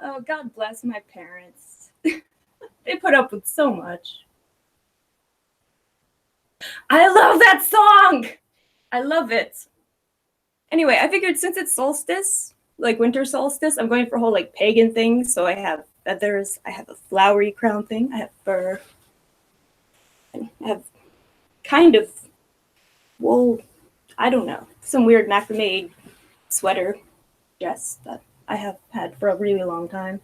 Oh, God bless my parents. They put up with so much. I love that song! I love it. Anyway, I figured since it's solstice, like winter solstice, I'm going for a whole like pagan thing. So I have feathers, I have a flowery crown thing, I have fur, and I have kind of wool, I don't know, some weird macrame sweater dress that I have had for a really long time.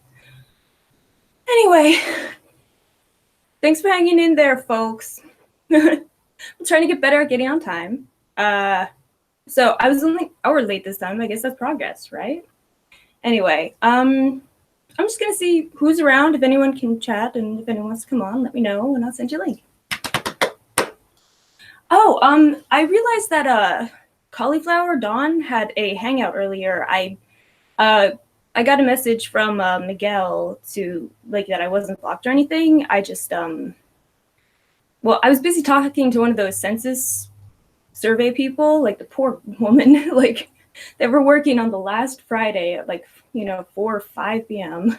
Anyway, thanks for hanging in there, folks. I'm trying to get better at getting on time. So I was only an hour late this time. I guess that's progress, right? Anyway, I'm just gonna see who's around, if anyone can chat, and if anyone wants to come on, let me know, and I'll send you a link. Oh, I realized that Cauliflower Dawn had a hangout earlier. I got a message from Miguel to like that I wasn't blocked or anything. I just well, I was busy talking to one of those census survey people, like the poor woman, like they were working on the last Friday at like 4 or 5 p.m.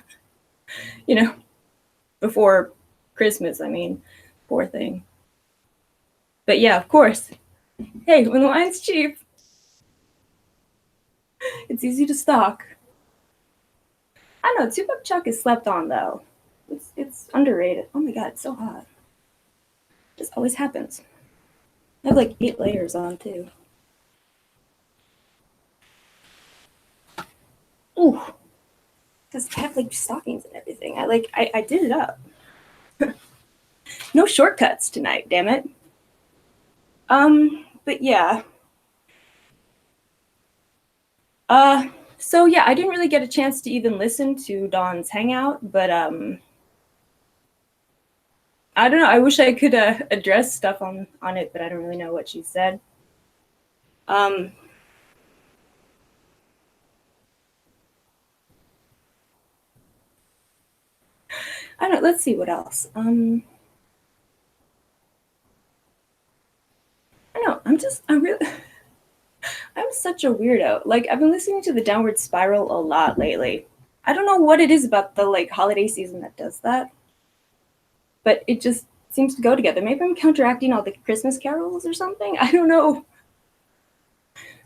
Before Christmas. I mean, poor thing. But yeah, of course. Hey, when the wine's cheap, it's easy to stock. I don't know, 2-buck chuck is slept on though. It's underrated. Oh my god, it's so hot. This always happens. I have like 8 layers on too. Ooh, because I have like stockings and everything. I did it up. No shortcuts tonight, damn it. But yeah. So yeah, I didn't really get a chance to even listen to Dawn's hangout, but I don't know. I wish I could address stuff on it, but I don't really know what she said. I don't know. Let's see what else. I know. I'm really. I'm such a weirdo. Like, I've been listening to the Downward Spiral a lot lately. I don't know what it is about the like holiday season that does that, but it just seems to go together. Maybe I'm counteracting all the Christmas carols or something. I don't know.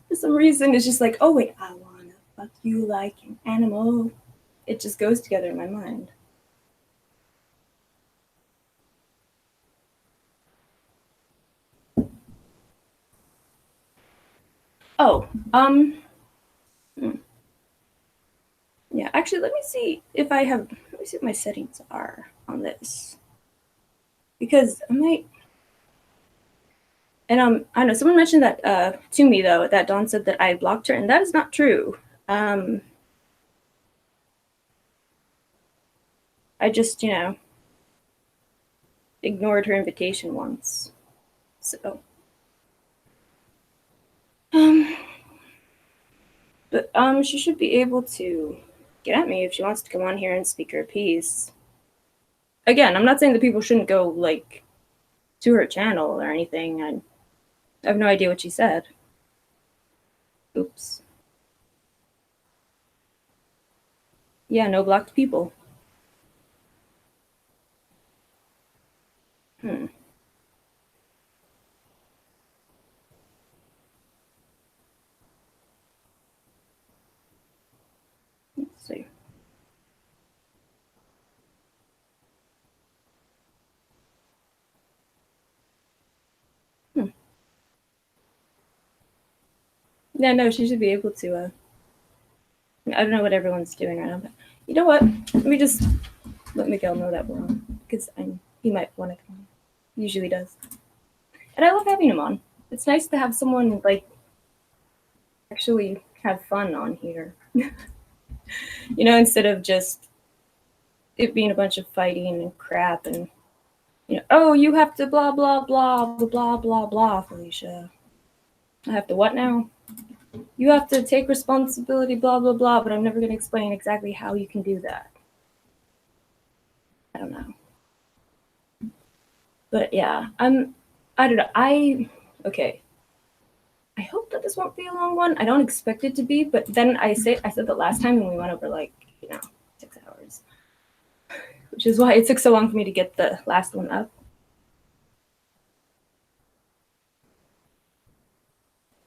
For some reason, it's just like, oh wait, I wanna fuck you like an animal. It just goes together in my mind. Oh, yeah, actually, let me see if I have, let me see what my settings are on this. Because I might, and I don't know, someone mentioned that to me, though, that Dawn said that I blocked her, and that is not true. I just, ignored her invitation once. So, but she should be able to get at me if she wants to come on here and speak her piece. Again, I'm not saying that people shouldn't go like to her channel or anything. I have no idea what she said. Oops. Yeah, no blocked people. Let's see. Yeah, no, she should be able to. I don't know what everyone's doing right now, but you know what? Let me just let Miguel know that we're on, because he might want to come on. He usually does. And I love having him on. It's nice to have someone like actually have fun on here. Instead of just it being a bunch of fighting and crap and oh, you have to blah blah blah blah blah blah blah, Felicia. I have to what now? You have to take responsibility, blah blah blah, but I'm never going to explain exactly how you can do that. I don't know. But yeah, I don't know. Okay. I hope that this won't be a long one. I don't expect it to be, but then I said that last time and we went over like, 6 hours. which is why it took so long for me to get the last one up.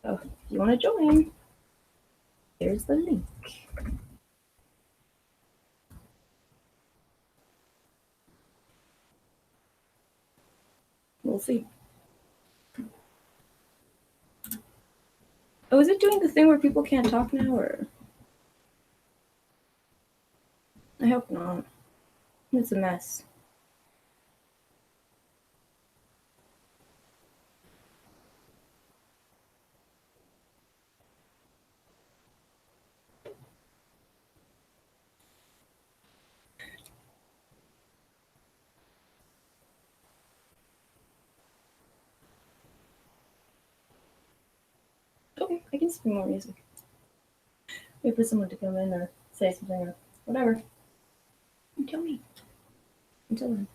So if you want to join, here's the link. We'll see. Oh, is it doing the thing where people can't talk now, or? I hope not. It's a mess. Okay, I can stream more music. Wait for someone to come in or say something or whatever. You tell me. Until then.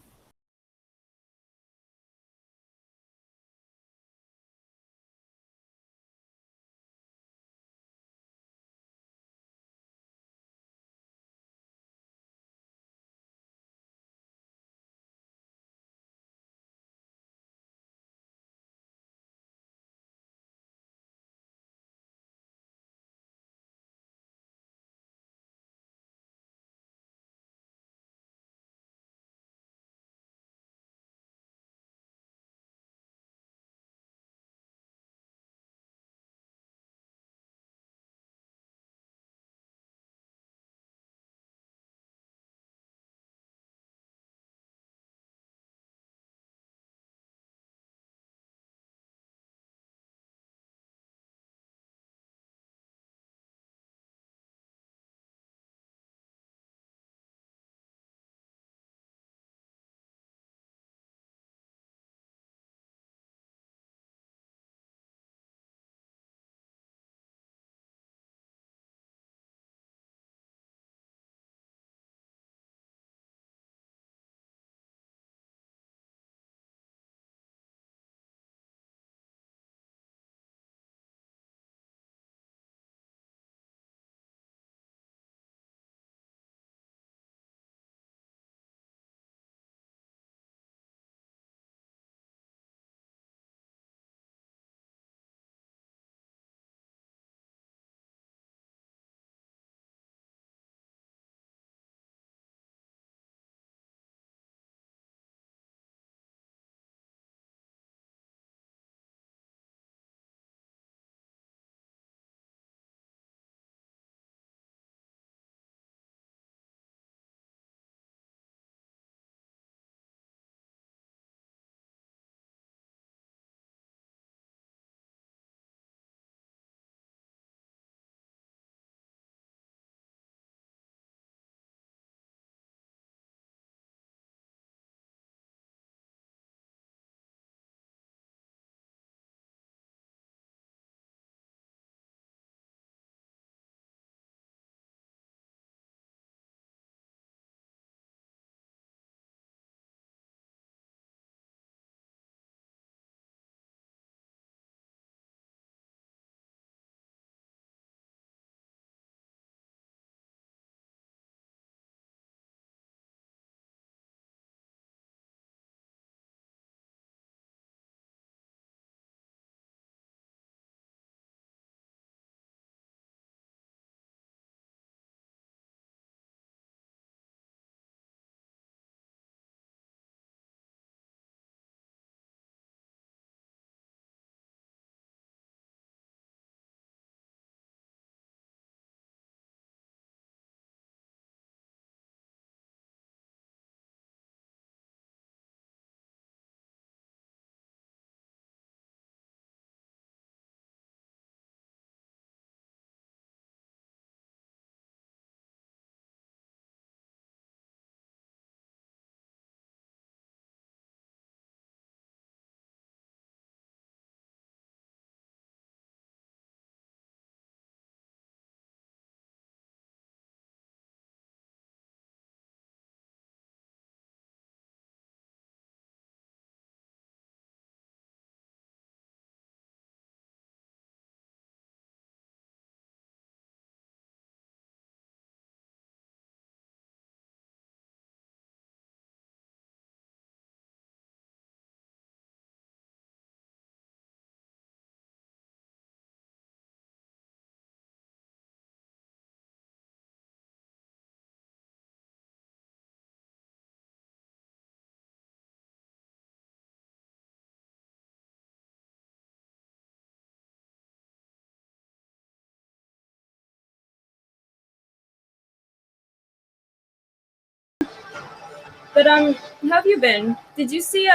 But how have you been? Did you see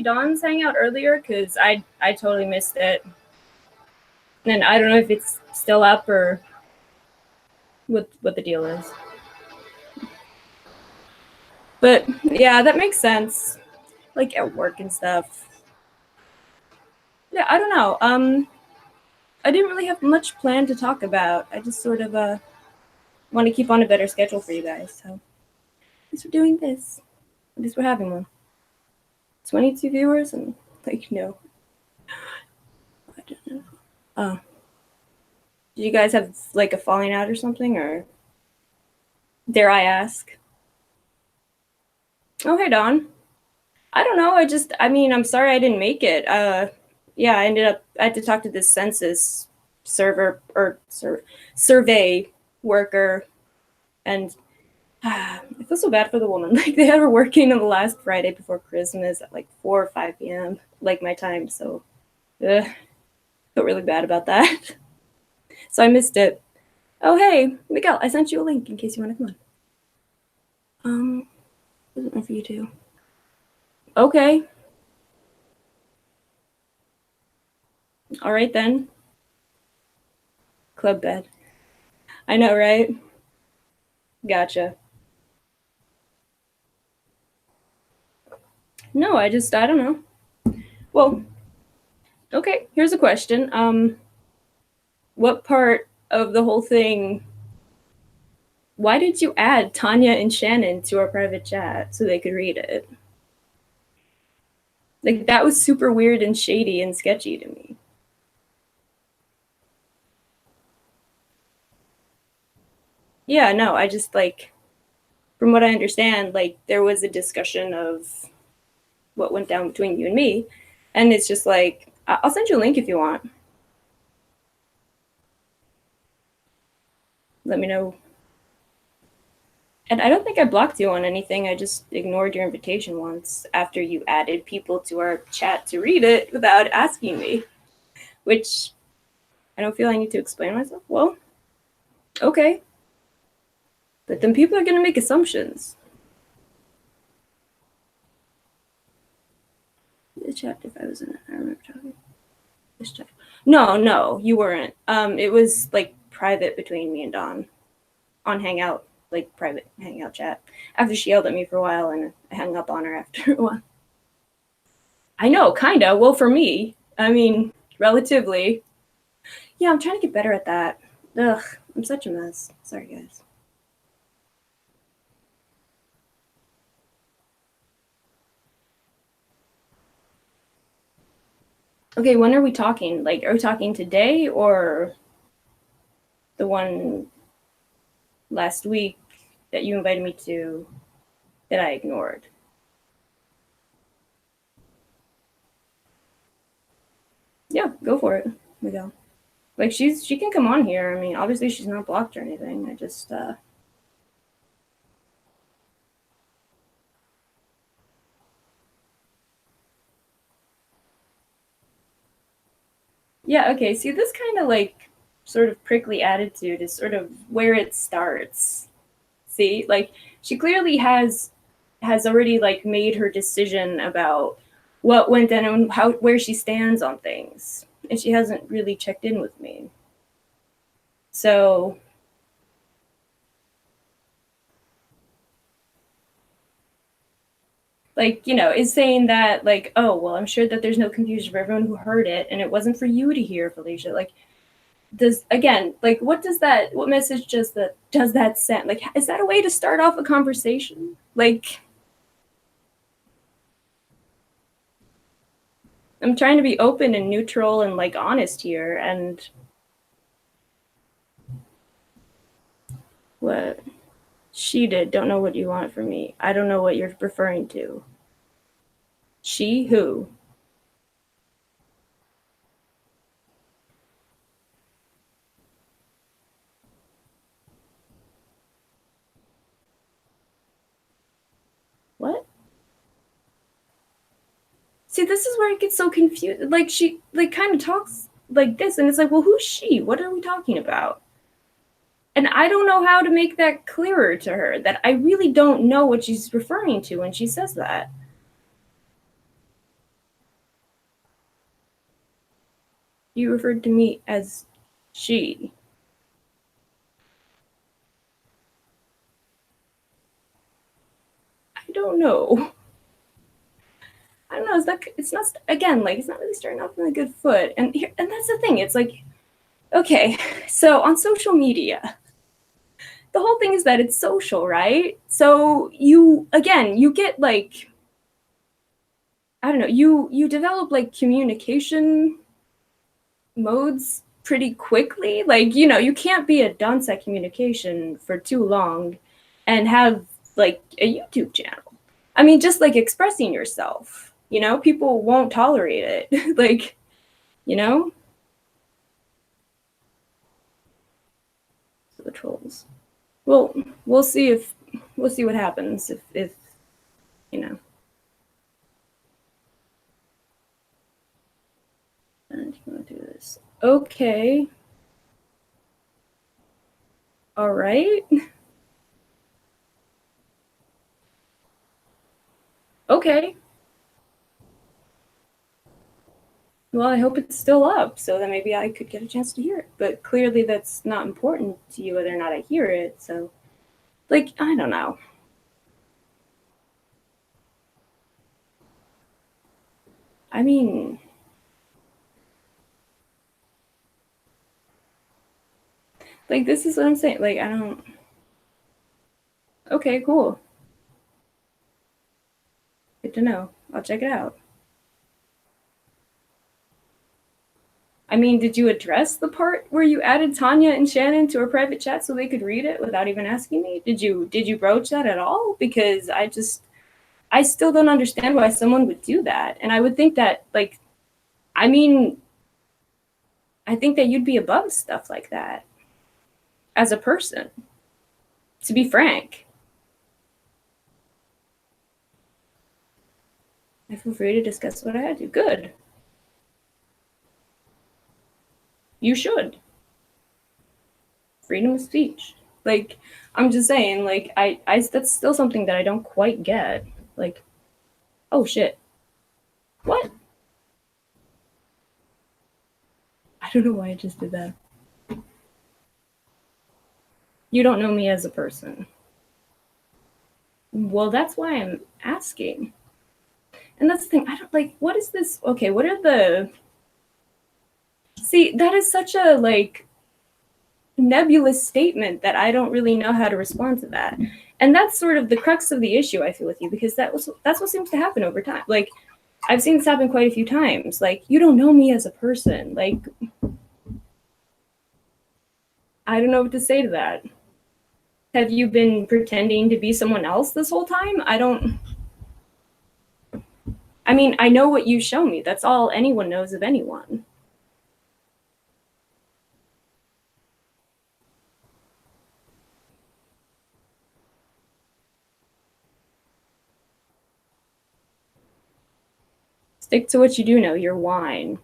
Dawn's hangout earlier? Cause I totally missed it. And I don't know if it's still up or what the deal is. But yeah, that makes sense. Like at work and stuff. Yeah, I don't know. I didn't really have much planned to talk about. I just sort of want to keep on a better schedule for you guys. So at least we're doing this. At least we're having one. 22 viewers and like no. I don't know. Oh. Did you guys have like a falling out or something, or dare I ask? Oh, hey Dawn. I don't know. I mean, I'm sorry I didn't make it. Yeah, I had to talk to this census server or survey worker, and I feel so bad for the woman. Like they had her working on the last Friday before Christmas at like 4 or 5 p.m. like my time. So, I feel really bad about that. So I missed it. Oh hey, Miguel, I sent you a link in case you want to come on. Wasn't meant for you too. Okay. All right then. Club bed. I know, right? Gotcha. No, I don't know. Well, okay, here's a question. What part of the whole thing, why did you add Tanya and Shannon to our private chat so they could read it? Like, that was super weird and shady and sketchy to me. Yeah, no, I just, like, from what I understand, like, there was a discussion of what went down between you and me, and it's just like, I'll send you a link if you want. Let me know. And I don't think I blocked you on anything. I just ignored your invitation once after you added people to our chat to read it without asking me, which I don't feel I need to explain myself. Well, okay. But then people are going to make assumptions. The chat, if I was in it, I remember talking. This chat. No, you weren't. It was like private between me and Dawn on Hangout, like private Hangout chat. After she yelled at me for a while and I hung up on her after a while. I know, kinda. Well, for me, I mean, relatively. Yeah, I'm trying to get better at that. Ugh, I'm such a mess. Sorry, guys. Okay, when are we talking? Like, are we talking today or the one last week that you invited me to that I ignored? Yeah, go for it. We go. Like she can come on here. I mean, obviously she's not blocked or anything. I just yeah, okay. See, this kind of like sort of prickly attitude is sort of where it starts. See, like she clearly has already like made her decision about what went down and how where she stands on things, and she hasn't really checked in with me. So like, you know, is saying that like, oh well, I'm sure that there's no confusion for everyone who heard it and it wasn't for you to hear, Felicia. Like, does again, like what message does that send? Like, is that a way to start off a conversation? Like, I'm trying to be open and neutral and like honest here, and what she did, don't know what you want from me. I don't know what you're referring to. She who? What? See, this is where it gets so confused. Like she like kind of talks like this, and it's like, well, who's she? What are we talking about? And I don't know how to make that clearer to her, that I really don't know what she's referring to when she says that. You referred to me as she. I don't know. I don't know. It's not again, like, it's not really starting off on a good foot. And that's the thing. It's like, okay, so on social media, the whole thing is that it's social, right? So you get like, I don't know, you develop like communication modes pretty quickly. Like, you can't be a dunce at communication for too long and have like a YouTube channel. I mean, just like expressing yourself, people won't tolerate it. Like, you know, so the trolls. Well, we'll see what happens if you know. And you want to do this? Okay. All right. Okay. Well, I hope it's still up so that maybe I could get a chance to hear it. But clearly that's not important to you whether or not I hear it. So, like, I don't know. I mean, like, this is what I'm saying. Like, I don't. Okay, cool. Good to know. I'll check it out. I mean, did you address the part where you added Tanya and Shannon to a private chat so they could read it without even asking me? Did you broach that at all? Because I still don't understand why someone would do that. And I would think that, like, I mean, I think that you'd be above stuff like that as a person, to be frank. I feel free to discuss what I had to. Good. You should. Freedom of speech. Like, I'm just saying, like, I that's still something that I don't quite get. Like, oh shit. What? I don't know why I just did that. You don't know me as a person. Well, that's why I'm asking. And that's the thing. I don't like, what is this? Okay, what are the. See, that is such a, like, nebulous statement that I don't really know how to respond to that. And that's sort of the crux of the issue I feel with you, because that's what seems to happen over time. Like, I've seen this happen quite a few times. Like, you don't know me as a person. Like, I don't know what to say to that. Have you been pretending to be someone else this whole time? I mean, I know what you show me. That's all anyone knows of anyone. Stick to what you do know, your wine.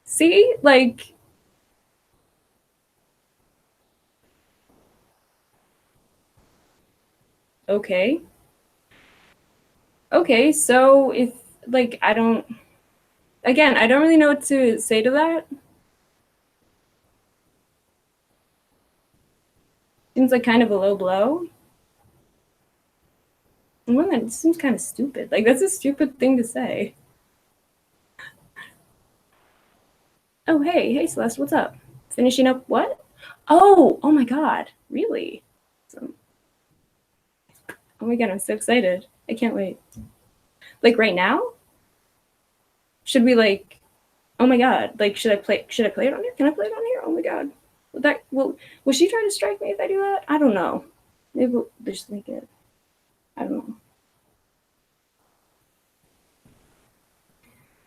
See? Like, okay. Okay, so if, like, I don't really know what to say to that. Seems like kind of a low blow. And one that seems kind of stupid. Like, that's a stupid thing to say. Oh, hey, Celeste, what's up? Finishing up what? Oh my god, really? So, oh my god, I'm so excited. I can't wait. Like, right now? Should we, like, oh my god, like, should I play it on here? Can I play it on here? Oh my god. Will she try to strike me if I do that? I don't know. Maybe we'll just make it. I don't know.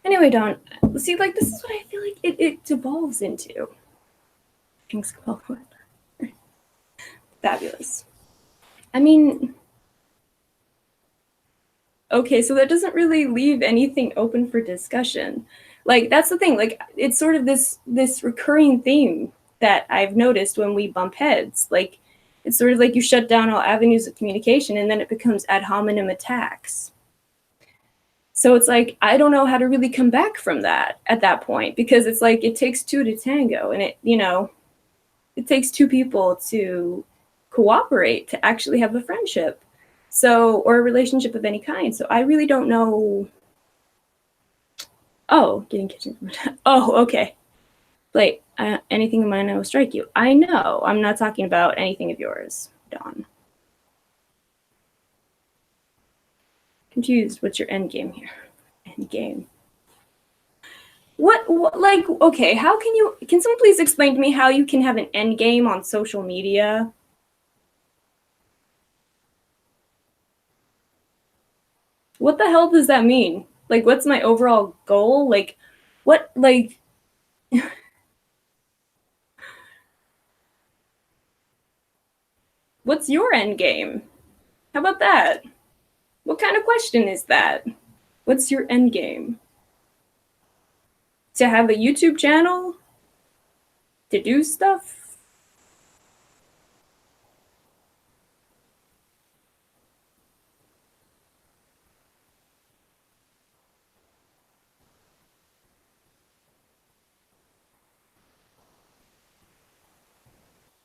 Anyway, Dawn, see, like, this is what I feel like it devolves into. King's Club. Fabulous. I mean, okay, so that doesn't really leave anything open for discussion. Like, that's the thing. Like, it's sort of this recurring theme that I've noticed when we bump heads. Like, it's sort of like you shut down all avenues of communication and then it becomes ad hominem attacks. So it's like, I don't know how to really come back from that at that point, because it's like it takes two to tango, and it takes two people to cooperate to actually have a friendship. So, or a relationship of any kind. So I really don't know. Oh, getting kitchen. Oh, okay. Like, anything of mine I will strike you. I know. I'm not talking about anything of yours, Dawn. Confused. What's your end game here? End game. What, like, okay, how can someone please explain to me how you can have an end game on social media? What the hell does that mean? Like, what's my overall goal? Like, what, like, what's your end game? How about that? What kind of question is that? What's your end game? To have a YouTube channel? To do stuff?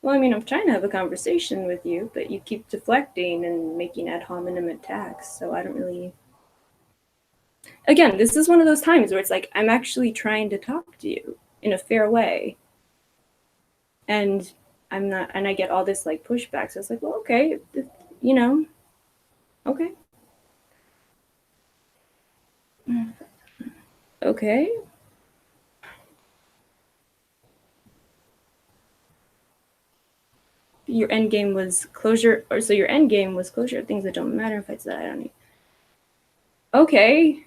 Well, I mean, I'm trying to have a conversation with you, but you keep deflecting and making ad hominem attacks, so I don't really. Again, this is one of those times where it's like, I'm actually trying to talk to you in a fair way. And I'm not, and I get all this like pushback. So it's like, well, okay, you know, okay. Okay. Your end game was closure, or so your end game was closure of things that don't matter, fights that I don't need. Okay.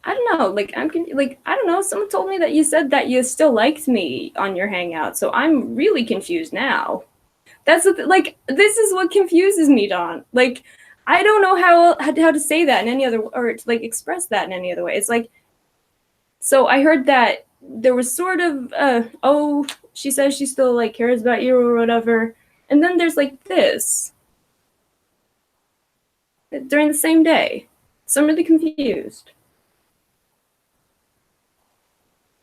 I don't know. Like, like, I don't know. Someone told me that you said that you still liked me on your hangout, so I'm really confused now. That's what, like, this is what confuses me, Don. Like, I don't know how to say that in any other, or to like express that in any other way. It's like, so I heard that there was sort of, oh, she says she still like cares about you or whatever, and then there's like this during the same day. So I'm really confused.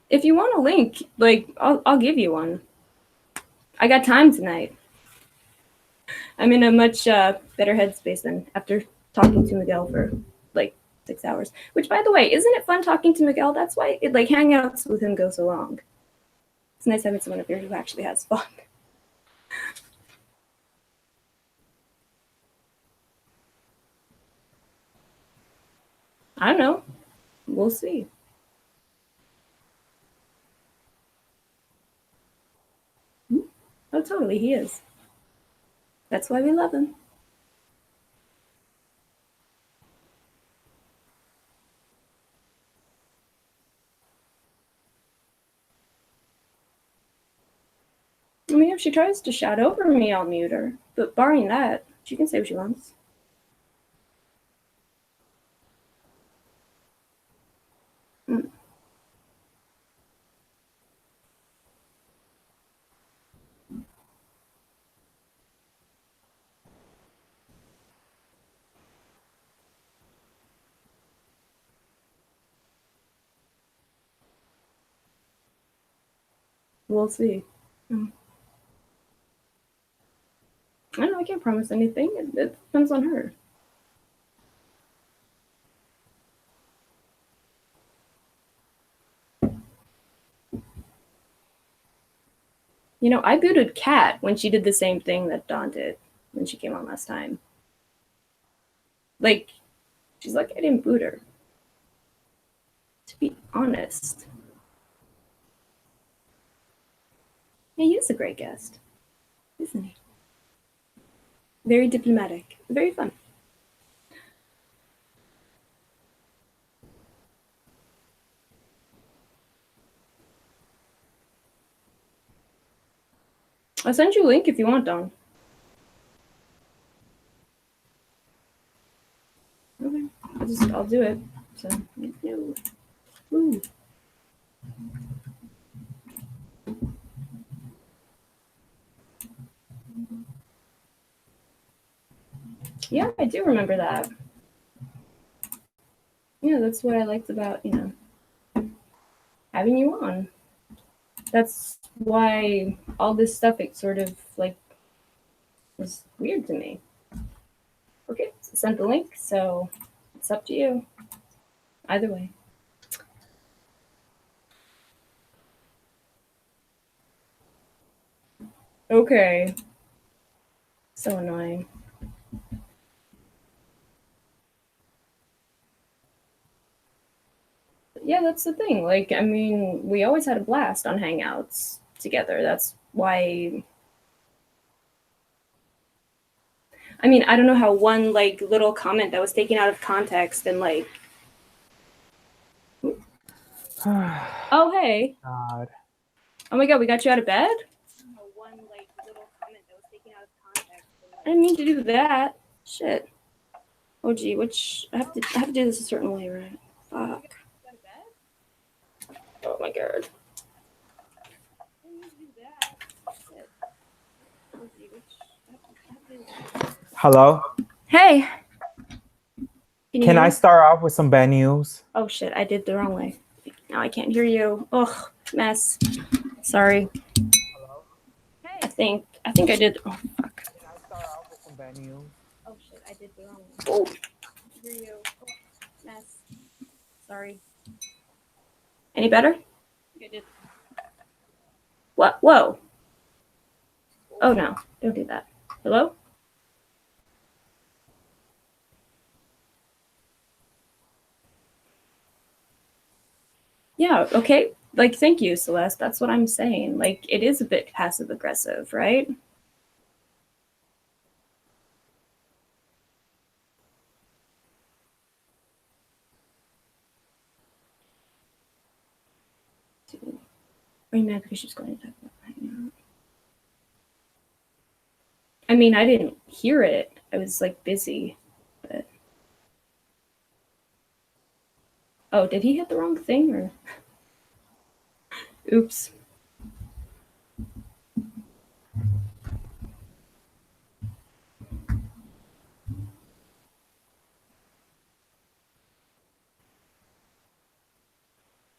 If you want a link, like, I'll give you one. I got time tonight. I'm in a much better headspace than after talking to Miguel for like 6 hours. Which, by the way, isn't it fun talking to Miguel? That's why like hangouts with him go so long. It's nice having someone up here who actually has fun. I don't know. We'll see. Oh, totally, he is. That's why we love him. I mean, if she tries to shout over me, I'll mute her. But barring that, she can say what she wants. Mm. We'll see. Mm. I don't know, I can't promise anything. It depends on her. You know, I booted Kat when she did the same thing that Dawn did when she came on last time. Like, she's like, I didn't boot her. To be honest. Yeah, he is a great guest, isn't he? Very diplomatic. Very fun. I'll send you a link if you want, Dawn. Okay. I'll do it. So, no. Ooh. Yeah, I do remember that. Yeah, that's what I liked about, having you on. That's why all this stuff, it sort of like was weird to me. Okay, so sent the link, so it's up to you. Either way. Okay. So annoying. Yeah, that's the thing. Like, I mean, we always had a blast on Hangouts together. That's why. I mean, I don't know how one like little comment that was taken out of context and like. Oh hey. God. Oh my god, we got you out of bed? I didn't mean to do that. Shit. Oh gee, which I have to do this a certain way, right? Fuck. Oh my god. Hello? Hey. Can I start off with some bad news? Oh shit, I did the wrong way. Now I can't hear you. Ugh, mess. Sorry. Hello? I think I did. Oh fuck. Can I start off with some bad news? Oh shit, I did the wrong way. Oh. Hear you. Oh, mess. Sorry. Any better? I did. What? Whoa. Oh no, don't do that. Hello? Yeah, okay. Like, thank you, Celeste. That's what I'm saying. Like, it is a bit passive aggressive, right? Are you mad because she's going to talk about Hangout? I mean, I didn't hear it. I was like busy. But oh, did he hit the wrong thing or? Oops.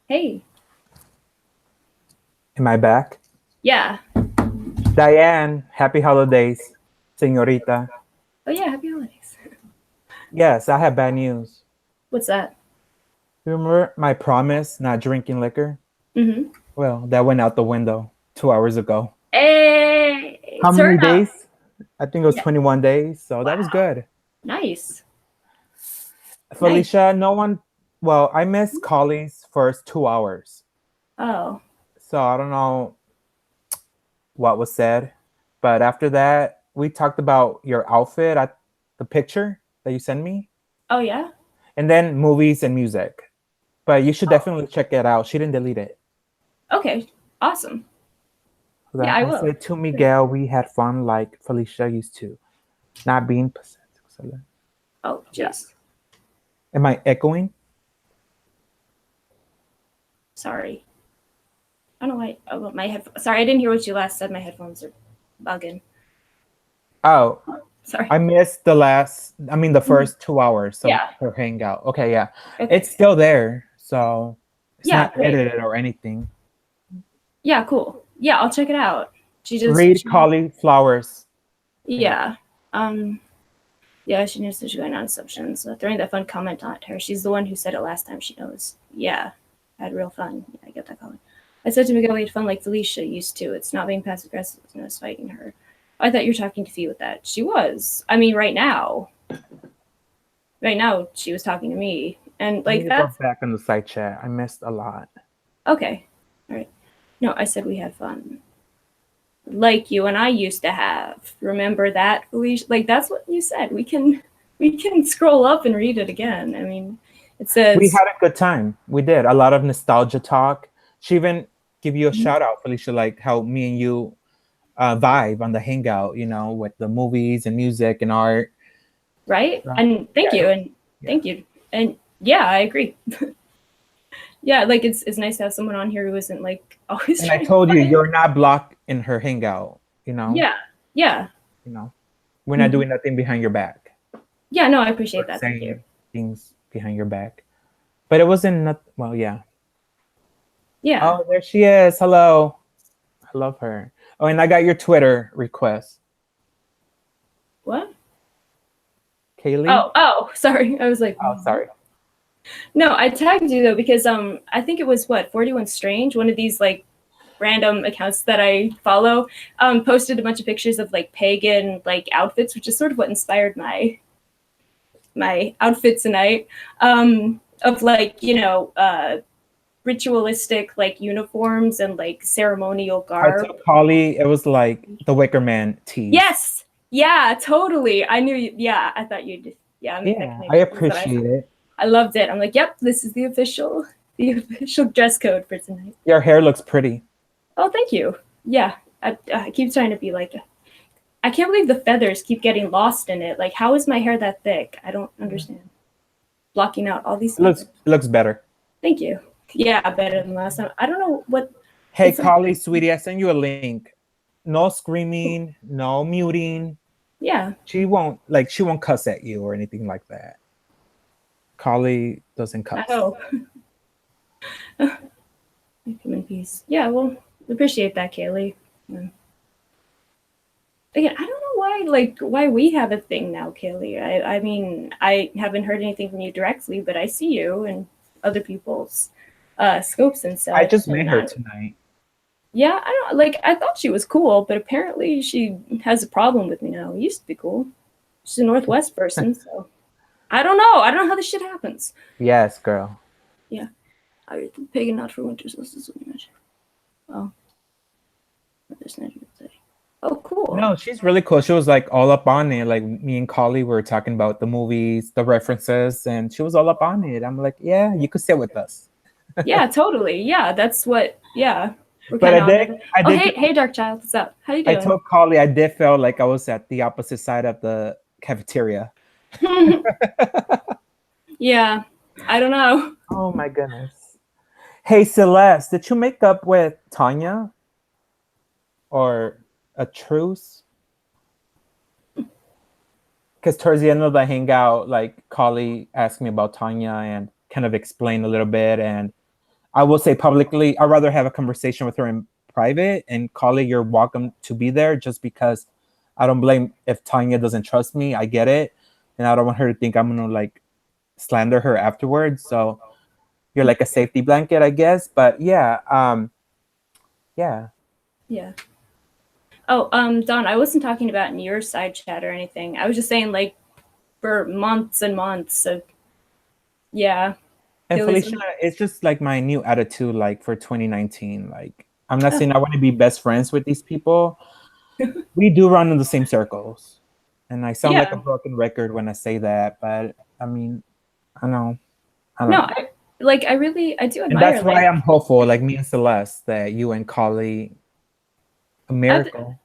Hey. Am I back? Yeah. Diane, happy holidays, señorita. Oh yeah, happy holidays. Yes, I have bad news. What's that? Remember my promise not drinking liquor? Mm-hmm. Well, that went out the window 2 hours ago. Hey, How many turn up. days? I think it was 21 days, so that was good. Nice. Felicia, no one, well, I missed Collie's first 2 hours. Oh. So I don't know what was said. But after that, we talked about your outfit at the picture that you sent me. Oh yeah. And then movies and music. But you should definitely check it out. She didn't delete it. Okay. Awesome. So Yeah, I I will. said to Miguel, we had fun like Felicia used to. Not being pathetic. Oh, jeez. Am I echoing? Sorry. I don't know why. Oh, well, my headphones. Sorry, I didn't hear what you last said. My headphones are bugging. Oh, Sorry. I missed the first 2 hours of her hangout. Okay, yeah. Okay. It's still there. So it's not great. edited or anything. Yeah, cool. Yeah, I'll check it out. Read Cauliflowers. Yeah. Yeah, she knows that she's going on assumptions. So throwing that fun comment on her. She's the one who said it last time. She knows. Yeah. I had real fun. Yeah, I get that comment. I said to Miguel we had fun like Felicia used to. It's not being passive aggressive, it's not fighting her. I thought you were talking to Fee with that. She was. I mean, right now she was talking to me. And like that's back in the side chat. I missed a lot. Okay. All right. No, I said we had fun. Like you and I used to have. Remember that, Felicia? Like that's what you said. We can scroll up and read it again. I mean, it says we had a good time. We did a lot of nostalgia talk. She even give you a shout out, Felicia, like how me and you vibe on the hangout, with the movies and music and art. Right? And thank you. And thank you. And yeah, I agree. Yeah, like it's nice to have someone on here who isn't like always. And I told you you're not blocked in her hangout, Yeah. We're not doing nothing behind your back. Yeah, no, I appreciate or that. Thank you. saying things behind your back. But it wasn't not well, yeah. Yeah. Oh, there she is. Hello. I love her. Oh, and I got your Twitter request. What? Kaylee? Oh, sorry. I was like, Oh, sorry. no, I tagged you though because I think it was what 41 Strange, one of these like random accounts that I follow, posted a bunch of pictures of like pagan like outfits, which is sort of what inspired my outfit tonight. Of like ritualistic like uniforms and like ceremonial I garb. told Polly it was like the Wicker Man tease. Yes, yeah, totally. I knew. Yeah, I thought you'd. Yeah, make that Yeah, I connection. But appreciate it. I loved it. I'm like, yep, this is the official dress code for tonight. Your hair looks pretty. Oh, thank you. Yeah, I keep trying to be like, I can't believe the feathers keep getting lost in it. Like, how is my hair that thick? I don't understand. Blocking out all these feathers. It looks better. Thank you. Yeah, better than last time. I don't know what. Hey, It's like, Collie, sweetie, I sent you a link. No screaming, no muting. yeah. She won't cuss at you or anything like that. Collie doesn't I cuss. hope. Come in peace. Yeah, well, appreciate that, Kaylee. Yeah. Again, I don't know why we have a thing now, Kaylee. I mean, I haven't heard anything from you directly, but I see you and other people's scopes and such. I just met and her tonight. Yeah, I don't like. I thought she was cool, but apparently she has a problem with me now. It used to be cool. She's a Northwest person, so I don't know. I don't know how this shit happens. Yes, girl. Yeah, I pagan not for winter solstice. Oh, there's nothing to say. Oh, cool. No, she's really cool. She was like all up on it. Like me and Collie were talking about the movies, the references, and she was all up on it. I'm like, yeah, you could sit with us. Yeah, totally. Yeah, that's what. Yeah, we're But kind of on it. I Oh, did. hey, Dark Child, what's up? How you I doing? told Collie I did feel like I was at the opposite side of the cafeteria. Yeah, I don't know. Oh my goodness. Hey Celeste, did you make up with Tanya or a truce? Because towards the end of the hangout, like Collie asked me about Tanya and kind of explained a little bit. And I will say publicly, I'd rather have a conversation with her in private. And Collie, you're welcome to be there just because I don't blame if Tanya doesn't trust me. I get it. And I don't want her to think I'm going to like slander her afterwards. So you're like a safety blanket, I guess. But yeah, yeah. Yeah. Oh, Don, I wasn't talking about in your side chat or anything. I was just saying, like, for months and months of, yeah. And Felicia, it's just like my new attitude, like for 2019. Like, I'm not saying I want to be best friends with these people. We do run in the same circles. And I sound like a broken record when I say that, but I mean, I know. I don't know. I do admire. And that's why I'm hopeful, like me and Celeste, that you and Collie, a miracle.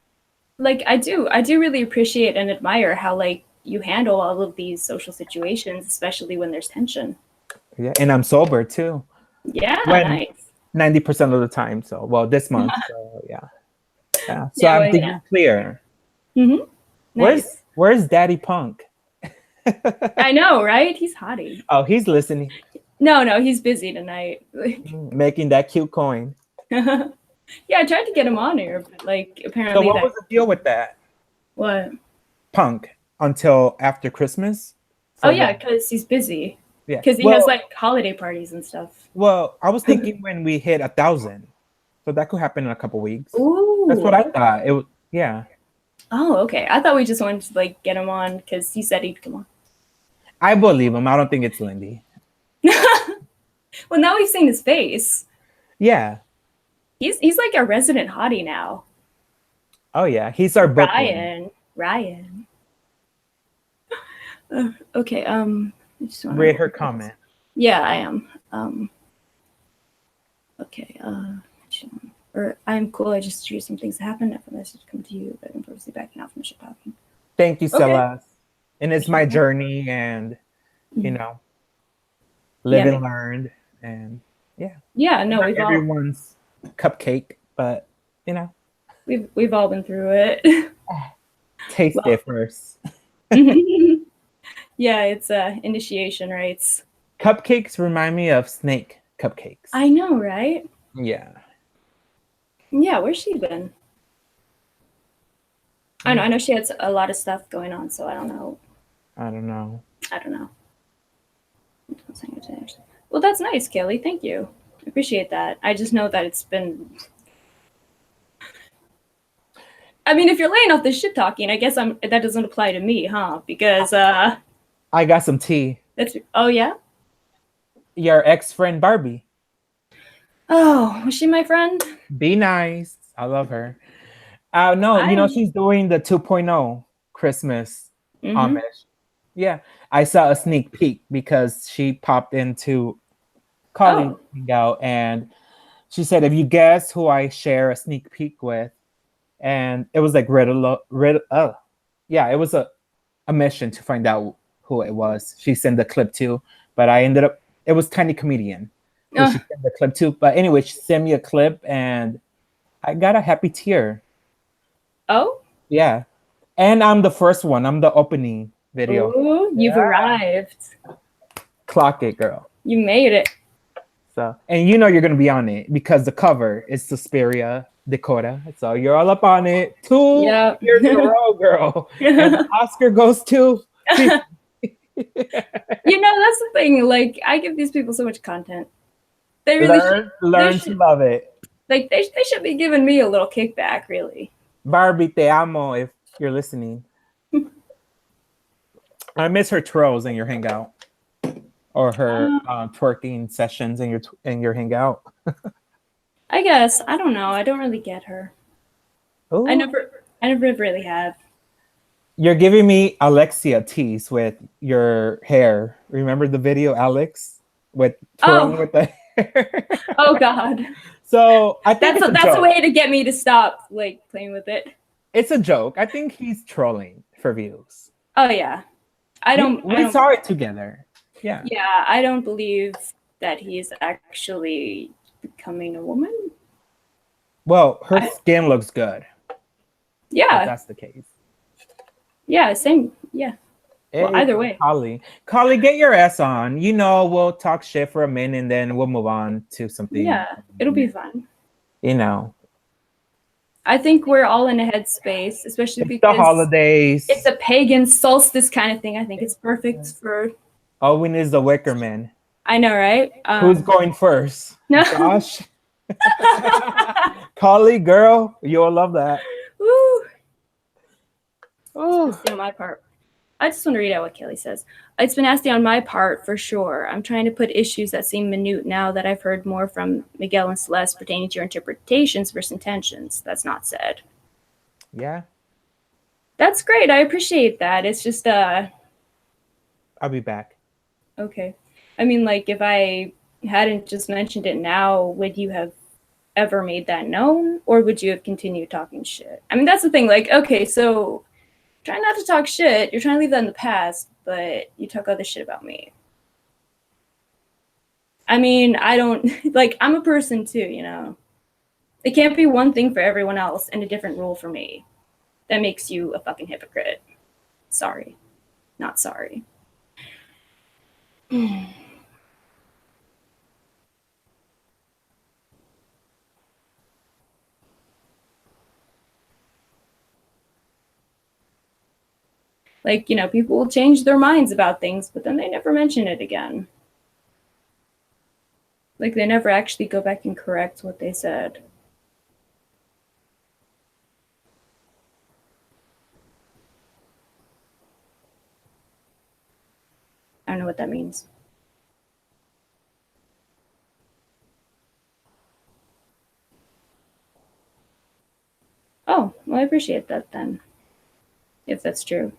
I do really appreciate and admire how like you handle all of these social situations, especially when there's tension. Yeah, and I'm sober too. Yeah, nice. 90% of the time. So, well, this month. So, yeah. Yeah. So I'm thinking clear. Mm-hmm. Nice. Where's Daddy Punk? I know, right? He's hottie. Oh, he's listening. No, he's busy tonight. Making that cute coin. Yeah, I tried to get him on here, but like apparently. So what was the deal with that? What? Punk until after Christmas? Oh yeah, because he's busy. Yeah. Because he has like holiday parties and stuff. Well, I was thinking when we hit 1,000. So that could happen in a couple weeks. Ooh. That's what I thought. It was, yeah. Oh, okay. I thought we just wanted to like get him on because he said he'd come on. I believe him. I don't think it's Lindy. Well, now we've seen his face. Yeah. He's like a resident hottie now. Oh yeah, he's our Brooklyn. Ryan. Okay. I just want to read her comment. Yeah, I am. Okay. Or I'm cool. I just hear some things happen. If a message come to you, but I'm purposely backing out from the shit talking. Thank you, Celeste. And it's my journey, and you know, live and learn, and yeah. Yeah. No, not everyone's cupcake, but you know, we've all been through it. Taste it first. Yeah, it's initiation rites. Cupcakes remind me of snake cupcakes. I know, right? Yeah. Yeah, where's she been? I know she had a lot of stuff going on, so I don't know. I don't know. I don't know. Well, that's nice, Kelly. Thank you. I appreciate that. I just know that it's been. I mean, if you're laying off the shit talking, I guess that doesn't apply to me, huh? Because I got some tea. Oh yeah. Your ex-friend Barbie. Oh, was she my friend? Be nice. I love her. No, she's doing the 2.0 Christmas homage. Yeah, I saw a sneak peek because she popped into calling out, and she said, "If you guess who I share a sneak peek with," and it was like yeah, it was a mission to find out who it was. She sent the clip to, but it was Tiny Comedian who she sent the clip to. But anyway, she sent me a clip, and I got a happy tear. Oh? Yeah. And I'm the first one. I'm the opening video. Ooh, you've arrived. Clock it, girl. You made it. So, and you're going to be on it because the cover is Suspiria, Dakota. So you're all up on it. 2 years in a row, girl. And the Oscar goes to... That's the thing. Like, I give these people so much content. They really learn to love it. Like, they should be giving me a little kickback, really. Barbie, te amo if you're listening. I miss her twirls in your hangout, or her twerking sessions in your hangout. I guess I don't know. I don't really get her. Ooh. I never really have. You're giving me Alexia tease with your hair. Remember the video, Alex, with twirling with the hair? Oh God. So I think that's a way to get me to stop like playing with it. It's a joke. I think he's trolling for views. Oh yeah. We saw it together. Yeah. Yeah, I don't believe that he's actually becoming a woman. Well, her skin looks good. Yeah. If that's the case. Yeah, same. Yeah. Well, either way. Kali, get your ass on. We'll talk shit for a minute and then we'll move on to something. Yeah, it'll be fun. I think we're all in a headspace, especially because the holidays. It's a pagan solstice kind of thing. I think it's perfect for. All we need is the Wicker Man. I know, right? Who's going first? Josh. Kali, girl, you'll love that. Woo! Oh, on my part. I just want to read out what Kelly says. It's been nasty on my part, for sure. I'm trying to put issues that seem minute now that I've heard more from Miguel and Celeste pertaining to your interpretations versus intentions. That's not said. Yeah. That's great. I appreciate that. It's just, I'll be back. Okay. I mean, like, if I hadn't just mentioned it now, would you have ever made that known? Or would you have continued talking shit? I mean, that's the thing. Like, okay, so... Try not to talk shit. You're trying to leave that in the past, but you talk other shit about me. I mean, I don't... Like, I'm a person too, It can't be one thing for everyone else and a different rule for me. That makes you a fucking hypocrite. Sorry. Not sorry. Like, people will change their minds about things, but then they never mention it again. Like, they never actually go back and correct what they said. I don't know what that means. Oh, well, I appreciate that then. If that's true.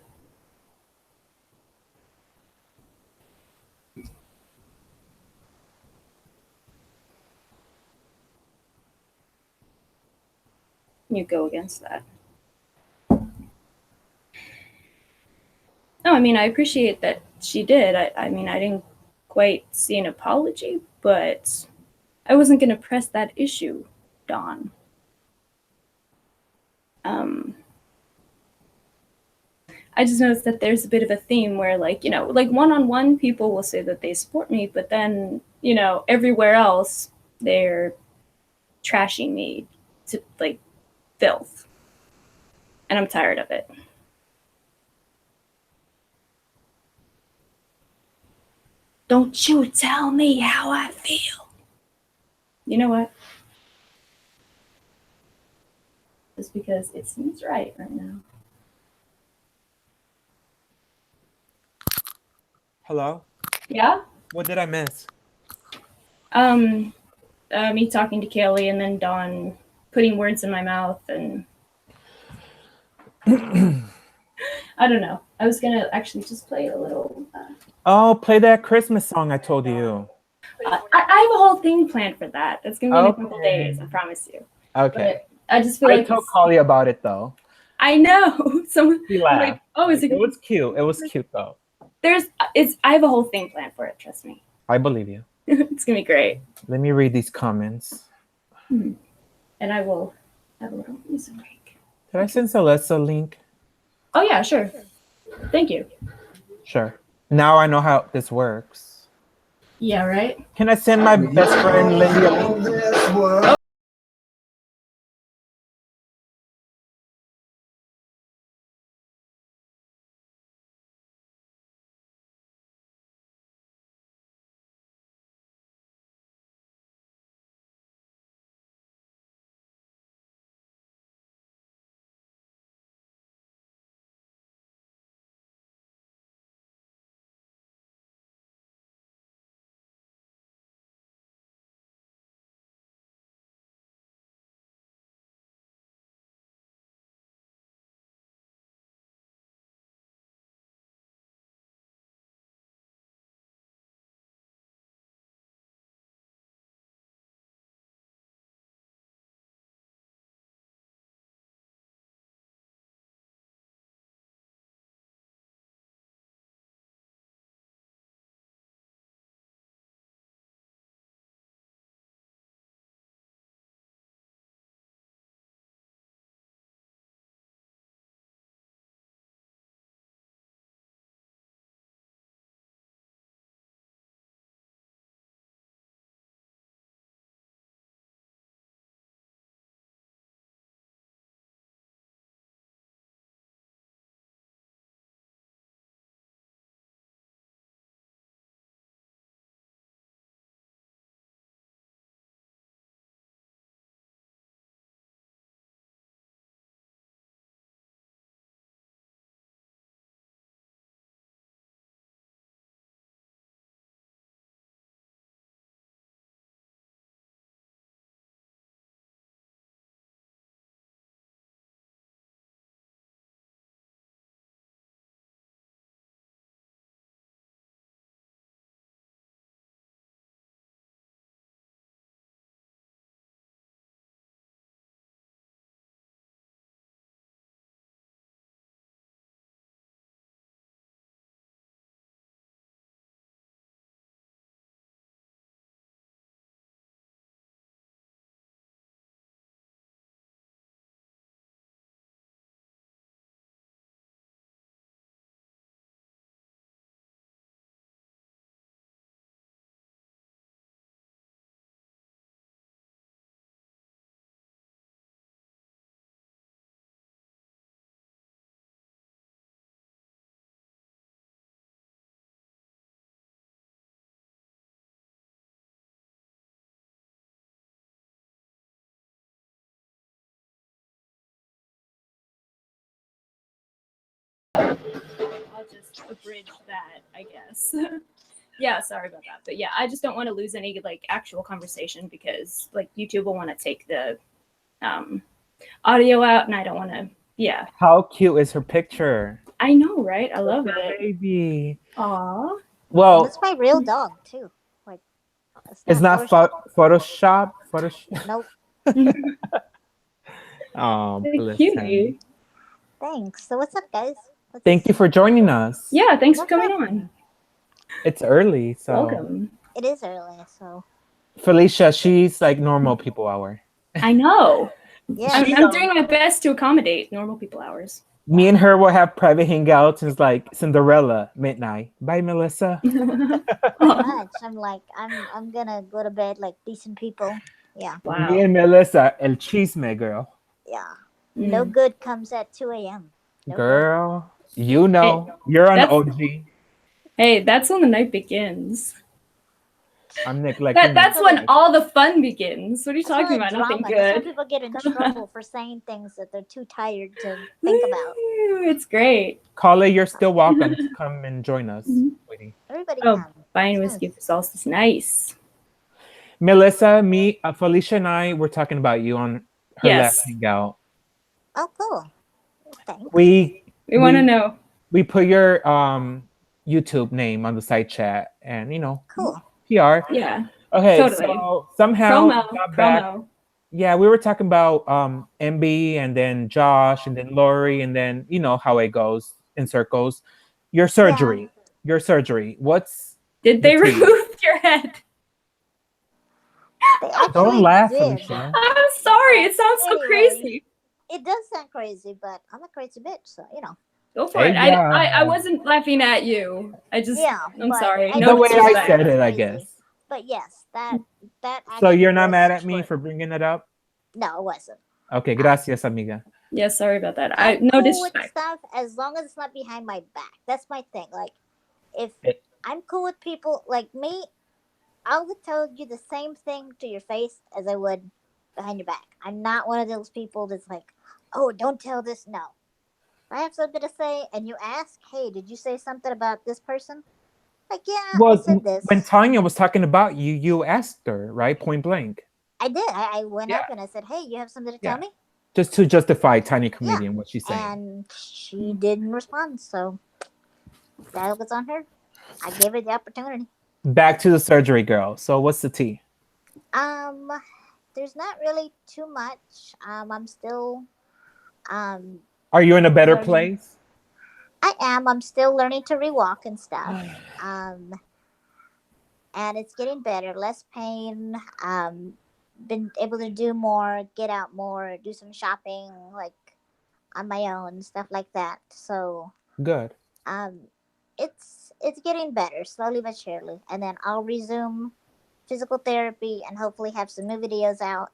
You go against that. No, I mean, I appreciate that she did. I mean, I didn't quite see an apology, but I wasn't going to press that issue, Dawn. I just noticed that there's a bit of a theme where, like, you know, like one-on-one people will say that they support me, but then, you know, everywhere else they're trashing me to like filth. And I'm tired of it. Don't you tell me how I feel. You know what? Just because it seems right now. Hello? Yeah? What did I miss? Me talking to Kaylee and then Dawn putting words in my mouth and I don't know. I was gonna actually just play a little. Oh, play that Christmas song I told you. I have a whole thing planned for that. That's gonna be in a couple Okay. days. I promise you. Okay. But I just feel I like told Kali about it though. I know. Someone He laughed. like, oh, is it? It was cute. It was cute though. I have a whole thing planned for it. Trust me. I believe you. It's gonna be great. Let me read these comments. And I will have a little music break. Did I send Celeste a link? Oh yeah, sure. Thank you. Sure. Now I know how this works. Yeah, right. Can I send my best friend Lindy a link? I'll just abridge that, I guess. Yeah, sorry about that. But yeah, I just don't want to lose any like actual conversation because like YouTube will want to take the audio out and I don't want to. Yeah. How cute is her picture? I know, right? I love it. Baby. Aw. Well, that's my real dog too. Like, it's not Photoshop. Nope. Oh, bless Cutie. him. Thanks. So what's up, guys? Thank you for joining us. Yeah, thanks for coming on. It's early, so Welcome. It is early, so Felicia, she's like normal people hour. I know. yeah. I'm doing my best to accommodate normal people hours. Me and her will have private hangouts, and it's like Cinderella midnight. Bye, Melissa. Pretty much. I'm like, I'm gonna go to bed like decent people. Yeah, Me Wow. and Melissa, el chisme girl. yeah. No Mm. good comes at 2 a.m. No good. Girl, you Hey, know, you're an that's OG. hey, that's when the night begins. I'm neglecting my That's when life. all the fun begins. What are you That's why talking the about? Nothing drama. That's why good. people get in trouble for saying things that they're too tired to think about. Woo, it's great. Kale, you're still welcome to come and join us, Mhm. sweetie. Everybody Oh, come. buying It's whiskey nice. for Solstice. Nice. Melissa, me, Felicia, and I were talking about you on her last Yes. hangout. Oh, cool. Thanks. We We want to we know. we put your YouTube name on the side chat, and Cool. PR. Yeah, Okay, totally. so somehow we Promo. got back. Promo. Yeah, we were talking about MB and then Josh and then Lori and then how it goes in circles. Your Yeah. surgery. Your surgery. What's Did the they tea? remove your head? They Don't actually laugh, did. Felicia. I'm sorry. But It sounds so anyway, crazy. it does sound crazy, but I'm a crazy bitch, so Go for Hey, it. I yeah. wasn't laughing at you. Yeah, I'm but sorry. I No The know way it I sounds said disrespect. it, I crazy. guess. But yes, that So actually you're not was mad at me short. for bringing it up? No, it wasn't. Okay, gracias, amiga. Yeah, sorry about that. I'm No cool with disrespect. stuff as long as it's not behind my back. That's my thing. Like, if It- I'm cool with people like me, I would tell you the same thing to your face as I would behind your back. I'm not one of those people that's like, oh, don't tell this. No. If I have something to say and you ask, hey, did you say something about this person? Like, yeah, I Well, said when this. Tanya was talking about you, you asked her, right? Point blank. I did. I went Yeah. up and I said, hey, you have something to tell Yeah. me? Just to justify Tiny Yeah. Comedian, what she's saying. And she didn't respond. So that was on her. I gave her the opportunity. Back to the surgery, girl. So what's the tea? Um, there's not really too much. I'm still um Are you in a better learning. place? I am. I'm still learning to rewalk and stuff. Um, and it's getting better. Less pain. Been able to do more, get out more, do some shopping like on my own, stuff like that. So Good. um, it's getting better slowly but surely. And then I'll resume physical therapy and hopefully have some new videos out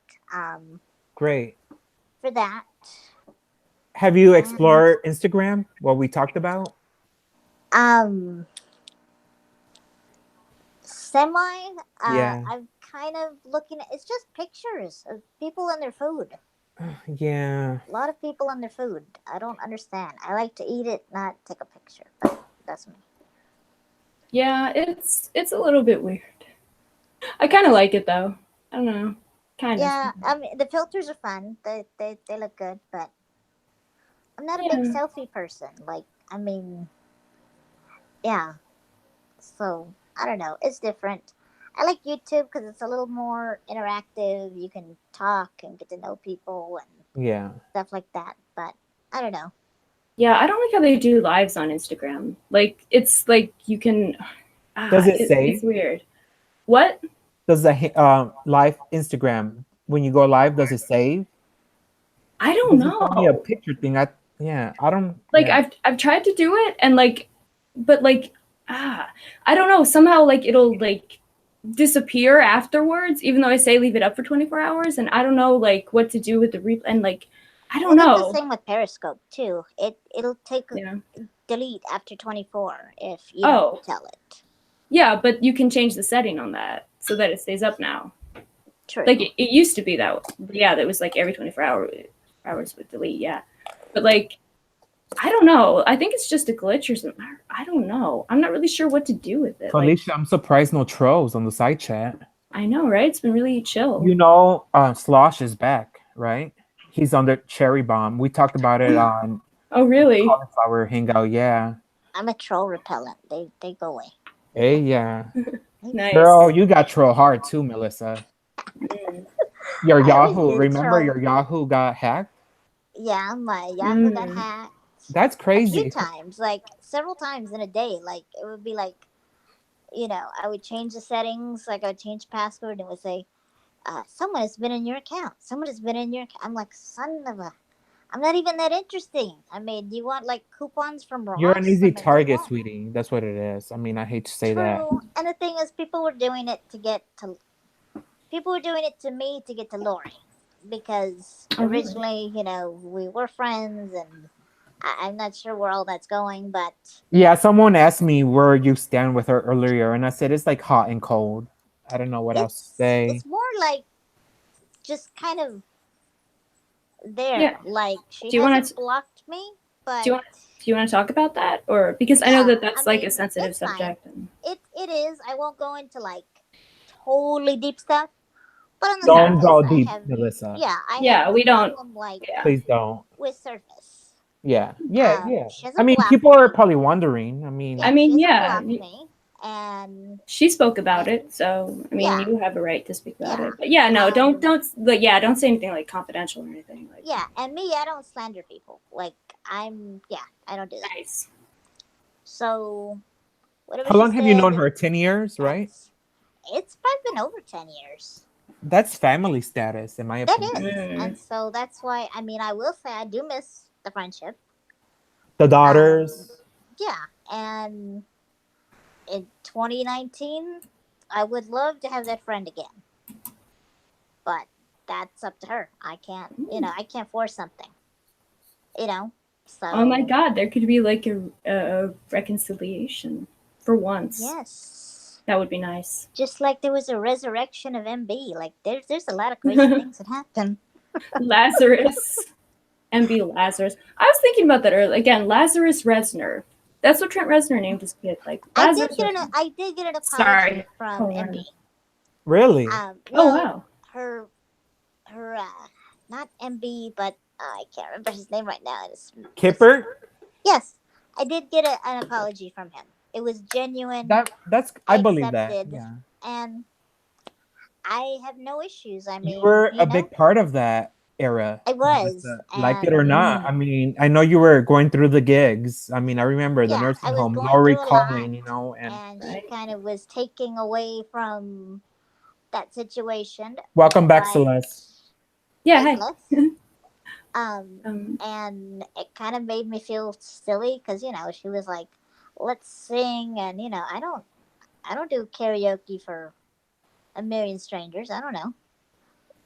Great. for that. Have you And explored Instagram? What we talked about? um, semi. Yeah. I'm kind of looking at it's just pictures of people and their food. Yeah. A lot of people and their food. I don't understand. I like to eat it, not take a picture. But that's me. Yeah, it's a little bit weird. I kind of like it though. I don't know. Kind of. Yeah, I mean the filters are fun. They look good, but I'm not a big Yeah. selfie person. Like, I mean, yeah. So I don't know. It's different. I like YouTube because it's a little more interactive. You can talk and get to know people and Yeah. stuff like that. But I don't know. Yeah, I don't like how they do lives on Instagram. Like it's like you can. Does it It's save? weird. What? Does the live Instagram when you go live, does it save? I don't Because it's only a know. picture thing. I don't. Like Yeah. I've tried to do it and like, but like I don't know. Somehow like it'll like disappear afterwards, even though I say leave it up for 24 hours, and I don't know like what to do with the replay and like I don't Well, that's the know. same with Periscope too. It'll take Yeah. delete after 24 if you Oh. don't tell it. Yeah, but you can change the setting on that so that it stays up now. True. Like it used to be that. Yeah, that was like every 24 hours with delete. Yeah, but like I don't know. I think it's just a glitch or something. I don't know. I'm not really sure what to do with it. Like Felicia, I'm surprised no trolls on the side chat. I know, right? It's been really chill. You know, Slosh is back, right? He's under Cherry Bomb. We talked about it on Oh, really? Cauliflower Hangout. Yeah. I'm a troll repellent. They go away. Hey, yeah. Nice. Girl, you got troll hard too, Melissa. Mm. Your I always Yahoo. did Remember troll. your Yahoo got hacked? Yeah, my Yahoo got Mm. hacked That's a few crazy. times, like several times in a day. Like it would be like, I would change the settings, like I would change password and it would say, someone has been in your account. Someone has been in your account. I'm like, son of a I'm not even that interesting. I mean, do you want like coupons from Ross? You're an I easy mean, what do you target, want? sweetie. That's what it is. I mean, I hate to say that. True. And the thing is, people were doing it to get to. People were doing it to me to get to Lori, because Oh, really? originally, we were friends, and I'm not sure where all that's going, but Yeah, someone asked me where you stand with her earlier, and I said it's like hot and cold. I don't know what else to it's say. more like just kind of there. Yeah. Like she Do you wanna hasn't blocked me, but Do you want to talk about that, or because I know yeah, that that's I like a mean, sensitive it's fine. subject? And It is. I won't go into like totally deep stuff, but on the Don't surface, go I deep, have Melissa. I have yeah, no we don't. problem like Yeah. Please don't. with surface. Yeah, yeah. She I hasn't mean, blocked people are me. probably wondering. I mean, Yeah, I mean, she hasn't yeah, blocked me, and she spoke about it, so I mean, yeah, you have a right to speak about yeah. it. But yeah, no, Um, don't say anything like confidential or anything. Like, yeah, and me, I don't slander people. Like I don't do that. nice. So whatever how she long have you known said, her? 10 years, right? it's probably been over 10 years. That's family status, in my That opinion. is, Mm. and so that's why. I mean, I will say I do miss the friendship. The daughters. Yeah, and in 2019, I would love to have that friend again, but that's up to her. I can't, I can't force something, you know. Oh my So God, there could be like a reconciliation for once. yes, That would be nice. just like there was a resurrection of MB. Like there's a lot of crazy things that happen. Lazarus. MB Lazarus. I was thinking about that earlier. Again, Lazarus Resner. That's what Trent Reznor named his kid. Like Lazarus. I did get an apology Sorry. from Hold on. MB. Really? Oh No, wow. her not MB, but I can't remember his name right now. Kipper? Yes, I did get an apology from him. It was genuine. That's I believe that. accepted, Yeah. and I have no issues. I mean, You were a big part of that era. I was, Melissa, like it or and not. I mean, I know you were going through the gigs. I mean, I remember the yeah, nursing I was home, going Lori through a lot, calling, and and Right. she kind of was taking away from that situation. welcome back, But Celeste. Yeah. hey, Hey. Celeste. And it kind of made me feel silly because she was like, "Let's sing," and I don't do karaoke for a million strangers. I don't know.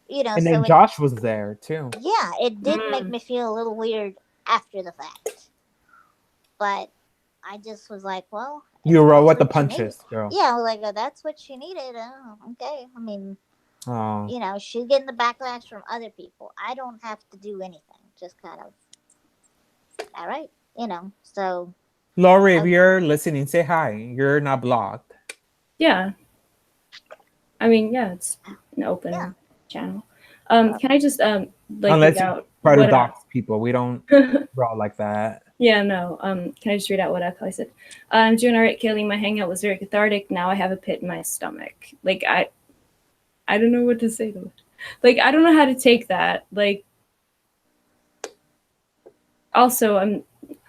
And So then Josh was there too. yeah, it did make Mm. me feel a little weird after the fact. But I just was like, well, You if roll that's with the what she needed. punches, girl. Yeah, I was like, that's what she needed. Okay. I mean, Oh. she's getting the backlash from other people. I don't have to do anything. Just kind of, all right, so. Lori, if you're listening, say hi. You're not blocked. Yeah. I mean, yeah, it's an open channel. Can I just like Unless read you out try to what dox people. We don't roll like that. Yeah, no. Can I just read out what I said? I'm doing all right, Kaylee. My hangout was very cathartic. Now I have a pit in my stomach. Like I don't know what to say to it. Like I don't know how to take that. Like also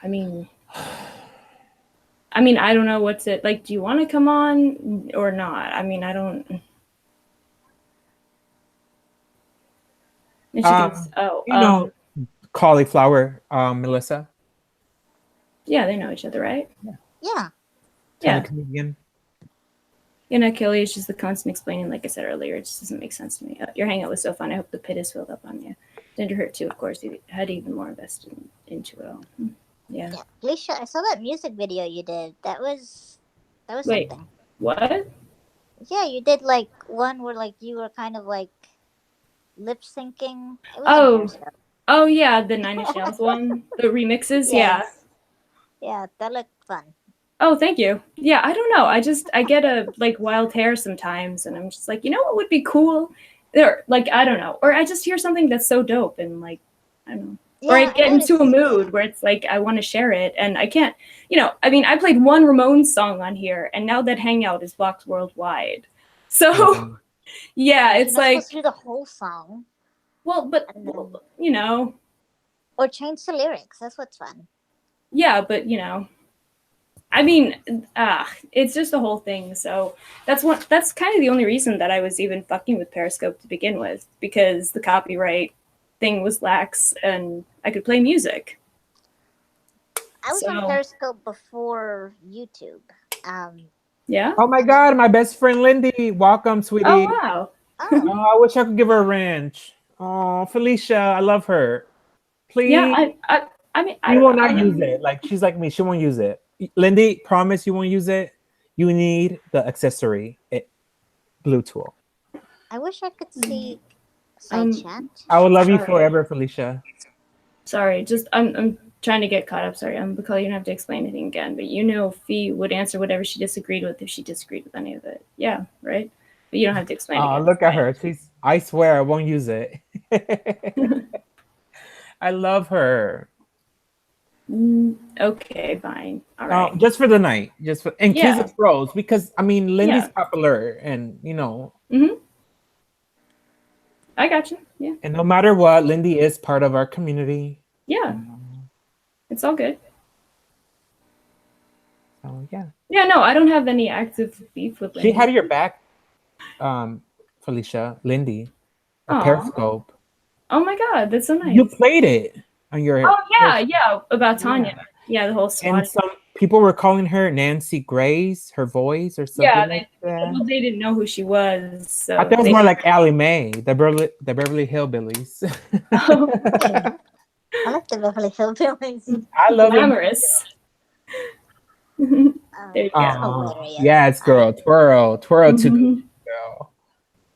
I mean I don't know what to like. Do you want to come on or not? I mean, I don't. And she goes, cauliflower, Melissa. Yeah, they know each other, right? Yeah. Yeah. Comedian. Kelly is just the constant explaining, like I said earlier. It just doesn't make sense to me. Your hangout was so fun. I hope the pit is filled up on you. Didn't hurt too, of course. You had even more invested into it all. Yeah. Alicia, I saw that music video you did. That was Wait, something. What? Yeah, you did like one where like you were kind of like lip syncing. Oh yeah, the Nine Inch Nails one, the remixes. Yes. Yeah, that looked fun. Oh, thank you. Yeah, I don't know. I get a like wild hair sometimes, and I'm just like, what would be cool? There, like I don't know, or I just hear something that's so dope, and like I don't know. Yeah, or I get into a mood where it's like I want to share it, and I can't. I mean, I played one Ramones song on here, and now that Hangout is blocked worldwide. So, yeah, it's you're not like supposed to do the whole song. Well, but or change the lyrics. That's what's fun. Yeah, but I mean, it's just the whole thing. So that's kind of the only reason that I was even fucking with Periscope to begin with, because the copyright thing was lax, and I could play music. I was on So- Periscope before YouTube. Yeah. Oh my God, my best friend Lindy. Welcome, sweetie. Oh wow. Oh, Oh, I wish I could give her a wrench. Oh, Felicia, I love her. Please. Yeah. I mean, I You don't will know. not use it. Like she's like me. She won't use it. Lindy, promise you won't use it. You need the accessory, blue tool. I wish I could see Um, side chat. I will love you Sorry. forever, Felicia. Sorry, just I'm trying to get caught up. Sorry, because you don't have to explain anything again. But you know, Fee would answer whatever she disagreed with if she disagreed with any of it. Yeah, right. But you don't have to explain. Oh, again. look at her. I swear I won't use it. I love her. Okay, fine. All right. Just for the night. Just for in case Yeah. it froze. Because I mean Lindy's Yeah. popular and you know. I got you. Yeah. And no matter what, Lindy is part of our community. Yeah. It's all good. So yeah. Yeah. No, I don't have any active beef with. She Lindy. had your back, Felicia, Lindy, a Aw. Periscope. Oh my God, that's so nice. You played it on your. Oh yeah, about Tanya. Yeah, the whole SWAT. And some people were calling her Nancy Grace, her voice or something Yeah, like that. well, they didn't know who she was, so I thought it was they- more like Allie Mae, the Beverly Hillbillies. I like the Beverly Hillbillies. I love it. glamorous. There you It's go. hilarious. Yes, girl, twirl to Mhm. girl.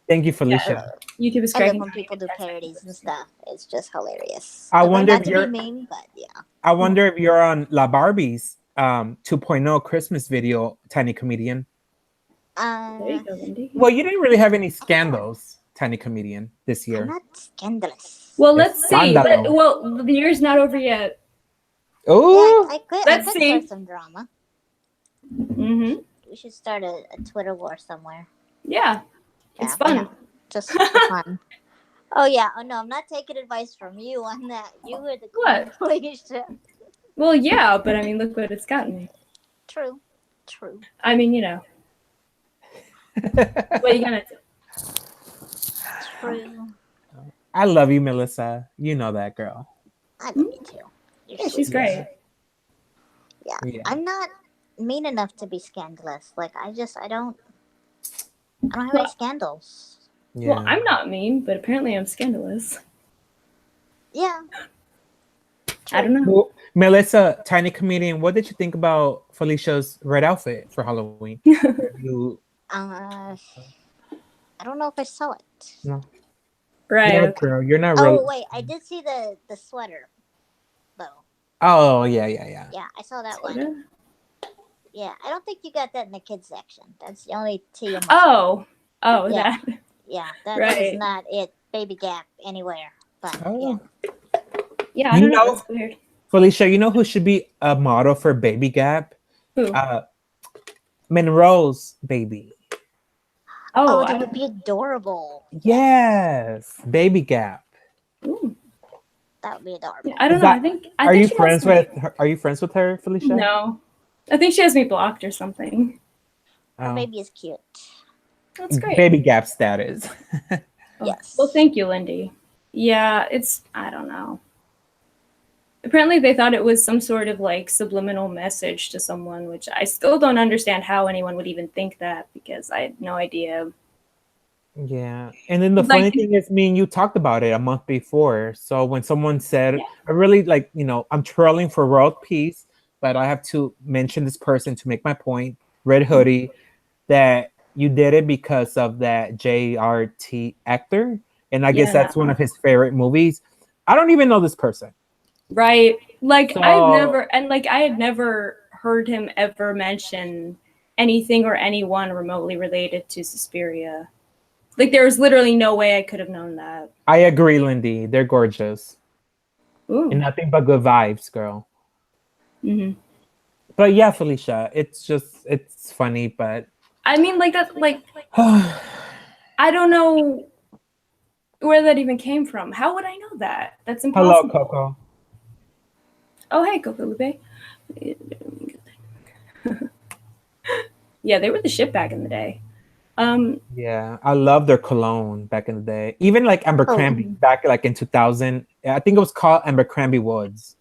Thank you, Felicia. YouTube is I love cracking. when people do parodies and stuff. It's just hilarious. I Like, wonder not if to you're- be mean, but yeah. I wonder if you're on La Barbie's 2.0 Christmas video, Tiny Comedian. There you go, Wendy. Well, you didn't really have any scandals, Tiny Comedian, this I'm year. not scandalous. Well, let's see. Scandalo. Well, the year's not over yet. Oh, Yeah, I Let's could see. start some drama. Mm-hmm. We should start a Twitter war somewhere. Yeah, it's Yeah, fun. yeah. Just for fun. Oh yeah. Oh no, I'm not taking advice from you on that. You were the What? Felicia. Well, yeah, but I mean, look what it's gotten me. True. True. I mean, you know, what are you gonna do? True. I love you, Melissa. You know that, girl. I love you too. You're Yeah, sweet. she's great. Yeah. Yeah. I'm not mean enough to be scandalous. Like I don't have any scandals. Yeah. Well, I'm not mean, but apparently I'm scandalous. Yeah. I don't know. Well, Melissa, Tiny Comedian, what did you think about Felicia's red outfit for Halloween? You I don't know if I saw it. no, Right. no, girl, you're not Oh really. wait, I did see the sweater though. Oh yeah. Yeah, I saw that one. Yeah, I don't think you got that in the kids section. That's the only TMI. Oh, Yeah. that. Yeah, that Right. is not it. Baby Gap anywhere. But yeah. Oh. Yeah, I You don't know. know- That's weird. Felicia, you know who should be a model for Baby Gap? Who? Monroe's baby. Oh, Oh, that would be adorable. Yes, Baby Gap. ooh. That would be adorable. I don't Is know. that- I think. Are you she has friends me- with her? Are you friends with her, Felicia? No, I think she has me blocked or something. Her Oh. baby is cute. That's great. Baby Gap status. Oh, Yes. Well, thank you, Lindy. Yeah, I don't know. Apparently, they thought it was some sort of like subliminal message to someone, which I still don't understand how anyone would even think that because I had no idea. Yeah, and then the Like- funny thing is, me and you talked about it a month before. So when someone said, Yeah. "I really like," I'm trolling for world peace, but I have to mention this person to make my point. Red Hoodie, that you did it because of that JRT actor, and I guess Yeah. that's one of his favorite movies. I don't even know this person. Right. Like So- I had never heard him ever mention anything or anyone remotely related to Suspiria. Like there was literally no way I could have known that. I agree, Lindy. They're gorgeous Ooh. and nothing but good vibes, girl. Mhm. But yeah, Felicia, it's funny, but I mean, like that, like I don't know where that even came from. How would I know that? That's hello, impossible. Coco. Oh, hey, Coco Lupe. Yeah, they were the shit back in the day. Yeah, I love their cologne back in the day. Even like Amber Oh. Cranby back like in 2000, I think it was called Abercrombie Woods.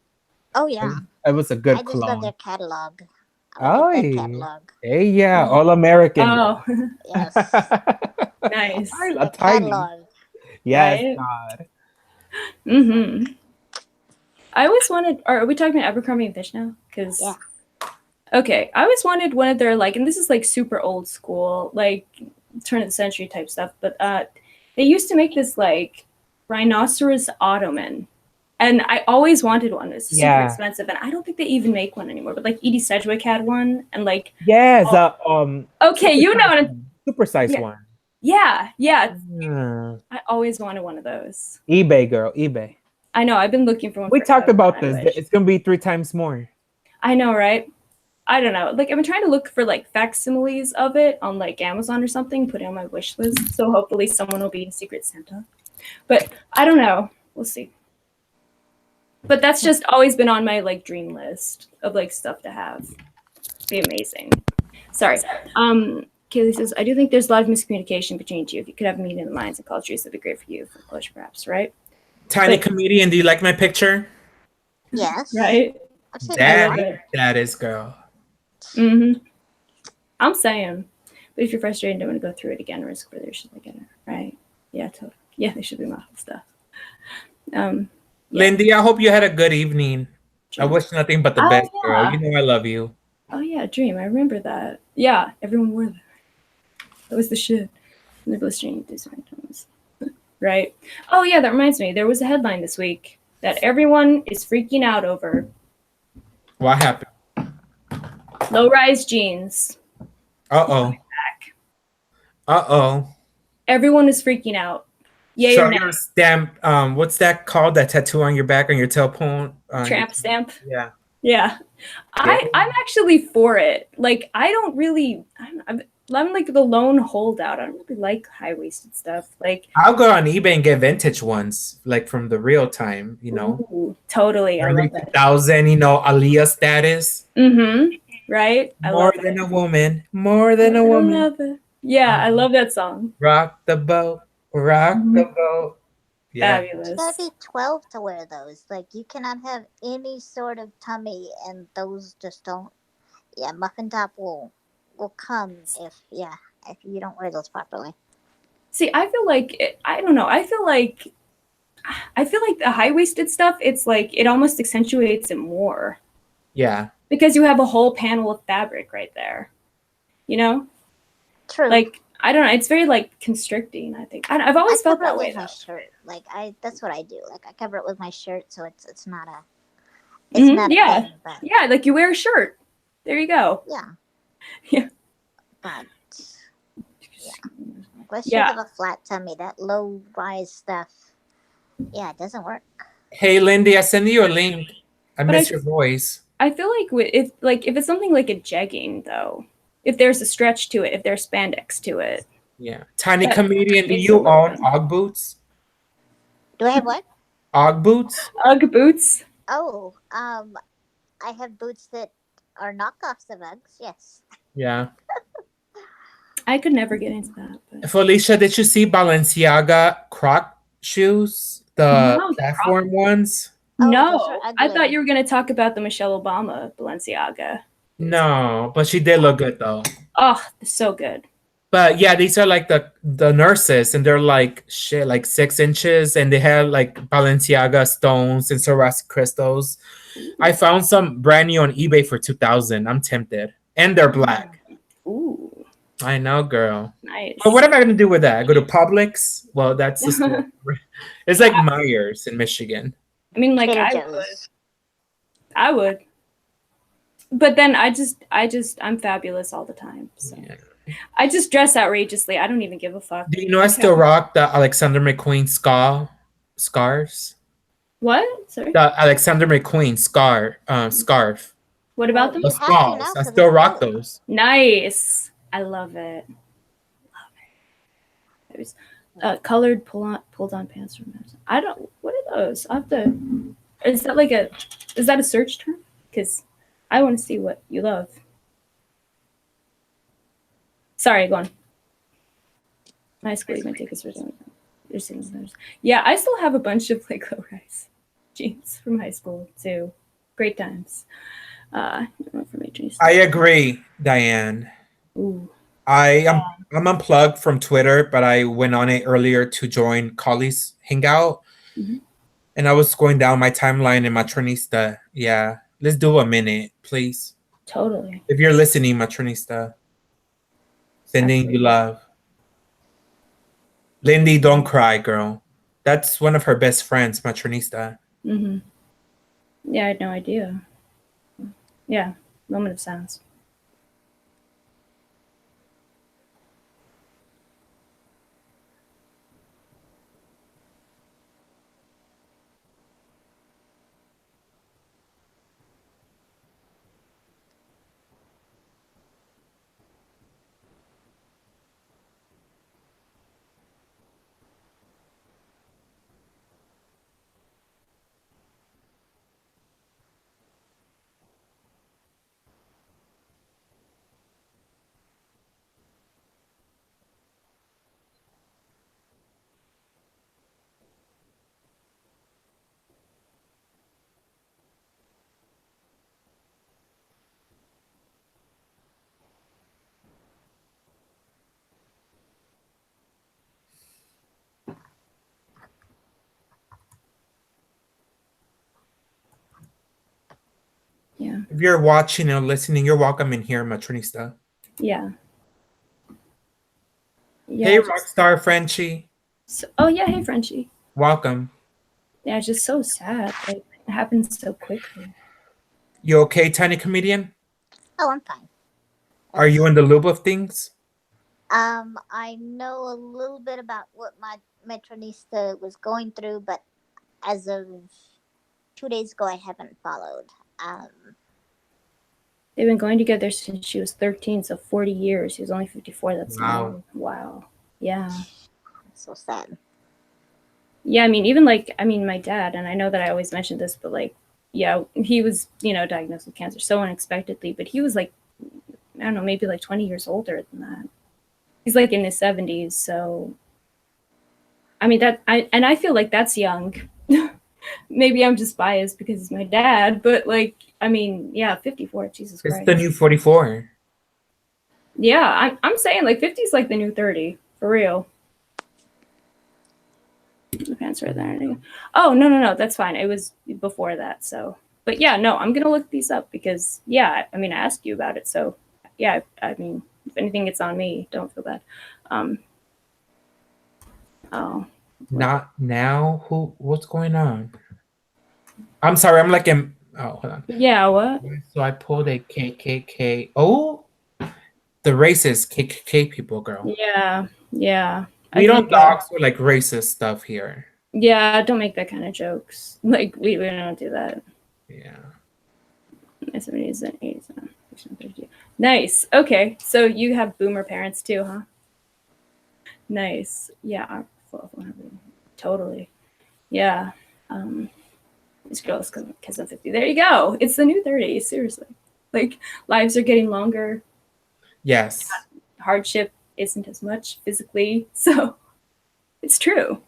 Oh yeah, It was a good I just love their cologne. catalog. I Oh, like that catalog. hey, yeah, all American. Oh, Yes, nice. I the love Tiny. catalog. Yes, Right? God. Mm-hmm. I always wanted. Are we talking about Abercrombie and Fish now? Because Yeah. okay, I always wanted one of their like, and this is like super old school, like turn of the century type stuff. But they used to make this like rhinoceros ottoman, and I always wanted one. It's super Yeah. expensive, and I don't think they even make one anymore. But like Edie Sedgwick had one, and like Yes, okay, you know what? super size Yeah. one. Yeah, yeah. Yeah. I always wanted one of those. eBay, girl, eBay. I know. I've been looking for one. We talked forever, about I this. wish. It's gonna be 3 times more. I know, right? I don't know. Like, I've been trying to look for like facsimiles of it on like Amazon or something, put it on my wish list. So hopefully someone will be a Secret Santa. But I don't know. We'll see. But that's just always been on my like dream list of like stuff to have. Be amazing. Sorry. Kaylee says, I do think there's a lot of miscommunication between you. If you could have a meeting of the minds and cultures, that'd be great for you for closure, perhaps, right? Tiny But- comedian, do you like my picture? Yes. Right? I've seen That, that. that is, girl. Mm-hmm. I'm saying. But if you're frustrated and don't want to go through it again, risk further shit like it, right? Yeah, totally. Yeah, they should be muffled stuff. Yeah. Lindy, I hope you had a good evening. I Dream. wish nothing but the Oh, best, yeah. girl. You know I love you. Oh yeah, Dream. I remember that. Yeah, everyone wore that. That was the shit. And they're blistering these ringtones. Right? Oh yeah, that reminds me. There was a headline this week that everyone is freaking out over. What happened? Low-rise jeans. Uh-oh. Back. Uh-oh. Everyone is freaking out. Yay Show or nay? your stamp. What's that called? That tattoo on your back, on your tailbone? Tramp stamp. Yeah. Yeah. I'm actually for it. Like, I don't really, I'm like the lone holdout. I don't really like high-waisted stuff. Like, I'll go on eBay and get vintage ones, like from the real time, you know. ooh, totally. I Early love that. 2000, you know, Aaliyah status. Mm-hmm. Right? I More love than it. a woman. More than a I woman. love it. Yeah, I love that song. Rock the boat. Rock the boat. Yeah. You Fabulous. gotta be 12 to wear those. Like, you cannot have any sort of tummy, and those just don't. Yeah, muffin top will come if you don't wear those properly. See, I feel like I don't know. I feel like the high-waisted stuff, it's like it almost accentuates it more Yeah. because you have a whole panel of fabric right there. You know? True. Like, I don't know, it's very like constricting, I think. I've always felt cover it that way with my though. shirt. Like, that's what I do. Like, I cover it with my shirt, so it's not a. Yeah. thing, but Yeah, like you wear a shirt. There you go. yeah. Yeah. But unless Yeah. you have a flat tummy, that low rise stuff, it doesn't work. Hey, Lindy, I sent you a link. I But miss I- your voice. I feel like if it's something like a jegging though, if there's a stretch to it, if there's spandex to it. Yeah. Tiny That comedian, do makes you it look own good. Ugg boots? Do I have what? Ugg boots? Ugg boots. Oh, I have boots that are knockoffs of Uggs. Yes. Yeah. I could never get into that. But... Felicia, did you see Balenciaga Croc shoes? The No, the platform ones? Oh, those No, are I ugly. thought you were going to talk about the Michelle Obama Balenciaga. No, but she did look good though. Oh, so good. But yeah, these are like the nurses, and they're like shit, like 6 inches, and they have like Balenciaga stones and Swarovski crystals. I found some brand new on eBay for 2,000. I'm tempted, and they're black. Ooh, I know, girl. nice. But what am I gonna do with that? I go to Publix. Well, that's the store. It's like Myers in Michigan. I mean, like Trader I would. Joe's. I would. But then I'm fabulous all the time. So Yeah. I just dress outrageously. I don't even give a fuck. Do you know I still rock the Alexander McQueen scarves? What? Sorry. The Alexander McQueen scarf. What about them? The You have to smalls. now I 'cause still it's rock cold. those. Nice. I love it. There's colored pulled on pants from those. I don't. What are those? I have to. Is that a search term? Because I want to see what you love. Sorry, go on. My school even take us for doing that. Yeah, I still have a bunch of like low-rise jeans from high school too. Great times. I agree, Diane. Ooh. I'm unplugged from Twitter, but I went on it earlier to join Collie's hangout, Mhm. and I was going down my timeline in Matronista. Yeah, let's do a minute, please. Totally. If you're listening, Matronista, sending you Absolutely. love. Lindy, don't cry, girl. That's one of her best friends, Matronista. Mm-hmm. Yeah, I had no idea. Yeah, moment of silence. Yeah. If you're watching or listening, you're welcome in here, Matronista. Yeah. Hey, Yeah. Rockstar Frenchie. Oh yeah, hey Frenchie. Welcome. Yeah, it's just so sad. Like it happens so quickly. You okay, Tiny Comedian? Oh, I'm fine. Are you in the loop of things? I know a little bit about what my Metronista was going through, but as of 2 days ago, I haven't followed. They've been going together since she was 13, so 40 years. He was only 54. That's Wow. Wow. Yeah. So sad. Yeah, I mean, even like, I mean, my dad, and I know that I always mention this, but like, yeah, he was, diagnosed with cancer so unexpectedly, but he was like, I don't know, maybe like 20 years older than that. He's like in his 70s, so I mean I feel like that's young. Maybe I'm just biased because he's my dad, but like, I mean, yeah, 54, Jesus It's Christ. the new 44. Yeah, I'm saying like 50 is like the new 30, for real. The pants right there. Oh, no, that's fine. It was before that, so. But yeah, no, I'm gonna look these up because yeah, I mean, I asked you about it, so yeah, I mean, if anything gets on me, don't feel bad. Oh. Not now. What's going on? I'm sorry, I'm like in hold on. Yeah, what? So I pulled a KKK. Oh, the racist KKK people, girl. Yeah. We don't dox or like racist stuff here. Yeah, don't make that kind of jokes. Like we don't do that. Yeah. 70s and 80s. Nice. Okay, so you have boomer parents too, huh? Nice. Yeah. Totally. Yeah. These girls because I'm 50. There you go. It's the new 30s. Seriously. Like lives are getting longer. Yes. Hardship isn't as much physically, so it's true.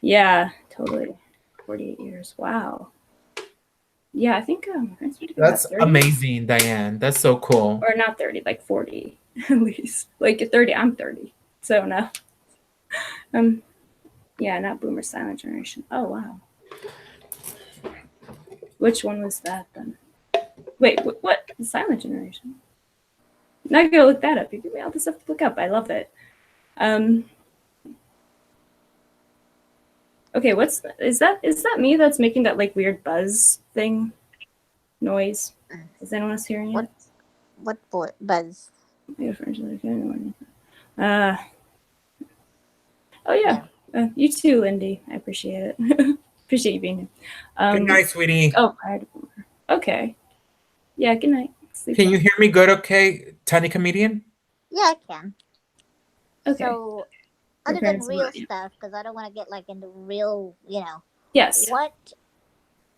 Yeah, totally. 48 years. Wow. Yeah, I think That's amazing, Diane. That's so cool. Or not 30, like 40 at least. Like 30, I'm 30. So no. Yeah, not boomer, silent generation. Oh wow. Which one was that then? Wait, what? The silent generation? Now I gotta look that up. You give me all this stuff to look up. I love it. Okay, is that me that's making that like weird buzz thing noise? Is anyone else hearing it? What buzz? Oh yeah. You too, Lindy. I appreciate it. Appreciate you being here. Good night, sweetie. Oh, okay. Yeah, good night. Sleep Can well. you hear me good, okay, Tiny Comedian? Yeah, I can. Okay. So, other than real stuff, because I don't want to get like into real, Yes. What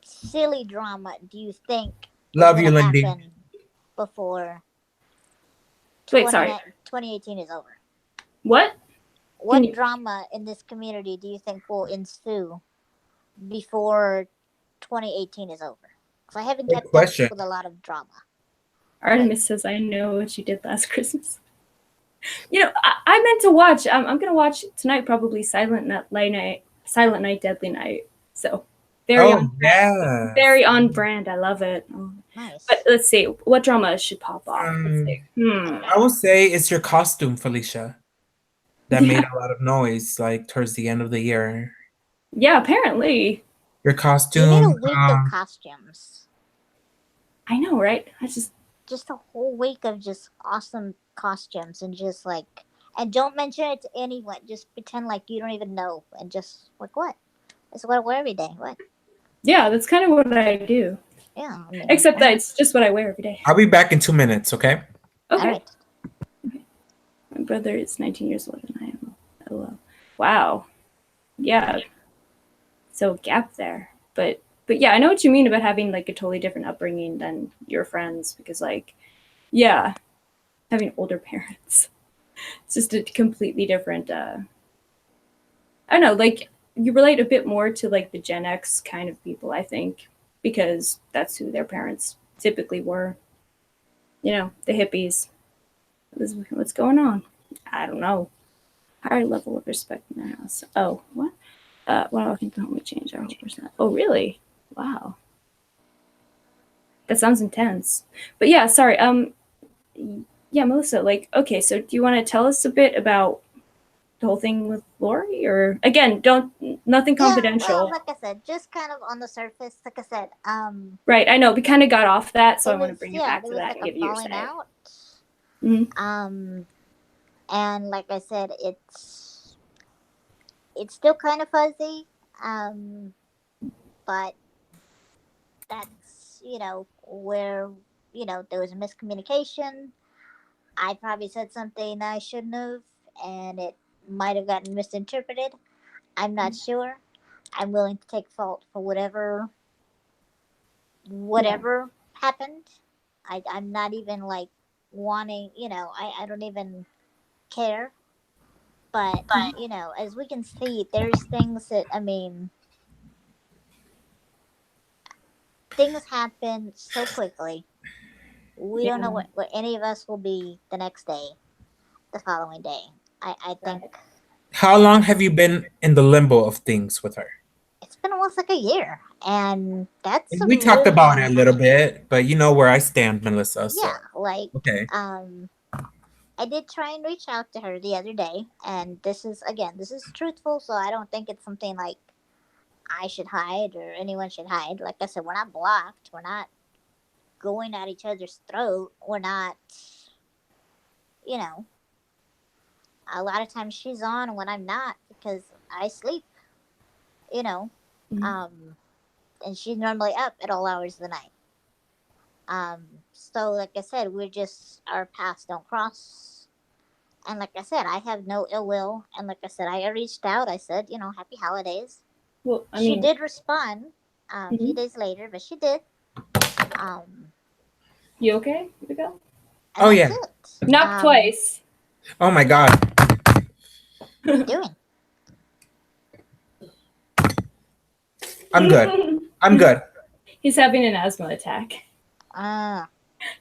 silly drama do you think Love you, Lindy. happen before Wait, sorry. 2018 is over? What? what you- drama in this community do you think will ensue before 2018 is over? Because I haven't Good kept question. up with a lot of drama. Artemis says, "I know what you did last Christmas." You know, I meant to watch. I'm gonna watch tonight, probably Silent Night, Deadly Night. So very Oh on yeah. very on brand. I love it. Nice. But let's see, what drama should pop off? Let's see. I would say it's your costume, Felicia, that Yeah. made a lot of noise like towards the end of the year. Yeah, apparently. Your You need a costume. week of costumes. I know, right? Just a whole week of just awesome costumes and just like, and don't mention it to anyone. Just pretend like you don't even know and just like, what? It's what I wear every day. What? Yeah, that's kind of what I do. Yeah. I mean, Except that it's just what I wear every day. I'll be back in 2 minutes, okay? Okay. All right. My brother is 19 years older than I am. Hello. Wow. Yeah. So gap there. But yeah, I know what you mean about having like a totally different upbringing than your friends, because like, yeah, having older parents. It's just a completely different I don't know, like you relate a bit more to like the Gen X kind of people, I think, because that's who their parents typically were. You know, the hippies. What's going on? I don't know. Higher level of respect in their house. Oh, what? Well, I think the home would change our whole percent. Oh, really? Wow. That sounds intense. But yeah, sorry. Yeah, Melissa. Like, okay, so do you want to tell us a bit about the whole thing with Lori, or again, nothing confidential? Yeah, well, like I said, just kind of on the surface. Like I said, Right. I know we kind of got off that, so I it want to was, bring it back there to was that like and a give you your falling say. out. Mhm. And like I said, it's still kind of fuzzy. But that's, where, there was a miscommunication. I probably said something I shouldn't have, and it might have gotten misinterpreted. I'm not sure. I'm willing to take fault for whatever happened. I'm not even like wanting, I don't even care. But, as we can see, there's things that, things happen so quickly. We don't know what any of us will be the next day, the following day. I think How long have you been in the limbo of things with her? it's been almost like a year, and that's a We talked really about long it a little time. bit, but you know where I stand, Melissa. So Yeah, like okay. I did try and reach out to her the other day, and this is truthful, so I don't think it's something like I should hide or anyone should hide. Like I said, we're not blocked. We're not going at each other's throat. We're not, you know. A lot of times she's on when I'm not because I sleep, you know. Mhm. And she's normally up at all hours of the night. So like I said, we're just our paths don't cross. And like I said, I have no ill will. And like I said, I reached out. I said, happy holidays. Well, I She mean, did respond a few Mhm. days later, but she did. Um, you okay? You go? and Oh, that's yeah. it. Knock twice. Oh my God. What are you doing? I'm good. I'm good. He's having an asthma attack. Ah,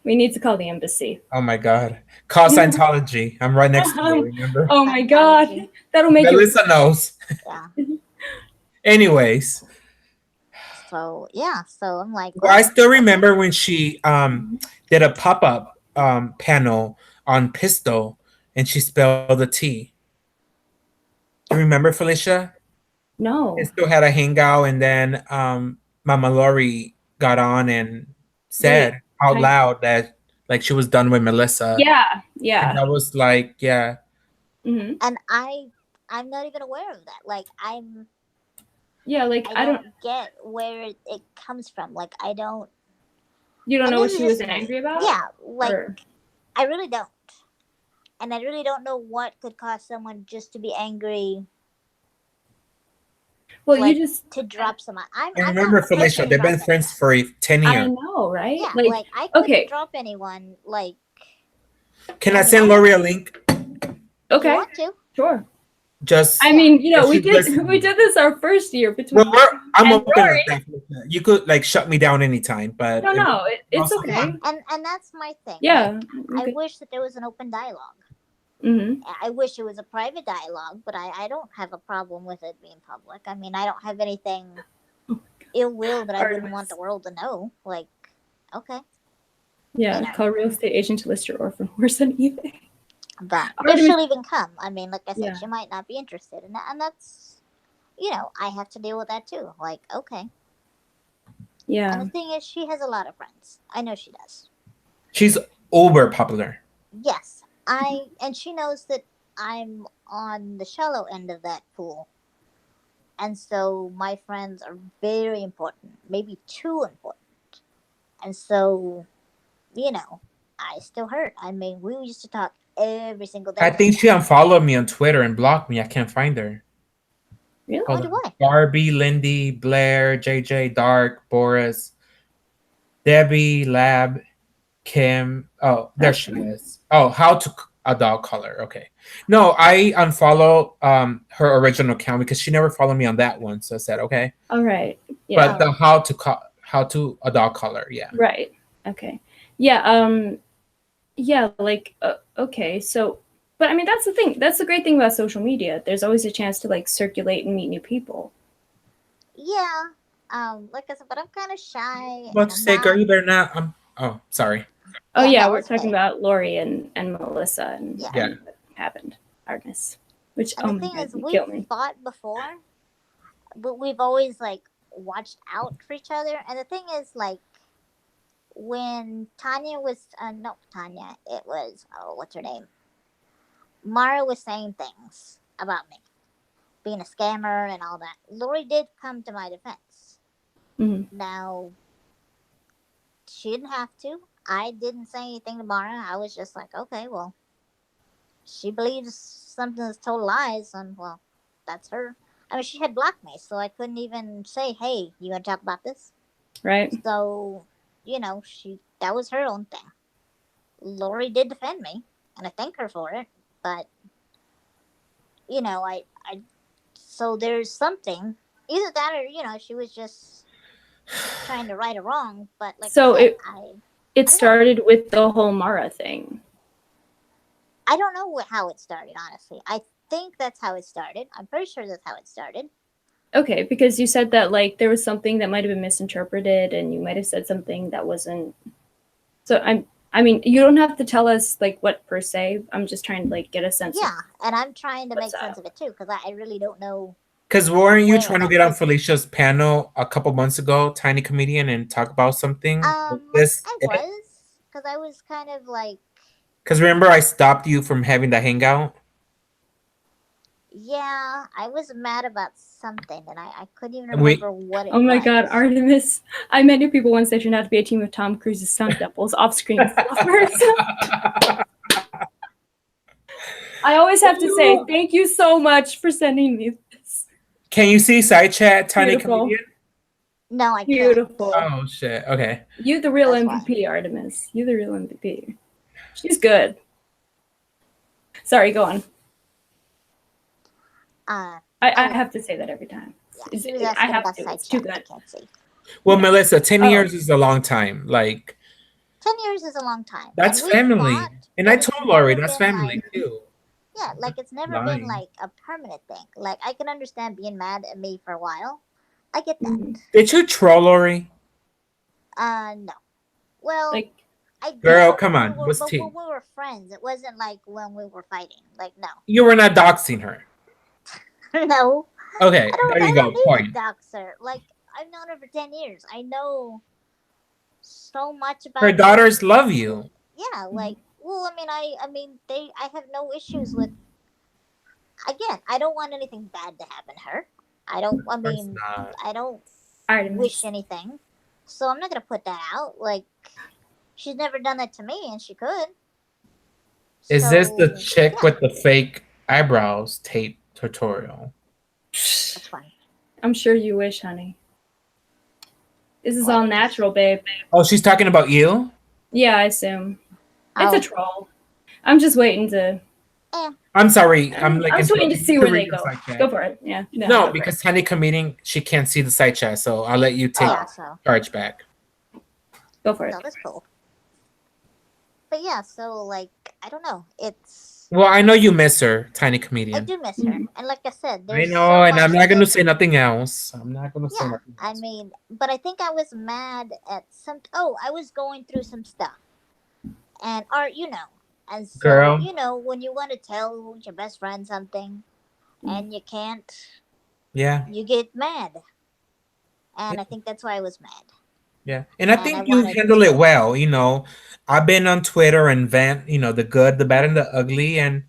We need to call the embassy. Oh my God. Call Scientology. I'm right next to you, remember? Oh my god, Scientology. that'll make it. Melissa knows. Yeah. Anyways, So yeah. So I'm like, well, I well, still remember when she did a pop-up panel on Pistol and she spelled the T. Do you remember, Felicia? No. It still had a hangout, and then Mama Lori got on and said out loud that like she was done with Melissa. Yeah, And yeah. that was like, yeah. hmm and I'm not even aware of that. Like Yeah, like I don't get where it comes from. Like I don't. you don't And know what this is she was just me. angry about? Yeah, like Or- I really don't, and I really don't know what could cause someone just to be angry. Well, Like, you just to drop someone. I I'm remember, not prepared Felicia, to they've drop been friends anyone. for 10 I years. know, right? Yeah, Like, like I couldn't okay. drop anyone. Like, Can I I mean, send I Lori a link? if you Okay, want to. sure. Just I mean, you know, if we she's did listening. we did this our first year between. I'm And open Rory. to that. You could like shut me down anytime, but No, it's also okay. And that's my thing. Yeah. Like, I Okay. wish that there was an open dialogue. Hmm. I wish it was a private dialogue, but I don't have a problem with it being public. I mean, I don't have anything ill will that I wouldn't want the world to know. Like, okay. Yeah. You know. Call real estate agent to list your orphan horse on eBay. But if Artemis- she'll even come, I mean, like I said, Yeah. she might not be interested in that, and that's, you know, I have to deal with that too. Like, okay. And Yeah. the thing is, she has a lot of friends. I know she does. she's uber popular. Yes, and she knows that I'm on the shallow end of that pool, and so my friends are very important, maybe too important, and so, you know, I still hurt. I mean, we used to talk every single day. I think she unfollowed me on Twitter and blocked me. I can't find her. Really? I wonder why. Barbie, Lindy, Blair, JJ, Dark, Boris, Debbie, Lab, Kim. Oh, there she is. Oh, how to a dog color. Okay. No, I unfollowed her original account because she never followed me on that one. So I said, okay. All right. Yeah. But the how to a dog color, yeah. Right. Okay. Yeah. Yeah. Like. Okay. So, but I mean, that's the thing. That's the great thing about social media. There's always a chance to like circulate and meet new people. Yeah. Like I said, but I'm kind of shy. About to say, girl, you better not. Oh, sorry. Oh Yeah, yeah, no, we're it's talking okay. about Lori and Melissa and, Yeah. and what happened, Artemis. Which And oh the my thing god, is, you killed we've me. fought before, but we've always like watched out for each other. And the thing is, like, when Tanya was not Tanya, it was what's her name? Mara was saying things about me being a scammer and all that. Lori did come to my defense. Mhm. Now, she didn't have to. I didn't say anything to Mara. I was just like, okay, well, she believes something that's total lies, and well, that's her. I mean, she had blocked me, so I couldn't even say, "Hey, you want to talk about this?" Right. So, you know, that was her own thing. Lori did defend me, and I thank her for it. But, you know, so there's something, either that or she was just trying to right a wrong. But like So I said, it started with the whole Mara thing. I don't know how it started, honestly. I think that's how it started. I'm pretty sure that's how it started. Okay, because you said that like there was something that might have been misinterpreted, and you might have said something that wasn't. So I mean, you don't have to tell us like what per se. I'm just trying to like get a sense. Yeah, and I'm trying to make What's sense of it too, because I really don't know. Because weren't you Where trying to that get on was. Felicia's panel a couple months ago, Tiny Comedian, and talk about something? I was, because I was kind of like. Because remember, I stopped you from having the hangout. Yeah, I was mad about something, and I couldn't even remember what it was. Oh my god, Artemis! I met new people once. They turned out to be a team of Tom Cruise's stunt doubles, off-screen fluffers. I always have to say thank you so much for sending me this. Can you see side chat, Tiny Beautiful. Comedian? No, I can't. Beautiful. Oh shit. Okay. You the real That's MVP, Artemis. You the real MVP. She's good. Sorry, go on. I have to say that every time. Yeah, he was I asking have about to. side It's too chat. I good. can't see. Well, Melissa, 10 Oh. years is a long time. Like 10 years is a long time. that's And we family. fought, And but I it's told Lori never that's been family like- too. Yeah, like it's never Lying. been like a permanent thing. Like I can understand being mad at me for a while. I get that. Mhm. Did you troll Lori? No. Well, Like, I did Girl, when come we on, were- what's but tea? when we were friends, it wasn't like when we were fighting. Like no, You were not doxing her. no. Okay, I don't. there you I go. don't need Point. to dox her. Like I've known her for 10 years. I know so much about Her daughters love you. Yeah, like well, I mean, I have no issues with. Again, I don't want anything bad to happen to her. I don't. I mean, not. I don't Artemis. wish anything. So I'm not gonna put that out. Like she's never done that to me, and she could. Is this the So, chick yeah, with the fake eyebrows tape tutorial? that's fine. I'm sure you wish, honey. This is all natural, babe. Oh, she's talking about you? Yeah, I assume. It's Oh. a troll. I'm just waiting to. I'm sorry. I'm like I was waiting to see where they read the go. side chat. Go for it. Yeah. No, go for because Tiny Comedian, she can't see the side chat, so I'll let you take Yeah, so charge back. it. Go for it. no, that's cool. But yeah, so like I don't know. It's Well, I know you miss her, Tiny I Comedian. do miss her, and like I said, I there's know, so and I'm much not going to that- say nothing else. I'm not going to say Yeah, nothing I else. mean, but I think I was mad at some. Oh, I was going through some stuff, and and so Girl. when you want to tell your best friend something, and you can't, Yeah, you get mad, and I think that's why I was mad. yeah. And I And I think you wanted handle to- it well. I've been on Twitter and vent, the good, the bad, and the ugly. And,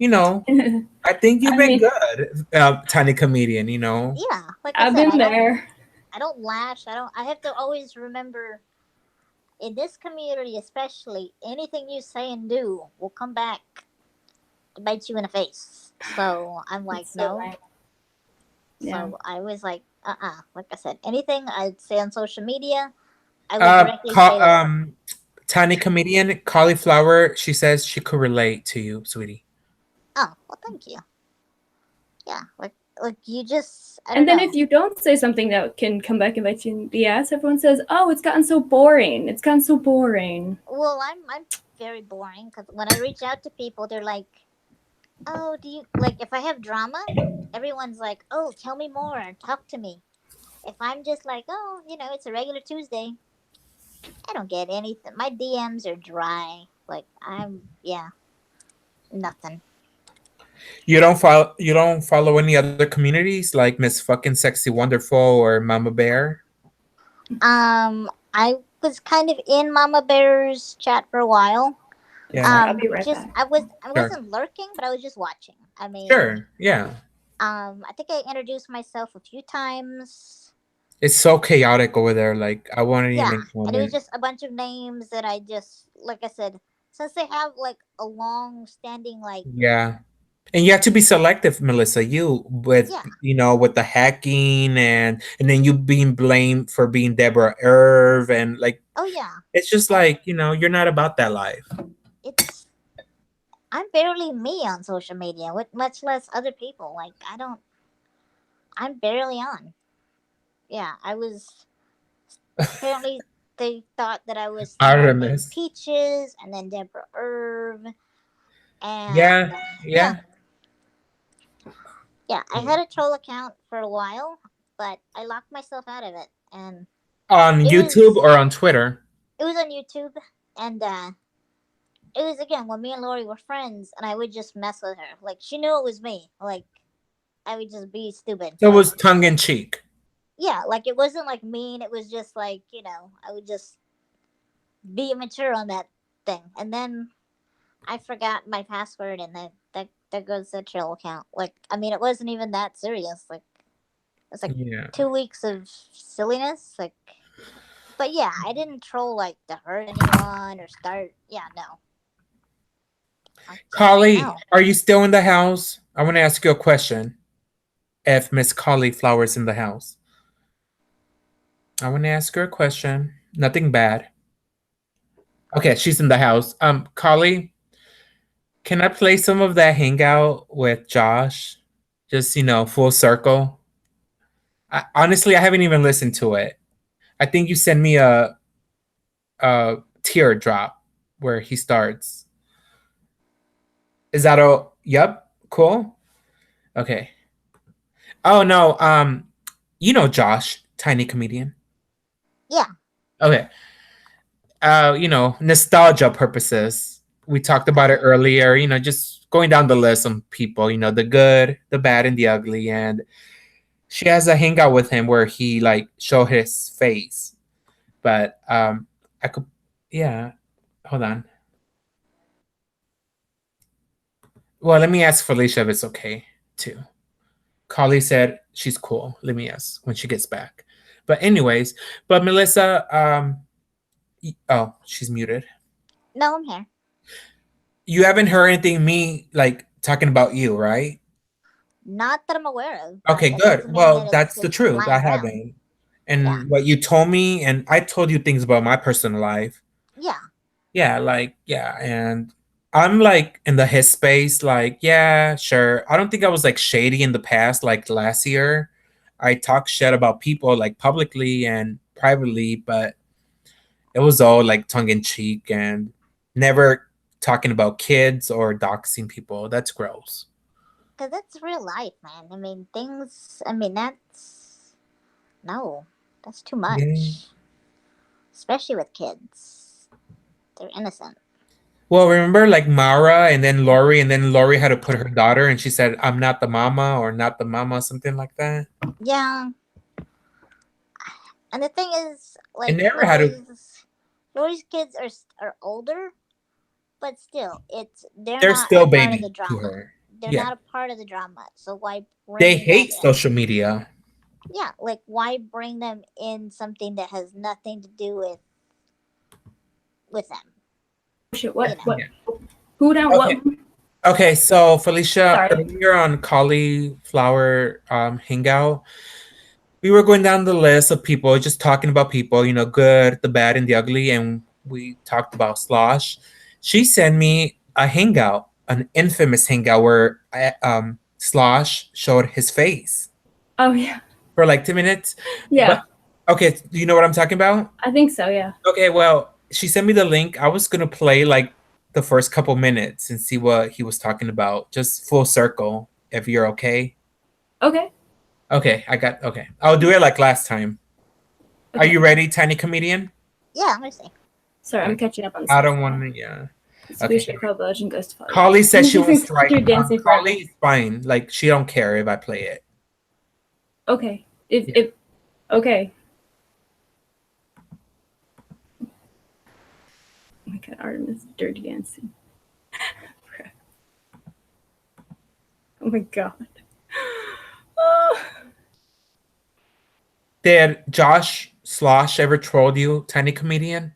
I think you've I been mean- good, Tiny Comedian, Yeah, like I I've said, been there. I don't lash. I don't. I have to always remember in this community, especially, anything you say and do will come back to bite you in the face. So I'm like, That's so no. right. Yeah. So I was like, Like I said, anything I'd say on social media, I would directly say that. Tiny Comedian, Cauliflower, she says she could relate to you, sweetie. Oh, well, thank you. Yeah, like you just. I don't And then know. if you don't say something that can come back and bite you in the ass, everyone says, "Oh, it's gotten so boring. It's gotten so boring." Well, I'm very boring because when I reach out to people, they're like, "Oh, do you like if I have drama?" Everyone's like, "Oh, tell me more. Talk to me." If I'm just like, "Oh, it's a regular Tuesday," I don't get anything. My DMs are dry. Like nothing. You don't follow any other communities like Miss Fucking Sexy Wonderful or Mama Bear? I was kind of in Mama Bear's chat for a while. Yeah. I'll be right Just back. I wasn't lurking, but I was just watching. I mean, Sure. Yeah. I think I introduced myself a few times. It's so chaotic over there. Like I won't Yeah, even and it was comment. just a bunch of names that I just, like I said, since they have like a long standing like Yeah. And you have to be selective, Melissa. You with Yeah. with the hacking and then you being blamed for being Deborah Irv and like oh yeah, it's just like, you're not about that life. it's I'm barely me on social media, with much less other people. Like I'm barely on. Yeah, I was apparently they thought that I was someone named Artemis. Peaches and then Deborah Irv and Yeah, yeah, yeah. yeah. I had a troll account for a while, but I locked myself out of it, and On it YouTube was or on Twitter? it was on YouTube, and it was again when me and Lori were friends, and I would just mess with her. Like she knew it was me. Like I would just be stupid. So it Like, was tongue in cheek. yeah, like it wasn't like mean. It was just like I would just be immature on that thing, and then I forgot my password, and that goes to the troll account. Like I mean, it wasn't even that serious. Like it was like Yeah. 2 weeks of silliness. Like, but yeah, I didn't troll like to hurt anyone or start. Yeah, no. Collie, No. are you still in the house? I want to ask you a question. If Miss Cauliflower's in the house. I want to ask her a question. Nothing bad. Okay, she's in the house. Collie, can I play some of that hangout with Josh? Just, full circle. Honestly, I haven't even listened to it. I think you sent me a teardrop where he starts. Is that all? Yep. Cool. Okay. Oh no. Josh, Tiny Comedian. Yeah. Okay. Nostalgia purposes. We talked about it earlier, just going down the list of people, the good, the bad, and the ugly. And she has a hangout with him where he like show his face. But I could yeah. Hold on. Well, let me ask Felicia if it's okay too. Carly said she's cool. Let me ask when she gets back. But anyways, but Melissa, oh, she's muted. No, I'm here. You haven't heard anything me like talking about you, right? Not that I'm aware of. but Okay, that good. doesn't mean Well, that that's the it's truth. I lying around. haven't. And Yeah. what you told me, and I told you things about my personal life. Yeah. Yeah, like, yeah. And I'm like in the his space, like, yeah, sure. I don't think I was like shady in the past, like last year. I talk shit about people like publicly and privately, but it was all like tongue in cheek and never talking about kids or doxing people. That's gross. Because that's real life, man. I mean, things. I mean, that's no, that's too Yeah. much, especially with kids. They're innocent. Well, remember like Mara and then Lori had to put her daughter and she said, I'm not the mama or not the mama, something like that. Yeah, and the thing is, And like never had to, Lori's kids are older, but still, they're they're not a still part of baby the to drama. her. They're Yeah. not a part of the drama. So why They bring them hate in? social media. Yeah, like why bring them in something that has nothing to do with them? Shit, what? You know. What? Yeah. Who down? Okay. What? Okay, so Felicia, Sorry. earlier on Cauliflower Hangout, we were going down the list of people, just talking about people, you know, good, the bad, and the ugly, and we talked about Slosh. She sent me a hangout, an infamous hangout where Slosh showed his face Oh yeah. for like 2 minutes. Yeah. But, okay, do you know what I'm talking about? I think so. Yeah. Okay, well, she sent me the link. I was gonna play like the first couple minutes and see what he was talking about, just full circle, if you're okay. Okay. Okay, okay. I'll do it like last time. Are Okay. you ready, tiny comedian? Yeah, I'm listening. Sorry, I'm catching up on. I don't want to. Yeah. Okay. Legend goes to follow. Carly said she was like, You're dancing for Carly is fine. Like she don't care if I play it. Okay. If okay. Oh my god, Artemis dirty dancing. Oh my god. Oh. Did Josh Slosh ever trolled you, tiny comedian?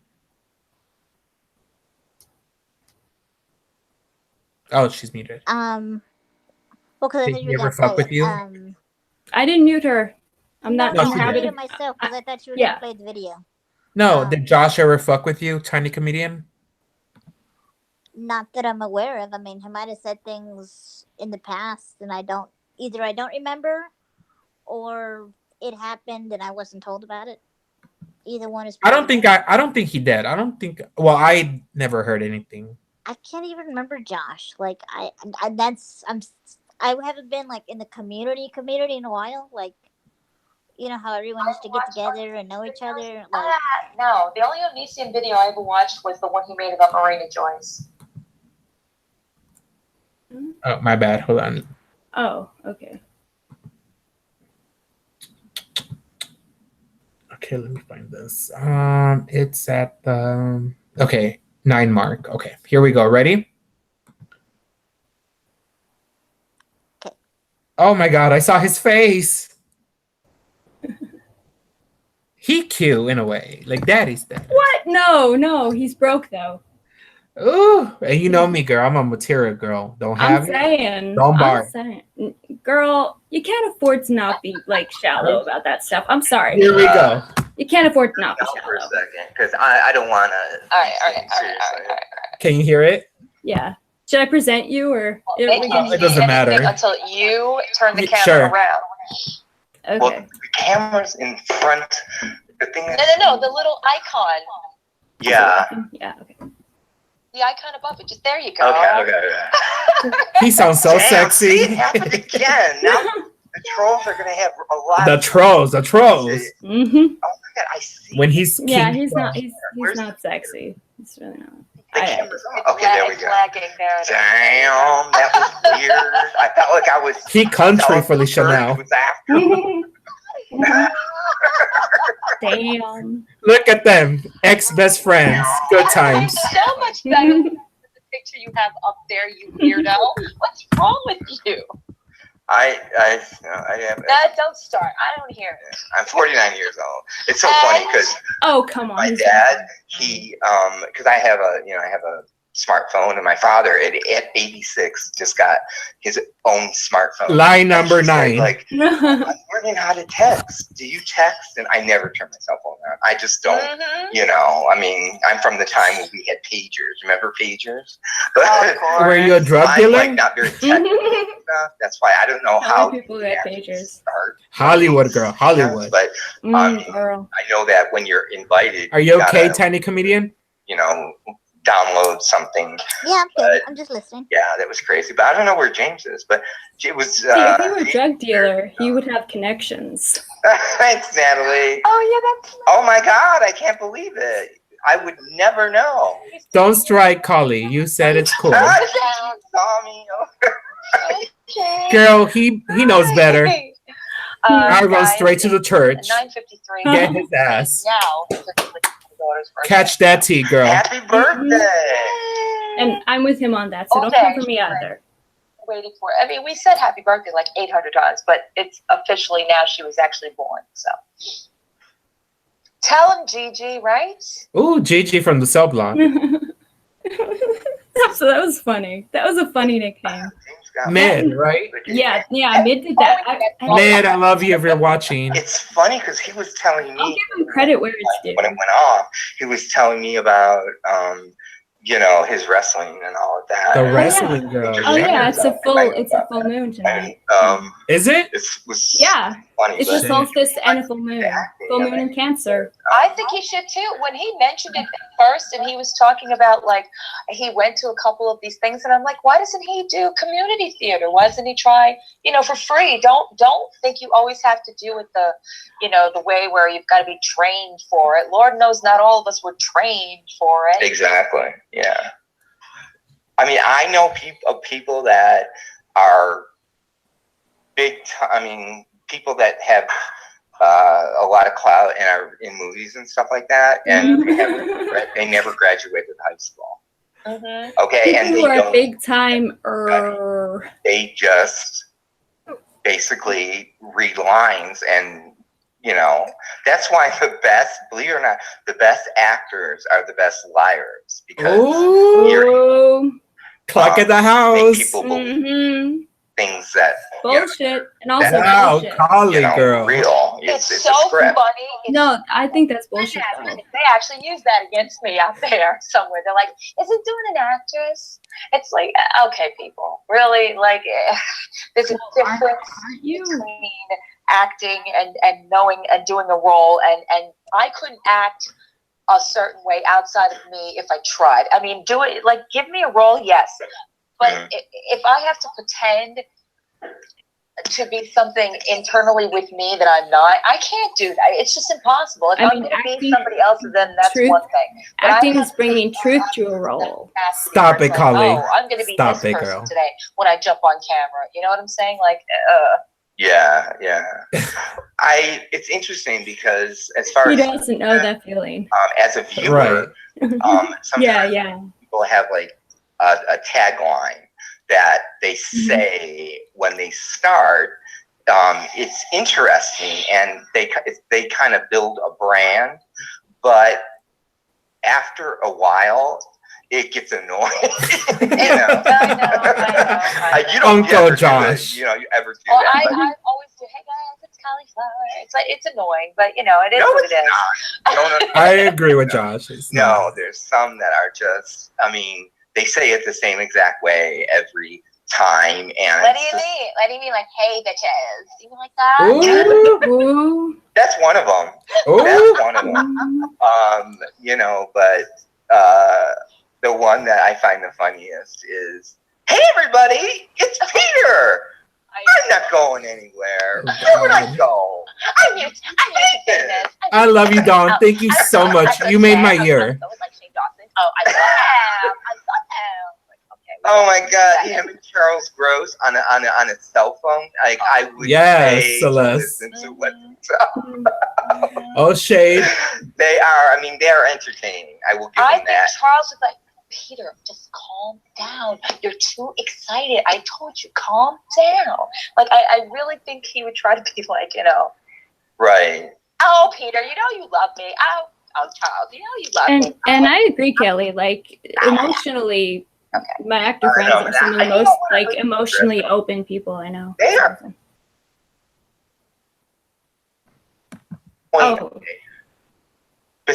Oh, she's muted. Well, because I Did thought he you were ever gonna fuck play with it. you? I didn't mute her. I'm not No, No, I she did. muted inhabited. myself because I thought you were Yeah. gonna play the video. No, did Josh ever fuck with you, tiny comedian? Not that I'm aware of. I mean, he might have said things in the past, and I don't remember, or it happened and I wasn't told about it. Either one is. I don't think he did. I don't think. Well, I never heard anything. I can't even remember Josh. Like I haven't been like in the community in a while. Like, you know how everyone used to get together and know each other. Like, no, the only Onision video I ever watched was the one he made about Marina Joyce. Oh, my bad. Hold on. Oh, okay. Okay, let me find this. It's at the 9 mark. Okay, here we go. Ready? Okay. Oh my god, I saw his face. He cute in a way, like daddy's dad. What? No, he's broke though. Ooh, and you know me, girl. I'm a material girl. Don't have I'm it. saying. Don't bark. I'm saying, girl, you can't afford to not be like shallow about that stuff. I'm sorry. Here we go. You can't afford to not be For a shallow. second, because I don't want to. All right. Can you hear it? Yeah. Should I present you or? It doesn't matter. Until you turn the camera Sure. around. Okay. Well, the camera's in front. The thing is, No, the little icon. yeah. Yeah. Okay. The icon above it. Just there you go. Okay. He sounds so Damn, sexy. See, it happened again. Now the trolls are gonna have a lot. The trolls. Mm-hmm. Oh my god, I see. When he's Yeah, king he's troll. not. He's Where's not sexy. He's really not. The camera's on. Okay, there we It's go. lagging there. Damn, that was weird. I felt like I was. He country telling Felicia the bird now. was after. Damn. Look at them, ex-best friends. Good times. So much better than the picture you have up there, you weirdo. What's wrong with you? I have. Don't start. I don't hear it. I'm 49 years old. It's so funny because Oh, come on. my he's- dad, he, because I have a smartphone, and my father at 86 just got his own smartphone. Line number And he said, 9. like, I'm learning how to text. Do you text? And I never turn my cell phone on. I just don't. You know, I mean, I'm from the time when we had pagers. Remember pagers? Of course. Were you a drug I'm dealer? like not very technical stuff. That's why I don't know how people you get actually pagers. start Hollywood girl, these Hollywood. scams, But Girl. I know that when you're invited, Are you okay, gotta, tiny comedian? you know, download something. Yeah, I'm good. I'm just listening. Yeah, that was crazy. But I don't know where James is. But it was. See, if he were a drug dealer, he would have connections. Thanks, Natalie. Oh, yeah, that's Oh my God, I can't believe it. I would never know. Don't strike, Collie. You said it's cool. Ah, James saw me. Girl, he knows better. I'll go guys, straight to the church. 9:53. Get his ass. Now, it's my daughter's birthday. Catch that tea, girl. Happy birthday. And I'm with him on that, so don't Okay. come for me either. Waiting for it. I mean, we said happy birthday like 800 times, but it's officially now she was actually born. So tell him, Gigi, right? Ooh, Gigi from the cell block. So that was funny. That was a funny nickname. James got Mid, right? Yeah, Mid did that. Mid, I love you if you're watching. It's funny because he was telling I'll me give him credit where it's due. when it went off. He was telling me about you know, his wrestling and all of that. The And wrestling girl. Oh yeah, it's a full And, moon tonight. Is it? it was Yeah, funny. it's but a solstice and a full moon. Full moon in Cancer. I think he should too. When he mentioned it first and he was talking about like he went to a couple of these things and I'm like, why doesn't he do community theater? Why doesn't he try, you know, for free? Don't think you always have to do it the, you know, the way where you've got to be trained for it. Lord knows not all of us were trained for it. Exactly. Yeah. I mean, I know people that are big. I mean, people that have a lot of clout and are in movies and stuff like that, and they never graduated high school. Mm-hmm. Okay, and People they who are don't. big time. They just basically read lines, and you know that's why the best, believe it or not, the best actors are the best liars because Ooh, Clock at the make house. people believe things that bullshit, and also Wow, bullshit. Collie girl. real. It's a so script. funny. No, I think that's bullshit. Though. They actually use that against me out there somewhere. They're like, "Is it doing an actress?" It's like, okay, people, really, like, there's a difference Aren't you? between acting and knowing and doing a role, and I couldn't act a certain way outside of me if I tried. I mean, do it, like, give me a role, yes, but if I have to pretend to be something internally with me that I'm not, I can't do that. It's just impossible. If I'm going to be somebody else, then that's one thing. But Acting is bringing truth to a role. Stop it, Collie. Oh, I'm going to be Stop this it, person girl. today when I jump on camera. You know what I'm saying? Like, Yeah. It's interesting because as far He as doesn't know that feeling. as a viewer, sometimes Yeah. people have like a tagline that they say when they start. It's interesting, and they kind of build a brand, but after a while, it gets annoying. You know? I know. You don't Uncle ever Josh. Do it, you ever do Well, that. I always do. Hey guys, it's cauliflower. It's like, it's annoying, but you know, it is No, what it's it is. not. No. I agree with Josh. It's No, not. there's some that are just, I mean, they say it the same exact way every time. And What do it's you just- mean? What do you mean, like, hey bitches? You mean like that? Ooh. That's one of them. Ooh. That's one of them. You know, but the one that I find the funniest is, hey everybody, it's Peter. I'm not going anywhere. Where would I go? I'm used to saying this. I love you, Dawn. Thank you so much. You made my year. I was like Shane Dawson. Oh, I saw him. Like, okay. Oh my God, him and Charles Gross on a cell phone. Like I would Yes, pay to Celeste. listen to what Oh, shade. they are. I mean, they are entertaining. I will give I them think that. Charles was like, Peter, just calm down. You're too excited. I told you, calm down. Like, I really think he would try to be like, you know, Right. oh, Peter, you know you love me. Oh, Charles, you know you love me. And I agree, Kelly. Like emotionally, my actor friends are some of the most like emotionally open people I know. They are. Oh.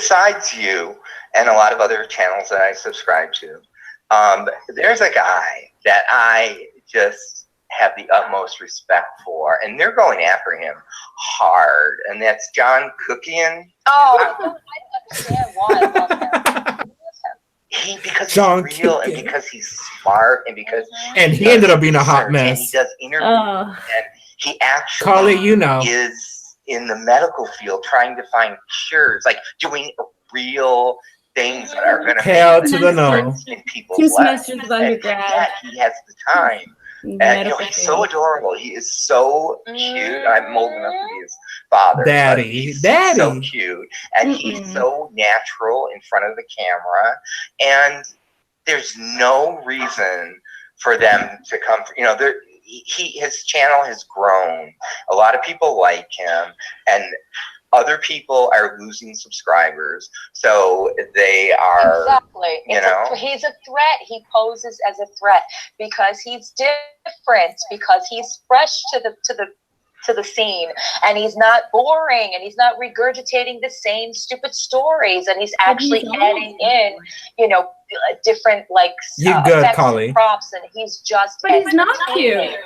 besides you and a lot of other channels that I subscribe to, there's a guy that I just have the utmost respect for, and they're going after him hard, and that's John Cookian. Oh, I don't understand why I love him. Because John he's real, Cookian. and because he's smart, and because And he ended up being a hot research, and mess. he does interviews, Oh. and he actually Call it, you know. is in the medical field trying to find cures, like doing real things that are going to Hell make to a the no. difference in people's 2 lives. semesters of And undergrad. yet he has the time. in And medical he's field. so adorable. He is so cute. I'm old enough to be his father. but Daddy, he's daddy. so cute. And he's so natural in front of the camera. And there's no reason for them to come. His channel has grown. A lot of people like him, and other people are losing subscribers. So they are Exactly. know? He's a threat. He poses as a threat because he's different, because he's fresh to the scene, and he's not boring, and he's not regurgitating the same stupid stories, and he's actually adding in, different You good, effects Kali. and props, and he's just. But he's not entertaining. cute.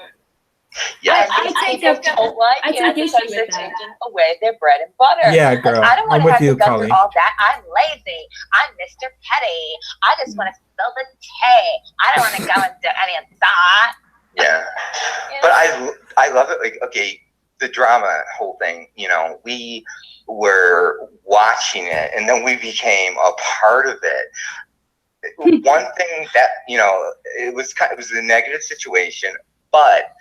Yes. And these people don't like I him take issue because with they're that. taking away their bread and butter. Yeah, girl. I don't want I'm to with have you, to go Kali. through all that. I'm lazy. I'm Mr. Petty. I just want to spill the tea. I don't want to go and do any of that. Yeah. But I love it. Like, okay, the drama whole thing, we were watching it, and then we became a part of it. One thing that, it was a negative situation, but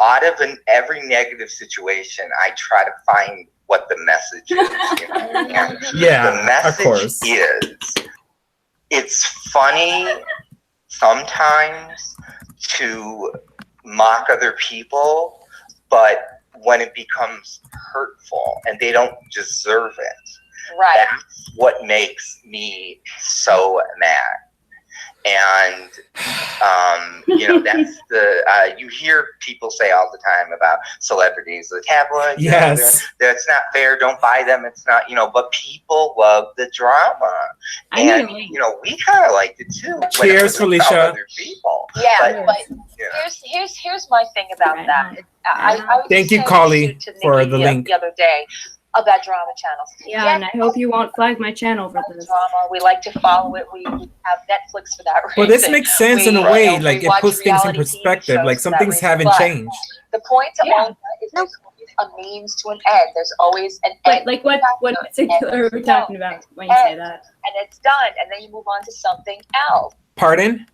out of every negative situation, I try to find what the message is. And Yeah, the of message course. is, it's funny sometimes to mock other people, but when it becomes hurtful and they don't deserve it, Right. that's what makes me so mad. And that's you hear people say all the time about celebrities, the tabloids. Yes. That's not fair. Don't buy them. It's not. But people love the drama, and we kind of liked it too. when it Cheers, was about Felicia. Other people. Yeah, but Yeah. here's my thing about Right. that. I was Thank just you, saying Kali, to for Nikki the link. the other day about drama channels. Yeah, and I hope you won't flag my channel for this. Drama. We like to follow it. We have Netflix for that reason. Well, this makes sense in a We, way. we Like, it watch puts things in reality TV perspective. shows Like, for some that things reason. haven't But changed. the point to Yeah. all that is there's always a means to an end. There's always an end. Like what in particular are we talking about when you say that? And it's done, and then you move on to something else. Pardon?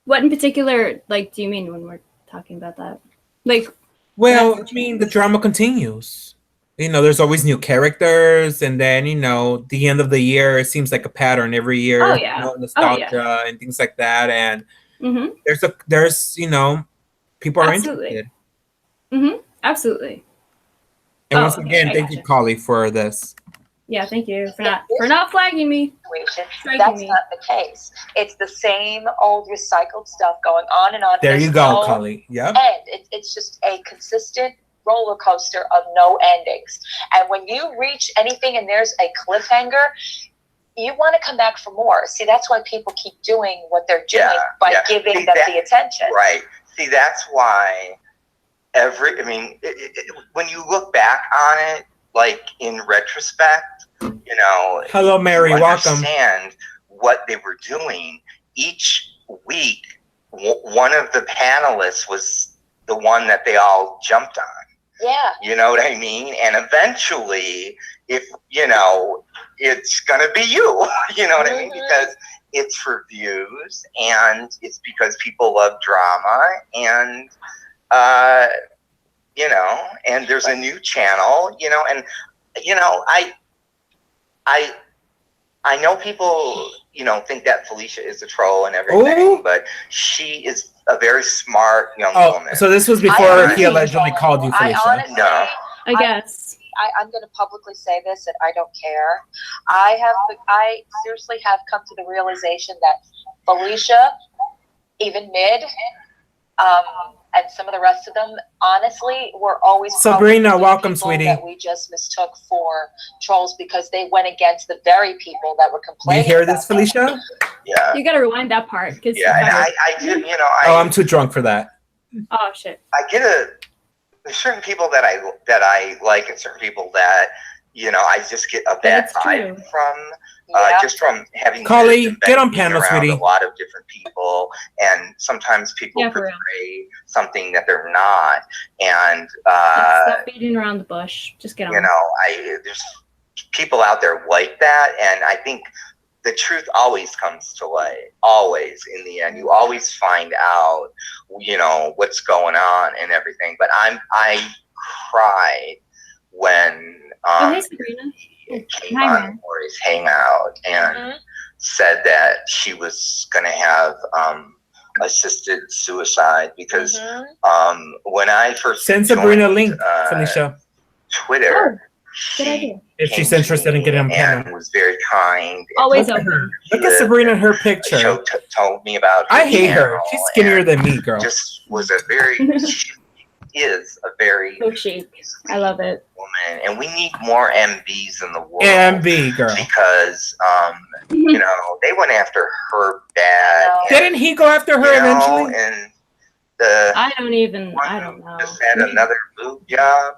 What in particular, do you mean when we're talking about that? Well, I mean, the drama continues. There's always new characters, and then, the end of the year, it seems like a pattern every year. Oh, yeah. Nostalgia and things like that. And there's people are Absolutely. interested. Absolutely. And once okay, again, I thank gotcha. you, Kali, for this. Yeah, thank you for not flagging me. Striking That's me. not the case. It's the same old recycled stuff going on and on. There There's you go, no Kali. Yep. end. It's just a consistent roller coaster of no endings. And when you reach anything and there's a cliffhanger, you want to come back for more. See, that's why people keep doing what they're doing by giving them the attention. Right. See, that's why when you look back on it, like in retrospect, Hello, Mary. you Welcome. understand what they were doing. Each week, one of the panelists was the one that they all jumped on. Yeah. You know what I mean? And eventually, if, it's going to be you. You know what I mean? Because it's for views, and it's because people love drama, and, and there's a new channel, and, I know people, think that Felicia is a troll and everything, Ooh. but she is a very smart young Oh, woman. so this was before he allegedly called you, Felicia. Honestly, No. I guess. I'm going to publicly say this, and I don't care. I seriously have come to the realization that Felicia, even Mid, and some of the rest of them, honestly, were always Sabrina, probably welcome, people sweetie. that we just mistook for trolls because they went against the very people that were Do you complaining. hear about this, Felicia? Yeah. You gotta rewind that part because Yeah, and I do, you know, Oh, I'm too drunk for that. oh shit. I get there's certain people that I like and certain people that, you know, I just get a bad it's vibe true. from, Yeah. just from having Collie, been get on being panel, around sweetie. a lot of different people, and sometimes people Yeah, for real. portray something that they're not, and Stop beating around the bush. Just get on. you know, there's people out there like that, and I think the truth always comes to light. Always, in the end, you always find out, you know, what's going on and everything. But I cried when Oh, hey, Sabrina. he came Hi, on man. Lori's Hangout and said that she was going to have assisted suicide because when I first Send Sabrina a joined, link, Felicia, Twitter, Good she idea. if she's came to interested in me getting on and panel. was very kind. and Always Look at her. open. Look at Sabrina in her picture. told me about I hate her. channel She's skinnier and than me, girl. just was a very she is a very So chic. I love it. woman, and we need more MBs in the world. MB, girl. Because you know, they went after her bad. and, Didn't he go after her you know, eventually? and the I don't even. one I don't know. just had another boob job.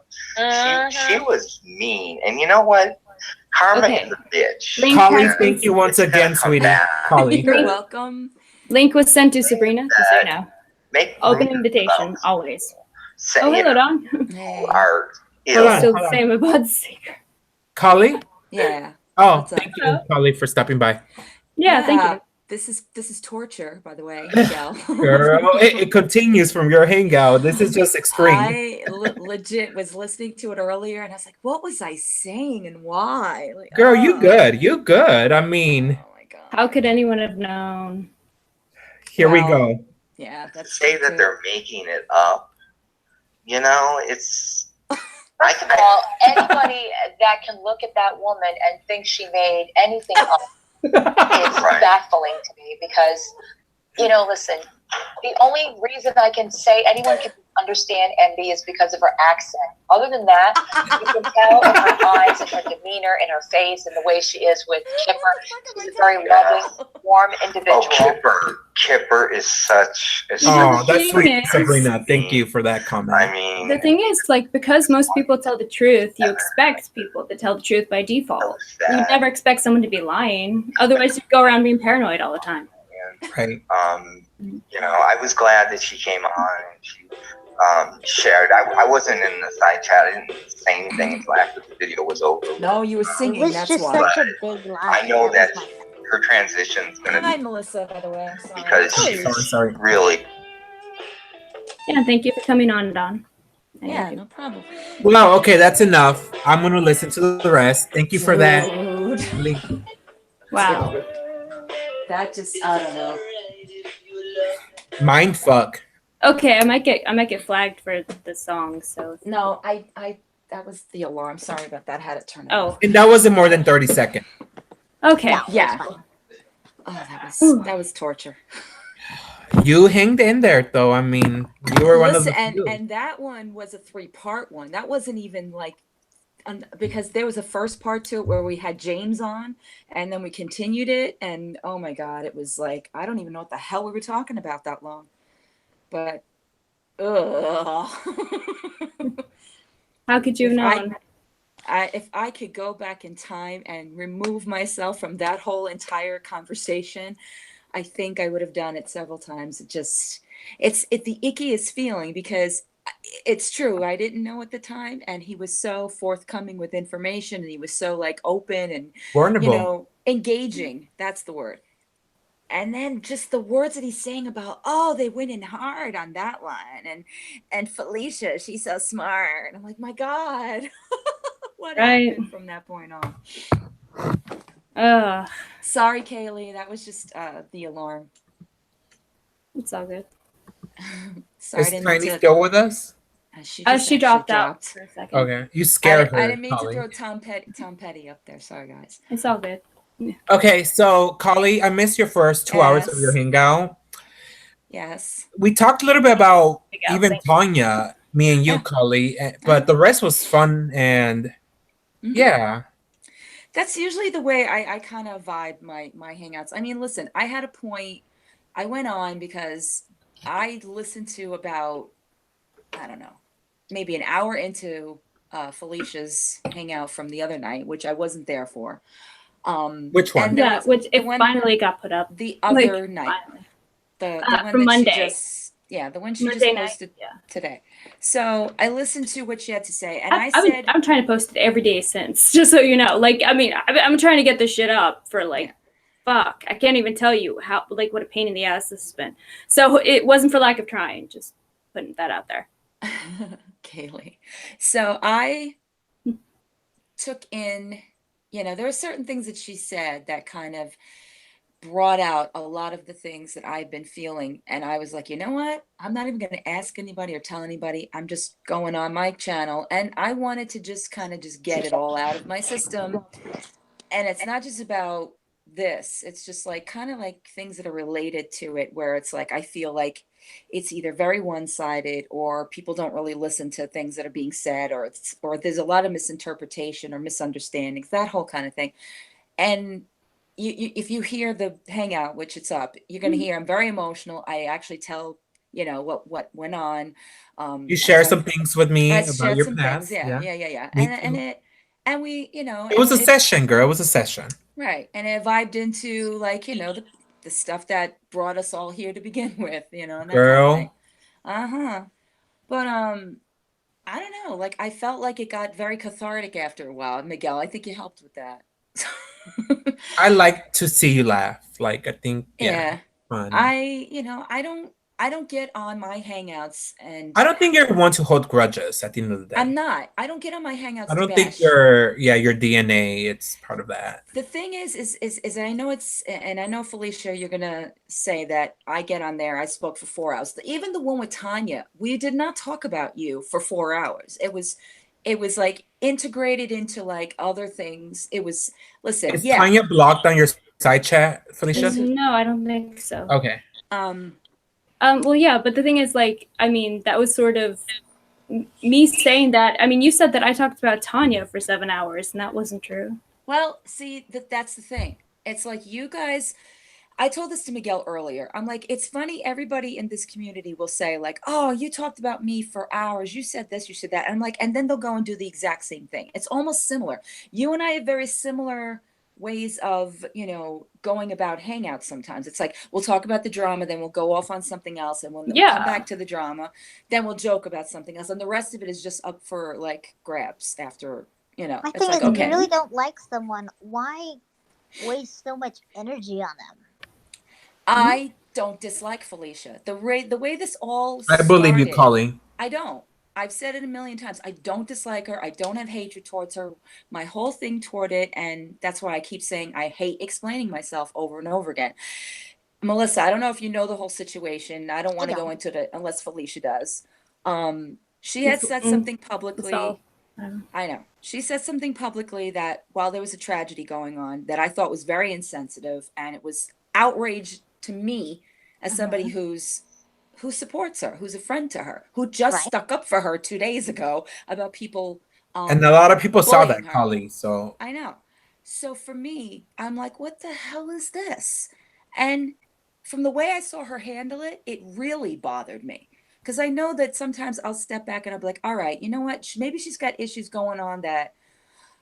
She was mean, and you know what? Karma Okay. is a bitch. Link Collie, has thank you once It's gonna again, come sweetie. back. Collie. You're welcome. Link was sent to Sabrina, just so you know. Make Open rumors invitation, about always. say, Oh, you hello, know, Don. Hey. who are Hold ill. on. Still the same about Secret. Collie? Yeah. Oh, What's up? thank you, Collie, for stopping by. Yeah, thank you. This is torture, by the way, Michelle. Girl, it continues from your hangout. This is just extreme. I legit was listening to it earlier, and I was like, "What was I saying, and why?" Like, Girl, you oh. good. You good. I mean, Oh my god. How could anyone have known? here we Well, go. Yeah, that's Say true, that they're making it up. You know, it's. First of all, anybody that can look at that woman and think she made anything up is Right. baffling to me because, you know, listen, the only reason I can say anyone can understand MB is because of her accent. Other than that, you can tell in her eyes and her demeanor and her face and the way she is with Kipper. She's a very loving, warm individual. Oh, Kipper is such a Oh, The that's thing sweet, is- Sabrina. Thank you for that comment. I mean, The thing is, like, because most people tell the truth, you expect people to tell the truth by default. You that, never expect someone to be lying. Otherwise, you'd go around being paranoid all the time. Right. you know, I was glad that she came on and she shared. I wasn't in the side chat. I didn't say anything until after the video was over. No, you were It singing. was That's just why. such a big lie. I know that was my- her transition's going Hi, to be Melissa. By the way, I'm sorry. because Sorry, sorry. really Yeah, thank you for coming on, Don. Yeah, no problem. Well, okay, that's enough. I'm going to listen to the rest. Thank you for that. Dude. Link. Wow. That just, I don't know. Mind fuck. Okay, I might get flagged for the song. So No, that was the alarm. Sorry about that. I had it turned off. oh, And that wasn't more than 30 seconds. okay. Yeah. Oh, that was torture. You hanged in there, though. I mean, you were one of the Listen, few. and that one was a 3-part one. That wasn't even like because there was a first part to it where we had James on, and then we continued it, and oh my god, it was like I don't even know what the hell we were talking about that long. But, ugh. How could you have known? If I could go back in time and remove myself from that whole entire conversation, I think I would have done it several times. It's the ickiest feeling because it's true. I didn't know at the time, and he was so forthcoming with information, and he was so like open and Vulnerable. engaging. That's the word. And then just the words that he's saying about, oh, they went in hard on that line, and Felicia, she's so smart. And I'm like, my God, what happened from that point on? Sorry, Kaylee, that was just the alarm. It's all good. Sorry, Is I didn't Tiny mean to. still with us? She She dropped out for a second. Okay. You scared her. I didn't mean Collie. to throw Tom Petty up there. Sorry, guys. It's all good. Okay, so Collie, I missed your first 2 hours of your Yes. hangout. Yes. We talked a little bit about Yeah, even thanks. Tanya, me and you, Yeah. Kali, but the rest was fun and Mhm. yeah. That's usually the way I kind of vibe my hangouts. I mean, listen, I had a point. I went on because I listened to about, I don't know, maybe an hour into Felicia's hangout from the other night, which I wasn't there for. Which one? And there Yeah, was which the it one finally got put up. the Like, other night, finally. the one From that Monday. she just, yeah, the one she Monday just night. posted Yeah. today. So I listened to what she had to say, and I said, I'm trying to post it every day since, just so you know. Like, I mean, I'm trying to get this shit up for like, Yeah. fuck. I can't even tell you how, like, what a pain in the ass this has been. So it wasn't for lack of trying, just putting that out there. Kaylee. So I took in, there are certain things that she said that kind of brought out a lot of the things that I've been feeling. And I was like, you know what? I'm not even going to ask anybody or tell anybody. I'm just going on my channel. And I wanted to just kind of just get it all out of my system. And it's not just about this. It's just like kind of like things that are related to it, where it's like I feel like it's either very one-sided or people don't really listen to things that are being said, or there's a lot of misinterpretation or misunderstandings, that whole kind of thing. And if you hear the hangout, which it's up, you're going to hear I'm very emotional. I actually tell what went on. You I share talk, some things with me I about shared your some things. past. Yeah, Yeah. yeah. Me And too. we, It was a session, girl. It was a session. right. And it vibed into like, the stuff that brought us all here to begin with, and that kind of thing. Girl. Uh-huh. But I don't know. Like I felt like it got very cathartic after a while. Miguel, I think you helped with that. I like to see you laugh. Like I think Yeah. fun. I don't get on my hangouts, and I don't think you're one to hold grudges at the end of the day. I'm not. I don't get on my hangouts I to don't think bash. your DNA, it's part of that. The thing is I know and I know Felicia, you're gonna say that I get on there. I spoke for 4 hours. Even the one with Tanya, we did not talk about you for 4 hours. It was like integrated into like other things. It was, listen, Is yeah. Tanya blocked on your side chat, Felicia? No, I don't think so. Okay. Well, yeah, but the thing is, like, I mean, that was sort of me saying that. I mean, you said that I talked about Tanya for 7 hours, and that wasn't true. Well, see, that's the thing. It's like you guys, I told this to Miguel earlier. I'm like, it's funny, everybody in this community will say, like, oh, you talked about me for hours. You said this, you said that. And I'm like, and then they'll go and do the exact same thing. It's almost similar. You and I have very similar ways of, going about hangouts sometimes. It's like, we'll talk about the drama, then we'll go off on something else. And when we'll come back to the drama, then we'll joke about something else. And the rest of it is just up for like grabs after, My it's thing like, is, if okay. you really don't like someone, why waste so much energy on them? I don't dislike Felicia. The way this all I believe you, started, Kali. I don't. I've said it a million times. I don't dislike her. I don't have hatred towards her. My whole thing toward it, and that's why I keep saying I hate explaining myself over and over again. Melissa, I don't know if you know the whole situation. I don't want to go into it unless Felicia does. She had said something publicly. I know. She said something publicly that while there was a tragedy going on that I thought was very insensitive, and it was outrage to me as somebody who supports her, who's a friend to her, who just stuck up for her 2 days ago about people. And a lot of people saw that, her. Kali. So I know. So for me, I'm like, what the hell is this? And from the way I saw her handle it, it really bothered me. Because I know that sometimes I'll step back and I'll be like, all right, you know what? Maybe she's got issues going on that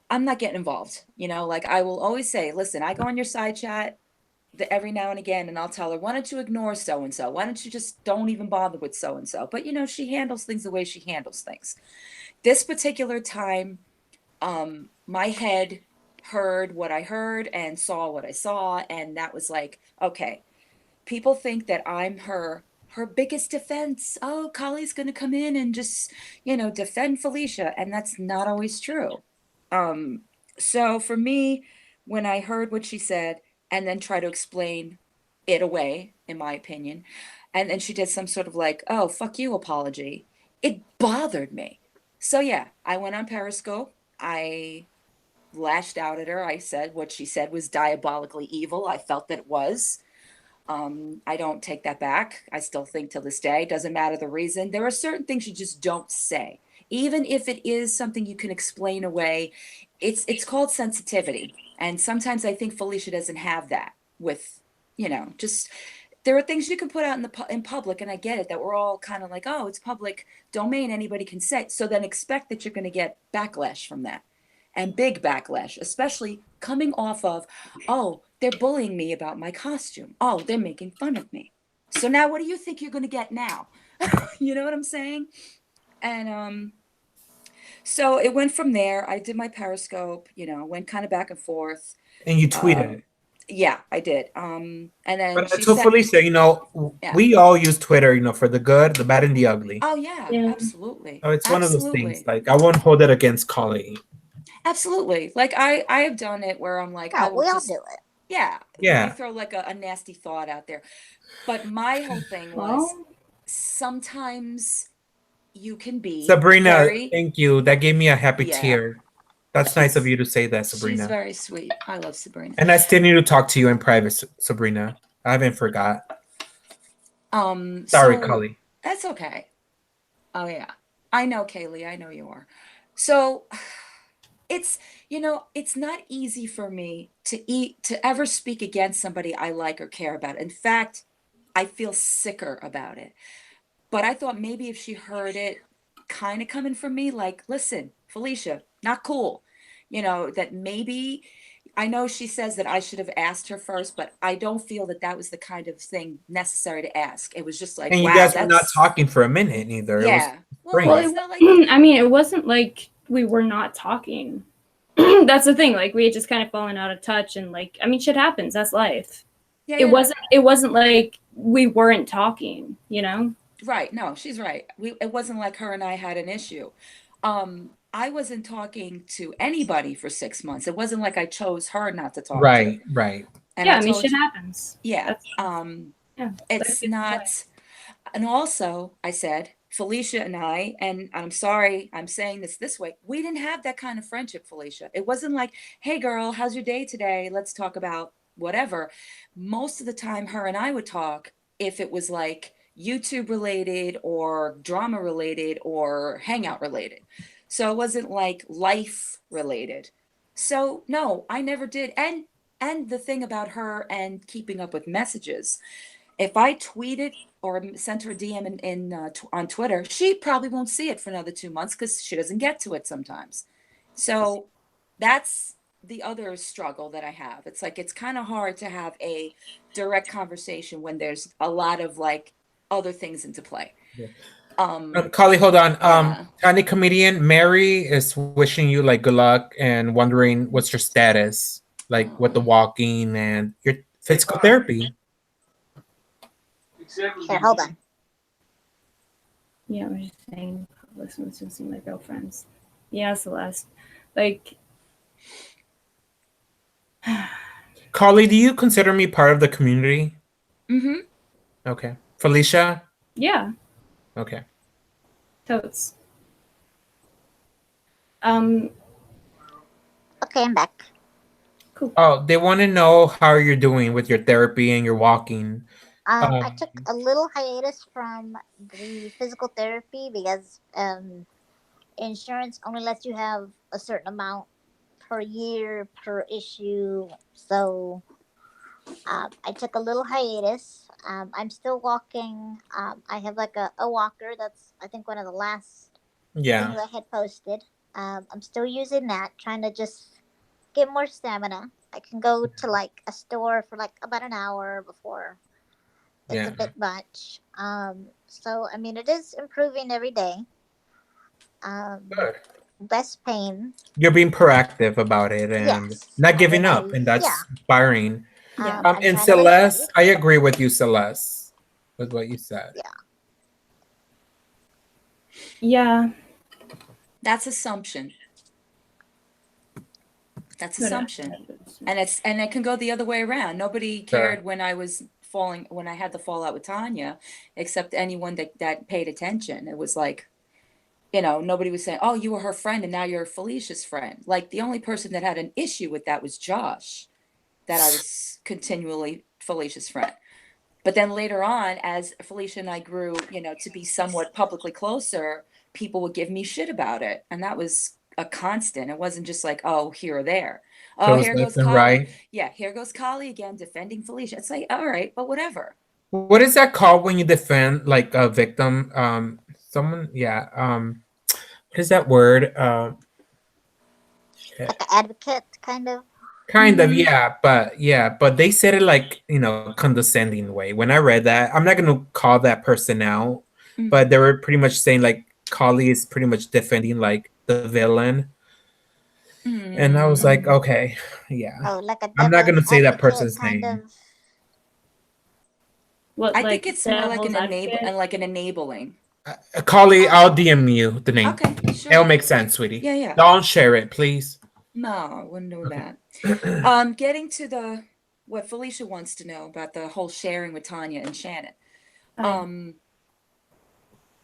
I'm not getting involved. Like I will always say, listen, I go on your side chat every now and again, and I'll tell her, why don't you ignore so-and-so? Why don't you just don't even bother with so-and-so? But, she handles things the way she handles things. This particular time, my head heard what I heard and saw what I saw. And that was like, okay, people think that I'm her biggest defense. Oh, Kali's going to come in and just, defend Felicia. And that's not always true. So for me, when I heard what she said and then try to explain it away, in my opinion, and then she did some sort of like, oh, fuck you apology, it bothered me. So yeah, I went on Periscope. I lashed out at her. I said what she said was diabolically evil. I felt that it was. I don't take that back. I still think till this day, doesn't matter the reason. There are certain things you just don't say. Even if it is something you can explain away, it's called sensitivity. And sometimes I think Felicia doesn't have that with, just there are things you can put out in public, and I get it that we're all kind of like, oh, it's public domain, anybody can say. So then expect that you're going to get backlash from that, and big backlash, especially coming off of, oh, they're bullying me about my costume. Oh, they're making fun of me. So now what do you think you're going to get now? You know what I'm saying? And so it went from there. I did my Periscope, went kind of back and forth. And you tweeted. Yeah, I did. And then But she to said, Felicia, Yeah. we all use Twitter, for the good, the bad, and the ugly. oh yeah, Yeah. absolutely. So it's one of those Absolutely. things. Like I won't hold it against Collie. Absolutely. Like I have done it where I'm like, I No, will we all just, do it. yeah, Yeah. you throw like a nasty thought out there. But my whole thing was Well, sometimes you can be Sabrina, very, thank you. That gave me a happy Yeah. tear. That's nice of you to say that, Sabrina. she's very sweet. I love Sabrina. And I still need to talk to you in private, Sabrina. I haven't forgot. Sorry, So Collie. that's okay. Oh yeah. I know, Kaylee, I know you are. So it's it's not easy for me to ever speak against somebody I like or care about. In fact, I feel sicker about it. But I thought maybe if she heard it kind of coming from me, like, listen, Felicia, not cool. That maybe I know she says that I should have asked her first, but I don't feel that that was the kind of thing necessary to ask. It was just like, And you wow, guys were not that's talking for a minute either. yeah. It was Well, well, it's it, not like I mean, it wasn't like we were not talking. That's the thing. Like we had just kind of fallen out of touch, and like, I mean, shit happens. That's life. yeah, It yeah. wasn't like we weren't talking. Right. No, she's right. It wasn't like her and I had an issue. I wasn't talking to anybody for 6 months. It wasn't like I chose her not to talk to. right, right. And Yeah, I I mean, told shit you, happens. yeah. That's, yeah. It's That's not, and also I said, Felicia and I, and I'm sorry, I'm saying this way, we didn't have that kind of friendship, Felicia. It wasn't like, hey girl, how's your day today? Let's talk about whatever. Most of the time, her and I would talk if it was like YouTube related or drama related or hangout related. So it wasn't like life related. So no, I never did. And the thing about her and keeping up with messages, if I tweeted or sent her a DM on Twitter, she probably won't see it for another 2 months because she doesn't get to it sometimes. So that's the other struggle that I have. It's like it's kind of hard to have a direct conversation when there's a lot of like other things into play. Yeah. Um, Collie, hold on. Yeah. Tiny comedian Mary is wishing you like good luck and wondering what's your status, like with the walking and your physical therapy. Here, hold on. Yeah, I was just saying, listen to some of my girlfriends. Yeah, Celeste. Like, Collie, do you consider me part of the community? Mm-hmm. Okay. Felicia? yeah, Okay. totes. Okay, I'm back. Cool. Oh, they want to know how you're doing with your therapy and your walking. I took a little hiatus from the physical therapy because insurance only lets you have a certain amount per year per issue. So I took a little hiatus. I'm still walking. I have like a walker. That's I think one of the last Yeah. things I had posted. I'm still using that, trying to just get more stamina. I can go to like a store for like about an hour before it's Yeah. a bit much. So I mean, it is improving every day. Good. Less pain. You're being proactive about it and Yes. not giving I- up, and that's yeah. inspiring. Yeah. I'm And trying to lose Celeste, weight. I agree with you, Celeste, with what you said. Yeah. That's assumption. That's But, assumption. And it can go the other way around. Nobody cared when I was when I had the fallout with Tanya, except anyone that paid attention. It was like, nobody was saying, oh, you were her friend and now you're Felicia's friend. Like the only person that had an issue with that was Josh, that I was continually Felicia's friend. But then later on, as Felicia and I grew, to be somewhat publicly closer, people would give me shit about it. And that was a constant. It wasn't just like, oh, here or there. So Oh, it's here left goes and Kali. right. Yeah, here goes Kali again defending Felicia. It's like, all right, but whatever. What is that called when you defend like a victim? Someone, yeah. What is that word? Like an advocate, kind of. Kind of, Mhm. but they said it like, condescending way. When I read that, I'm not gonna call that person out, Mhm. but they were pretty much saying like Kali is pretty much defending like the villain. And I was like, okay, yeah. Oh, like a I'm not devil's gonna say that advocate, person's kind name. of. What, I like think it's more like devil's advocate? an enabling. Kali, I'll DM you the name. Okay, sure. It'll make sense, sweetie. Yeah. Don't share it, please. No, I wouldn't do that. Getting to what Felicia wants to know about the whole sharing with Tanya and Shannon.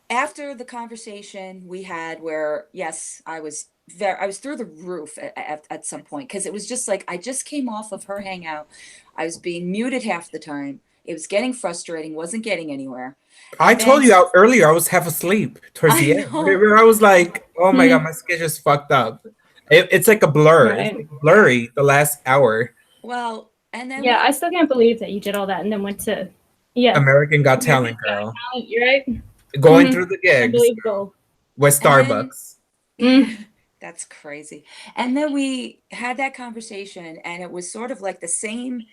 After the conversation we had, where yes, I was through the roof at some point, because it was just like I just came off of her hangout. I was being muted half the time. It was getting frustrating. Wasn't getting anywhere. I And told then- you out earlier I was half asleep towards I the end. know. I was like, oh my God, my schedule's fucked up. It's like a blur. Right. It's like blurry the last hour. Well, and then Yeah, I still can't believe that you did all that and then went to American Got Talent, girl. You're right. Going Mhm. through the gigs Unbelievable. with And then- Starbucks. That's crazy. And then we had that conversation, and it was sort of like the same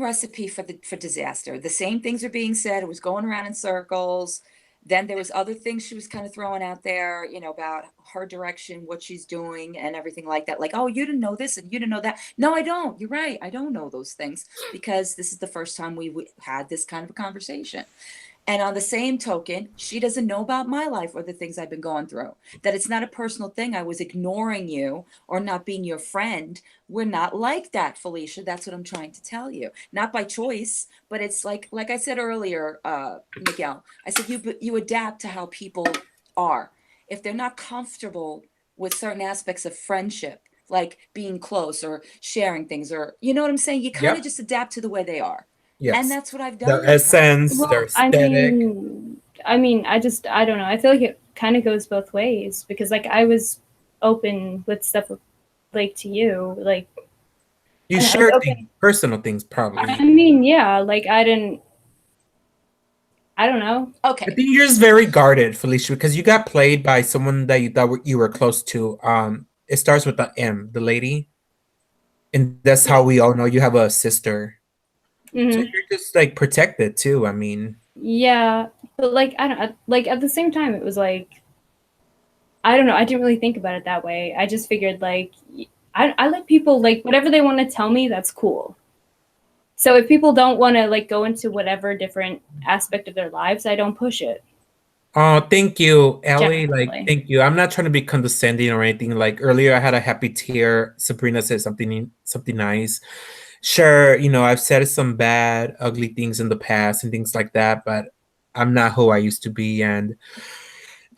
recipe for disaster. The same things are being said. It was going around in circles. Then there was other things she was kind of throwing out there, about her direction, what she's doing, and everything like that. Like, oh, you didn't know this and you didn't know that. No, I don't. You're right. I don't know those things, because this is the first time we had this kind of a conversation. And on the same token, she doesn't know about my life or the things I've been going through. That it's not a personal thing. I was ignoring you or not being your friend. We're not like that, Felicia. That's what I'm trying to tell you. Not by choice, but it's like I said earlier, Miguel. I said you adapt to how people are. If they're not comfortable with certain aspects of friendship, like being close or sharing things, or you know what I'm saying, you kind of just adapt to the way they are. Yes. And that's what I've done. The with her. essence, their Well, aesthetic. I mean, I don't know. I feel like it kind of goes both ways, because like I was open with stuff like to you, like You and I was share open- things, personal things, probably. I mean, yeah, like I don't know. Okay. I think you're just very guarded, Felicia, because you got played by someone that you thought you were close to. It starts with the M, the lady, and that's how we all know you have a sister. Mhm. So you're just like protected too. I mean, Yeah, but like I don't like at the same time it was like I don't know. I didn't really think about it that way. I just figured like I let people like whatever they want to tell me, that's cool. So if people don't want to like go into whatever different aspect of their lives, I don't push it. oh, thank you, Ellie. Generally. Like, thank you. I'm not trying to be condescending or anything. Like earlier, I had a happy tear. Sabrina said something nice. Sure, I've said some bad, ugly things in the past and things like that, but I'm not who I used to be. And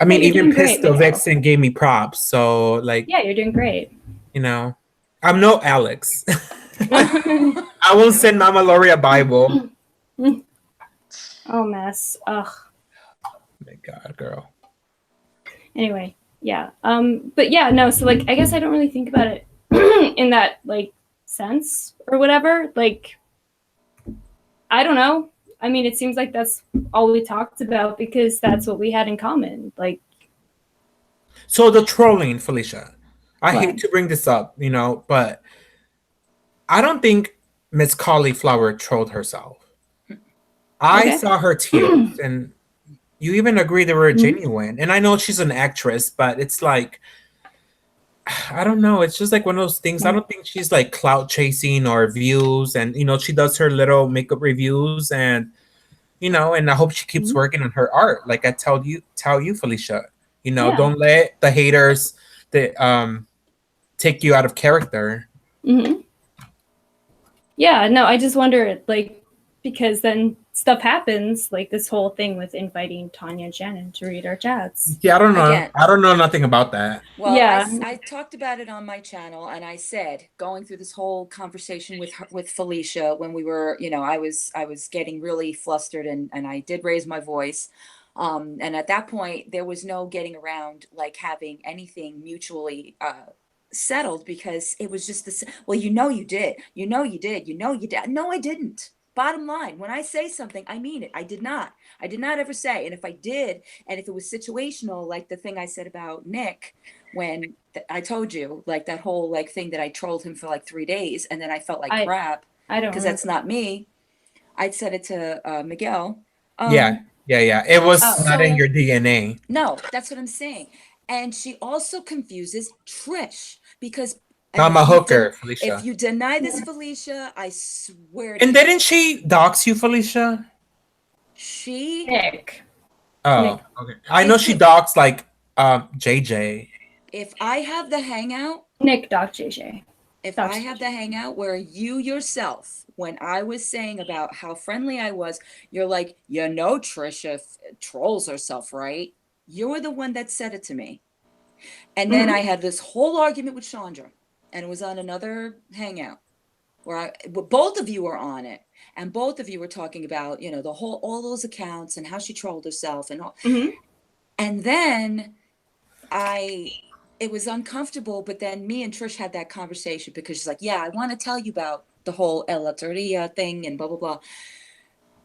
I mean, you're even doing great, Pistol Miguel. Vixen gave me props. So, like, Yeah, you're doing great. I'm no Alex. I will send Mama Lori a Bible. Oh, mess. Ugh. Oh my God, girl. Anyway, yeah. But yeah, no, so like I guess I don't really think about it in that like sense or whatever. Like I don't know. I mean, it seems like that's all we talked about because that's what we had in common. Like So the trolling, Felicia. I What? hate to bring this up, but I don't think Miss Cauliflower trolled herself. I Okay. saw her tears, and you even agree they were Mhm. genuine. And I know she's an actress, but it's like, I don't know. It's just like one of those things. I don't think she's like clout chasing or views. And, she does her little makeup reviews and, and I hope she keeps Mhm. working on her art. Like I tell you, Felicia, Yeah. don't let the haters take you out of character. Yeah, no, I just wonder like because then stuff happens, like this whole thing with inviting Tanya and Shannon to read our chats. Yeah, I don't know. Again. I don't know nothing about that. Well, Yeah. I talked about it on my channel, and I said, going through this whole conversation with Felicia, when we were, I was getting really flustered, and I did raise my voice. And at that point, there was no getting around like having anything mutually settled, because it was just this. Well, you did. You did. You did. No, I didn't. Bottom line, when I say something, I mean it. I did not ever say. And if I did, and if it was situational, like the thing I said about Nick, when I told you, like that whole like thing that I trolled him for like 3 days, and then I felt like crap. I don't, because that's not me. I'd said it to Miguel. Yeah. It was not in so- your DNA. No, that's what I'm saying. And she also confuses Trish, because I'm a hooker, Felicia. if you deny this, Felicia, I swear to And you, didn't she dox you, Felicia? she Nick. Oh, Nick. okay. I know she doxed like JJ. if I have the hangout, Nick Doc JJ. if That's- I have the hangout where you yourself, when I was saying about how friendly I was, you're like, Trisha trolls herself, right? You were the one that said it to me. And then I had this whole argument with Chandra, and it was on another hangout where both of you were on it, and both of you were talking about, all those accounts and how she trolled herself and all. Mhm. And then it was uncomfortable, but then me and Trish had that conversation, because she's like, yeah, I want to tell you about the whole El Autoria thing and blah, blah, blah.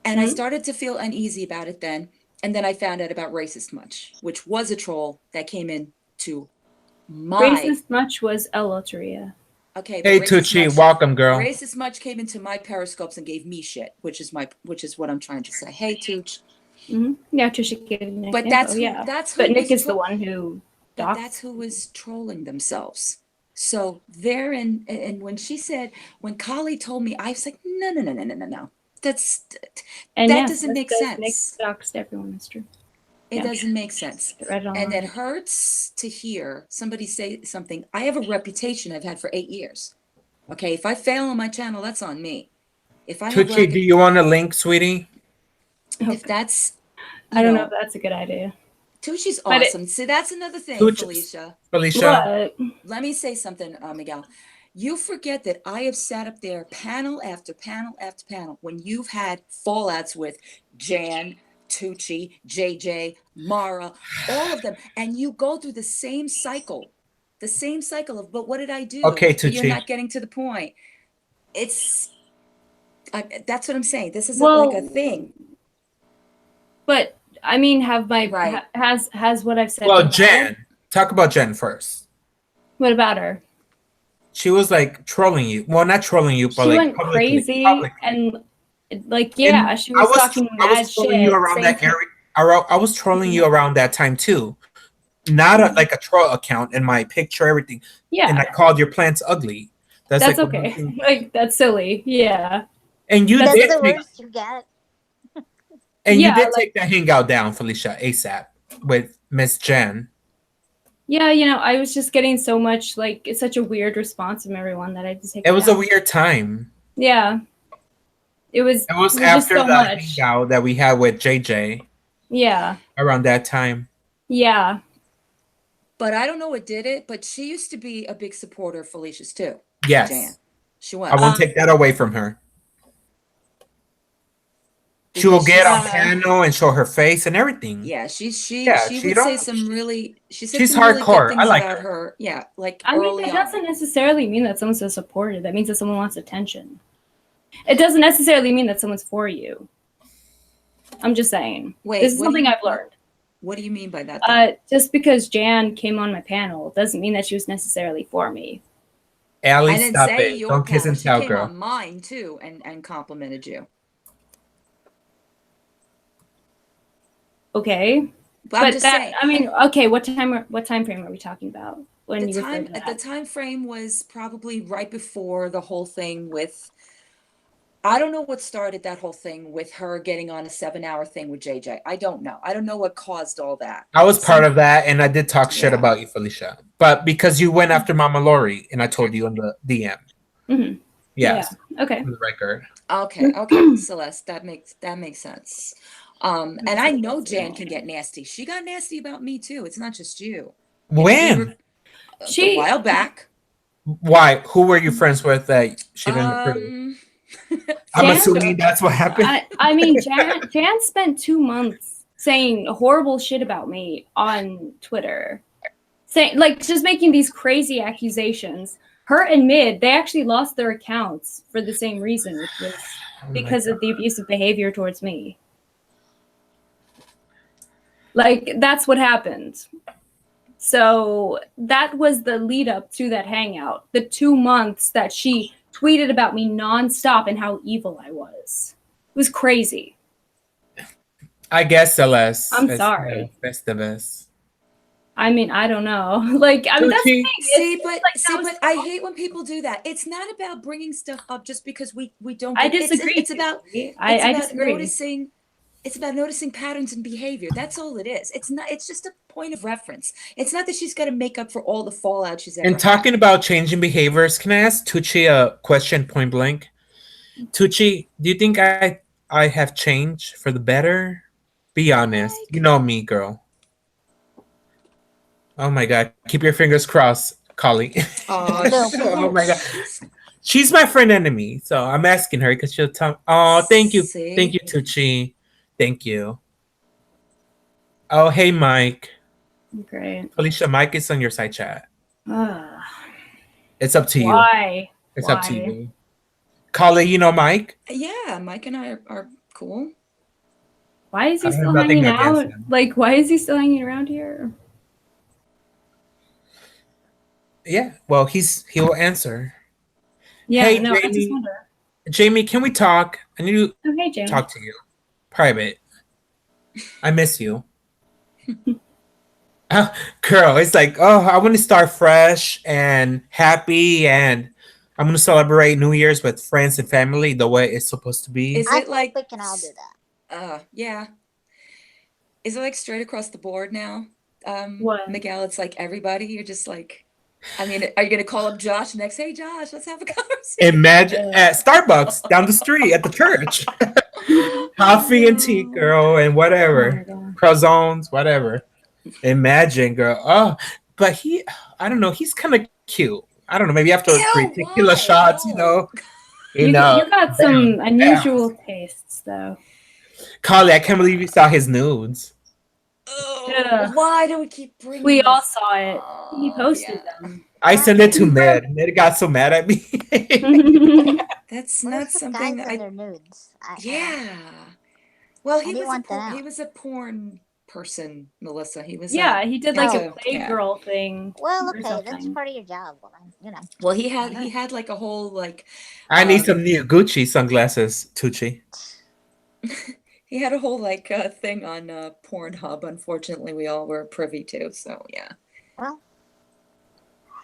And I started to feel uneasy about it then. And then I found out about Racist Much, which was a troll that came in to my... Racist Much was El Loteria. Okay. Hey, but Racist Tucci, Much- welcome, girl. Racist Much came into my periscopes and gave me shit, which is what I'm trying to say. Hey, Tooch. Mm-hmm. Yeah, Trisha gave Nick. But info, that's who, yeah. that's who But Nick was is the one who But doxed. that's who was trolling themselves. So there, and when she said, when Kali told me, I was like, no. And that yes, doesn't make Nick sense. doxed everyone. That's true. It Yeah. doesn't make sense. Read it And online. it hurts to hear somebody say something. I have a reputation I've had for 8 years. Okay, if I fail on my channel, that's on me. If I have Tucci, do you want a link, sweetie? if that's, I don't know if that's a good idea. Tucci's But awesome. See, that's another thing, Tucci's- Felicia. Felicia, But Let me say something, Miguel. You forget that I have sat up there panel after panel after panel when you've had fallouts with Jan, Tucci, JJ, Mara, all of them, and you go through the same cycle of, but what did I do? Okay, But you're Tucci. not getting to the point. That's what I'm saying. This is Well, like a thing. but I mean, have my Right. has what I've said. well, been valid? Jen, talk about Jen first. What about her? She was like trolling you. Well, not trolling you, but She like went publicly- crazy publicly. and like yeah, And she was talking I mad was trolling shit. you around saying that area. I was trolling you around that time too. Not like a troll account in my picture, everything. Yeah, And I called your plants ugly. that's like the okay. one thing- Like that's silly. Yeah, And you That's did the take, worst you get. and Yeah, you did like- take that hangout down, Felicia, ASAP with Miss Jen. yeah. I was just getting so much like it's such a weird response from everyone that I had to take. It was a down. weird time. Yeah, it was. It was just after so the much. hangout that we had with JJ Yeah, around that time. yeah. But I don't know what did it, but she used to be a big supporter of Felicia's too. Yes. Jan. She was. I won't take that away from her. She will Because get on she's- panel and show her face and everything. Yeah, she Yeah, she she would say don't- some really she said she's some really hardcore. good I things like about her. her. Yeah, like I mean, early that on. doesn't necessarily mean that someone's so supportive. That means that someone wants attention. It doesn't necessarily mean that someone's for you. I'm just saying. Wait, This is what do something you- I've learned. What do you mean by that? though? Just because Jan came on my panel doesn't mean that she was necessarily for me. Allie, I didn't stop say it. your Don't kiss panel. and She tell, came girl. on mine too and complimented you. Okay, But I'm but just that saying. I mean, okay. What time frame are we talking about when The you refer time to the that? time frame was probably right before the whole thing with I don't know what started that whole thing with her getting on a 7-hour thing with JJ. I don't know. I don't know what caused all that. I was part of that, and I did talk shit Yeah. about you, Felicia. But because you went after Mama Lori, and I told you in the DM. Mhm. Yes, Yeah. Okay. for the record. Okay, Celeste, that makes sense. And I know Jan can get nasty. She got nasty about me too. It's not just you. When? A while back. Why? Who were you friends with that she didn't approve? I'm Jan- assuming that's what happened. I mean, Jan spent 2 months saying horrible shit about me on Twitter, saying like just making these crazy accusations. Her and Mid, they actually lost their accounts for the same reason, which was because of the abusive behavior towards me. Like that's what happened. So that was the lead up to that hangout. The 2 months that she tweeted about me nonstop and how evil I was. It was crazy. I guess Celeste. I'm sorry. Festivus. I mean, I don't know. Like, I mean, that's the thing. But I hate when people do that. It's not about bringing stuff up just because we don't. I disagree. It's about I disagree. noticing. It's about noticing patterns in behavior. That's all it is. It's not. It's just a point of reference. It's not that she's got to make up for all the fallout she's ever. And talking about changing behaviors, can I ask Tucci a question point blank? Tucci, do you think I have changed for the better? Be honest. You know me, girl. Oh my God. Keep your fingers crossed, Kali. Oh my God. She's my friend enemy. So I'm asking her because she'll tell. Oh, thank you. See? Thank you, Tucci. Thank you. Oh, hey, Mike. Great. Alicia, Mike is on your side chat. Ugh. It's up to you. Why? It's up to you. Kali, you know Mike? Yeah, Mike and I are cool. Why is he I have still nothing hanging against out? him. Like, why is he still hanging around here? Yeah. Well, he will answer. Yeah, Hey, no, I Jamie. just wonder. Jamie, can we talk? I need to Okay, Jamie. talk to you. Private. I miss you. Girl, it's like, oh, I want to start fresh and happy, and I'm going to celebrate New Year's with friends and family the way it's supposed to be. Is I it think like we can all do that. Yeah. Is it like straight across the board now? What? Miguel, it's like everybody. You're just like, I mean, are you gonna call up Josh next? Hey, Josh, let's have a conversation. Imagine at Starbucks down the street at the church. Coffee and tea, girl, and whatever. Oh my God. Croissants, whatever. Imagine, girl. Oh, but I don't know, he's kind of cute. I don't know, maybe after Ew, 3 tequila why? shots, you know. You got some unusual tastes, though. Carly, I can't believe you saw his nudes. Yeah. Why do we keep bringing? We all this saw it. He up? posted Yeah. I sent it to Ned. Ned got so mad at me. them. That's What not is with something guys I. and their nudes? Yeah. Well, I do want that he out. was a porn person, Melissa. He was. Yeah, he did like a yeah. Playgirl thing. Well, or okay, that's something. part of your job, woman. You know. Well, he had like a whole like. I need some new Gucci sunglasses, Tucci. He had a whole like thing on Pornhub. Unfortunately, we all were privy to. So yeah. Well,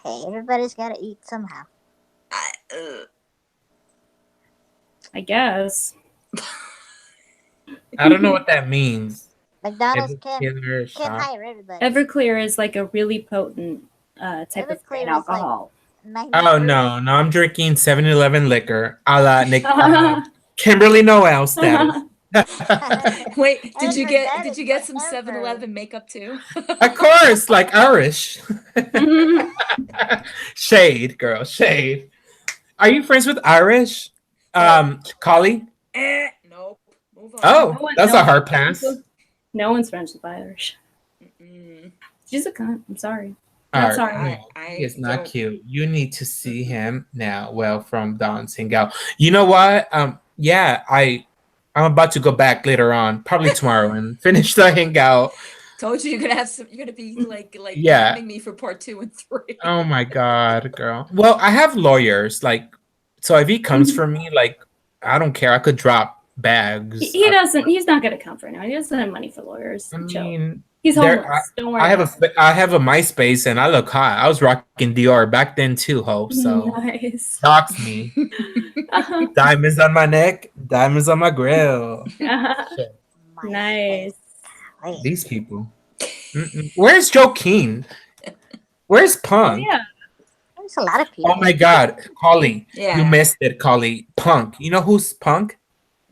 hey, everybody's got to eat somehow. I guess. I don't know what that means. McDonald's can't Shop. hire everybody. Everclear is like a really potent type of Everclear grain is like alcohol. Oh no, I'm drinking 7-Eleven liquor, a la Nick Kimberly Noel status. Wait, did you that get is some forever. 7-Eleven makeup too? Of course, like Irish. Shade, girl, shade. Are you friends with Irish? Kali? Nope. Move on. Oh, that's a hard pass. No one's friends with Irish. Mm-mm. She's a cunt. I'm sorry. All Not right. sorry. He is not don't- cute. You need to see him now. Well, from Don Singal. You know what? Yeah, I'm about to go back later on, probably tomorrow, and finish the hangout. Told you you're gonna be like Yeah. having me for part 2 and 3. Oh my god, girl. Well, I have lawyers, like, so if he comes for me, like, I don't care. I could drop bags. He doesn't. He's not gonna come for now. He doesn't have money for lawyers. I Chill. mean, He's there- homeless. Don't worry. I have about I have a MySpace and I look hot. I was rocking Dior back then too, Hope. it. So Nice. dox me. Diamonds on my neck, diamonds on my grill. Nice. Wait, These people. Mm-mm. Where's Joe Keen? Where's Oh, Punk? yeah. There's a lot of people. Oh my God, Collie, Yeah. you missed it, Collie. Punk. You know who's Punk?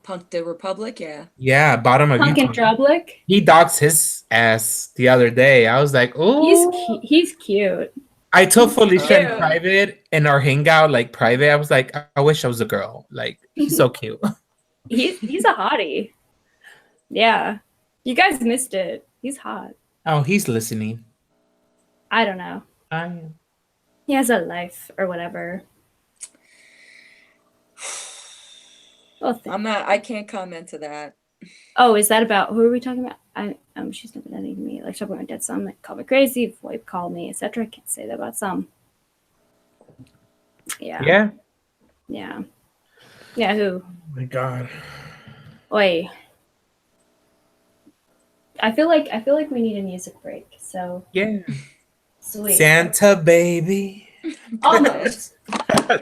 Punk the Republic, yeah. Yeah, bottom of Punk and Utah. Drublick. He doxed his ass the other day. I was like, oh. He's cute. I told Felicia in cute. private in our hangout, like private. I was like, I wish I was a girl. Like, he's so cute. He's a hottie. Yeah. You guys missed it. He's hot. Oh, he's listening. I don't know. I am. He has a life or whatever. Well, I can't comment to that. oh, is that about who are we talking about? She's never done anything to me. Like talking about dead some, like call me crazy, VoIP call me, etc. I can't say that about some. Yeah. Yeah. Yeah. Yeah, who? Oh my God. Oi. I feel like we need a music break. So Yeah. sweet. Santa baby. Almost.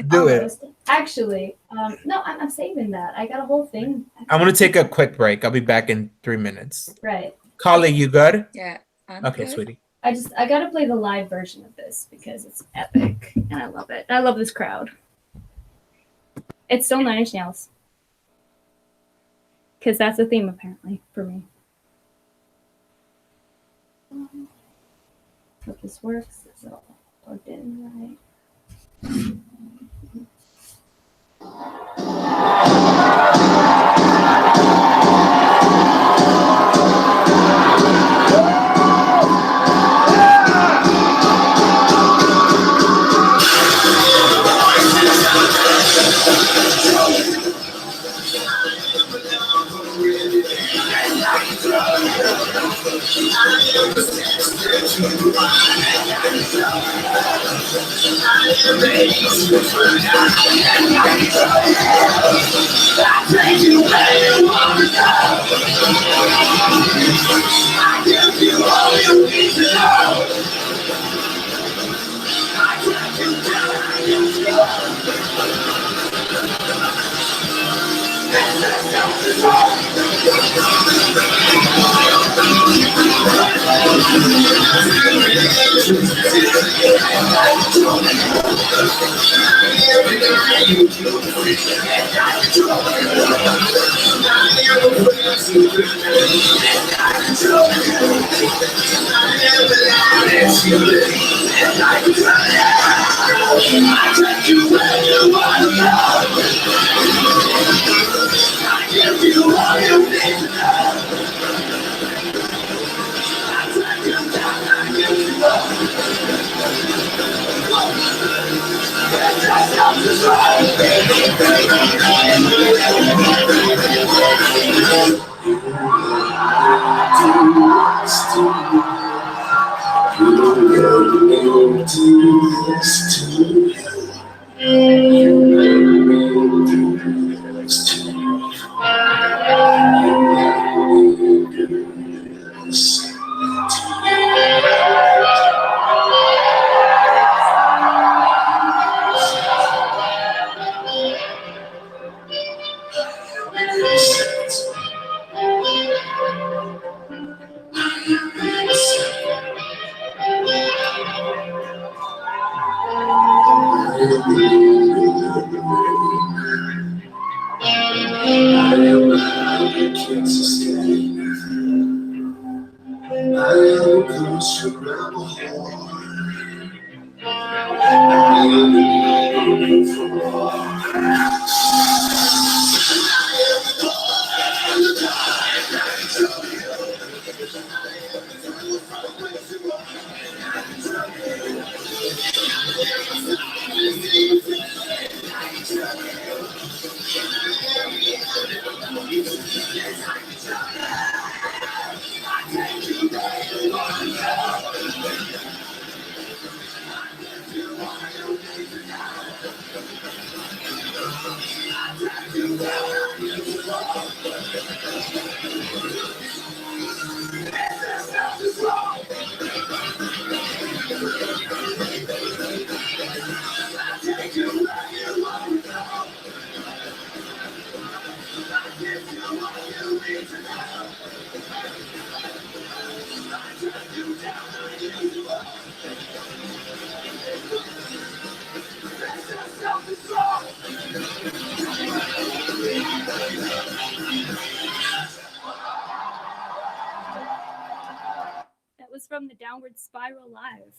Do it. Almost. Actually, no, I'm saving that. I got a whole thing. I'm gonna take a quick break. I'll be back in 3 minutes. Right. Collie, you good? Yeah. I'm Okay, good. sweetie. I gotta play the live version of this because it's epic and I love it. I love this crowd. It's still 9 Inch Nails. Because that's the theme apparently for me. Hope this works. Is it all plugged in right? That was from the Downward Spiral Live,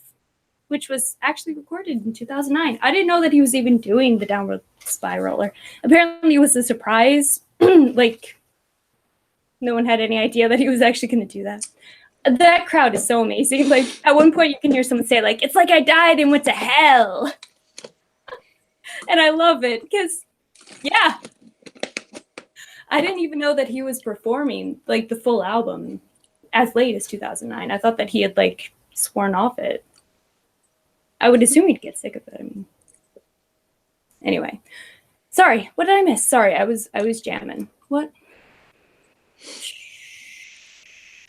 which was actually recorded in 2009. I didn't know that he was even doing the Downward Spiral, or apparently it was a surprise. Like, no one had any idea that he was actually going to do that. That crowd is so amazing. Like, at one point you can hear someone say, like, it's like I died and went to hell. And I love it because, yeah, I didn't even know that he was performing, like, the full album as late as 2009. I thought that he had, like, sworn off it. I would assume he'd get sick of it. I mean, anyway. Sorry, what did I miss? Sorry, I was jamming. What?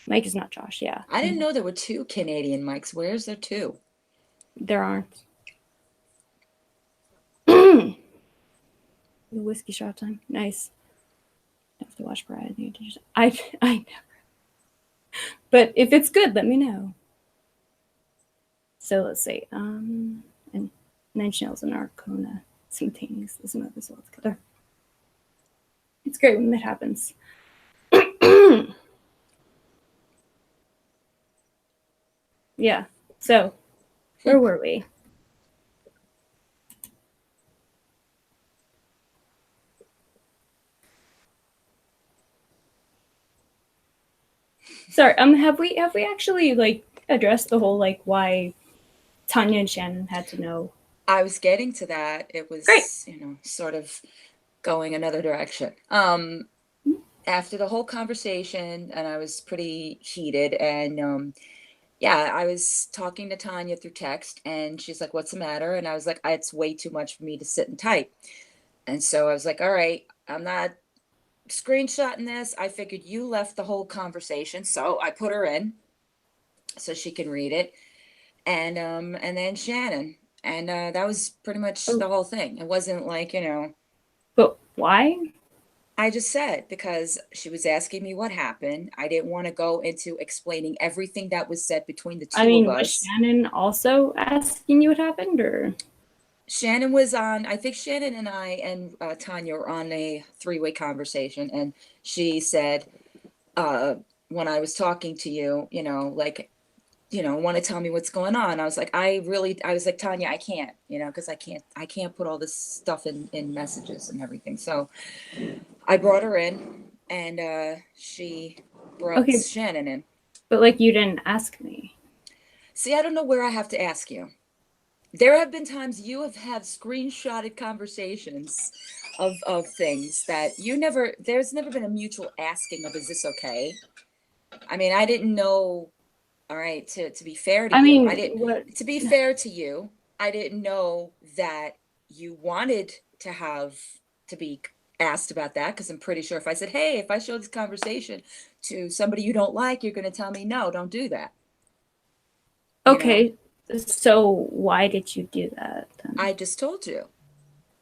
Mike is not Josh, yeah. I didn't know there were 2 Canadian mics. Where's there 2? There aren't. The whiskey shot time. Nice. I have to watch Brad. I never. But if it's good, let me know. So let's see. And 9 Nails and Arcona simultaneous. Listen to this all together. It's great when that happens. Yeah. So, where were we? Sorry. Have we actually like addressed the whole like why Tanya and Shannon had to know? I was getting to that. It was, Great. Sort of going another direction. After the whole conversation, and I was pretty heated, and yeah, I was talking to Tanya through text, and she's like, "What's the matter?" And I was like, "It's way too much for me to sit and type." And so I was like, "All right, I'm not screenshotting this." I figured you left the whole conversation, so I put her in so she can read it, and then Shannon, and that was pretty much the whole thing. It wasn't like, But why? I just said, because she was asking me what happened. I didn't want to go into explaining everything that was said between the two of was us. Shannon also asking you what happened, or? Shannon was on, I think Shannon and I and Tanya were on a 3-way conversation, and she said, when I was talking to you, want to tell me what's going on. I was like, Tanya, I can't, because I can't put all this stuff in messages and everything. So I brought her in, and she brought Shannon in. But like, you didn't ask me. See, I don't know where I have to ask you. There have been times you have had screenshotted conversations of things that there's never been a mutual asking of, is this okay? I mean, I didn't know. All right, to be fair to you, to be fair to you, I didn't know that you wanted to be asked about that, because I'm pretty sure if I said, hey, if I show this conversation to somebody you don't like, you're going to tell me, no, don't do that. Okay, so why did you do that then? I just told you.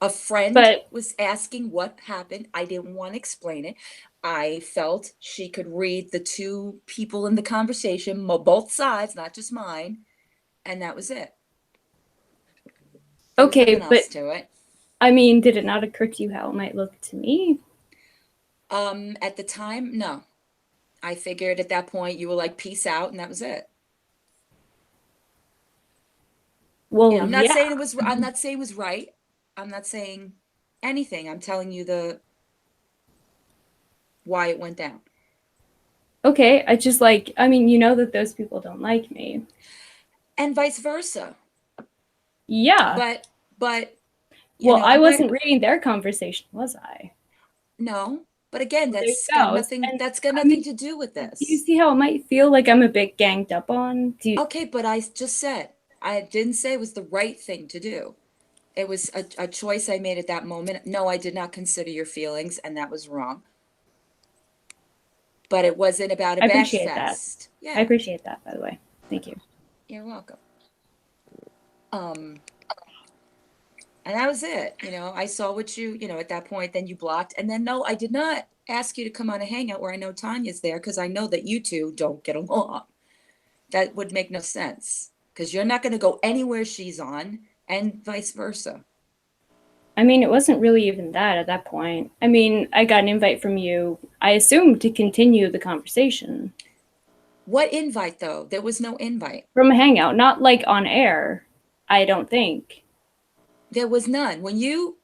A friend was asking what happened. I didn't want to explain it. I felt she could read the 2 people in the conversation, both sides, not just mine, and that was it. Okay, but to it. I mean, did it not occur to you how it might look to me? At the time, no. I figured at that point you were like, peace out, and that was it. Well, I'm not saying it was. I'm not saying it was right. I'm not saying anything. I'm telling you why it went down. Okay, I just that those people don't like me. And vice versa. Yeah. But well, I wasn't reading their conversation, was I? No. But again, that's got nothing to do with this. Do you see how it might feel like I'm a bit ganged up on? Okay, but I just said, I didn't say it was the right thing to do. It was a choice I made at that moment. No, I did not consider your feelings, and that was wrong. But it wasn't about a bash fest. Yeah. I appreciate that, by the way. Thank you. You're welcome. And that was it. I saw what you, at that point, then you blocked. And then, no, I did not ask you to come on a hangout where I know Tanya's there, because I know that you two don't get along. That would make no sense, because you're not going to go anywhere she's on, and vice versa. I mean, it wasn't really even that at that point. I mean, I got an invite from you, I assumed, to continue the conversation. What invite, though? There was no invite. From a hangout, not like on air, I don't think. There was none. When you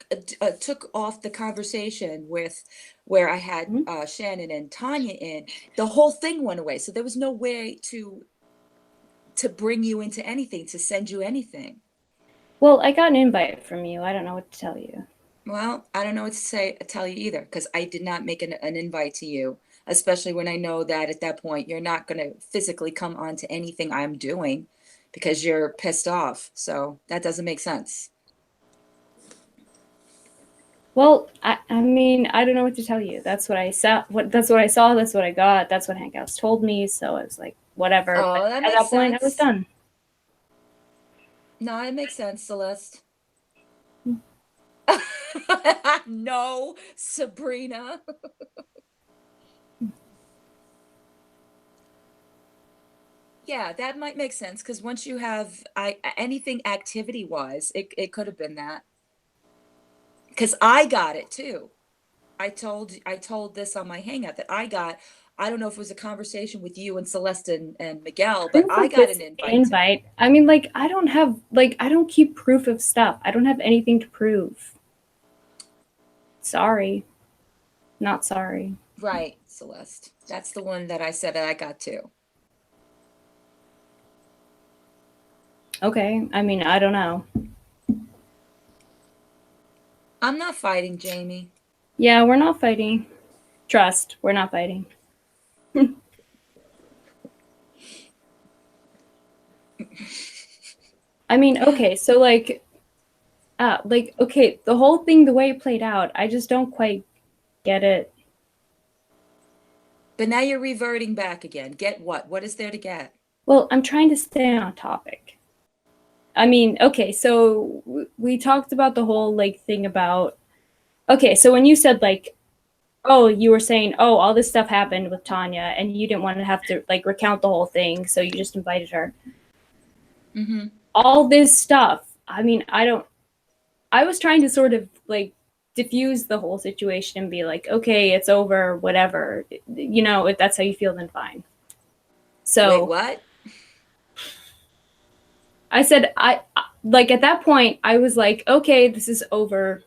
took off the conversation with where I had Shannon and Tanya in, the whole thing went away. So there was no way to bring you into anything, to send you anything. Well, I got an invite from you. I don't know what to tell you. Well, I don't know what to tell you either, because I did not make an invite to you, especially when I know that at that point you're not going to physically come on to anything I'm doing because you're pissed off. So that doesn't make sense. Well, I mean, I don't know what to tell you. That's what I saw. That's what I saw. That's what I got. That's what Hangouts told me. So I was like, whatever. Oh, but that at makes that point, I was sense. done. No, it makes sense, Celeste. No, Sabrina. Yeah, that might make sense, because once you have anything activity wise, it could have been that. Because I got it too. I told this on my hangout that I don't know if it was a conversation with you and Celeste and Miguel, but I got an invite. I mean, like, I don't keep proof of stuff. I don't have anything to prove. Sorry. Not sorry. Right, Celeste. That's the one that I said that I got too. Okay. I mean, I don't know. I'm not fighting, Jamie. Yeah, we're not fighting. Trust, we're not fighting. I mean, okay, so okay, the whole thing, the way it played out, I just don't quite get it. But now you're reverting back again. Get what? What is there to get? Well, I'm trying to stay on topic. I mean, okay, so we talked about the whole thing about, okay, so when you said oh, you were saying, oh, all this stuff happened with Tanya and you didn't want to have to recount the whole thing, so you just invited her. Mm-hmm. All this stuff, I mean, I was trying to sort of diffuse the whole situation and be like, okay, it's over, whatever. You know, if that's how you feel, then fine. So wait, what? I said, at that point, I was like, okay, this is over.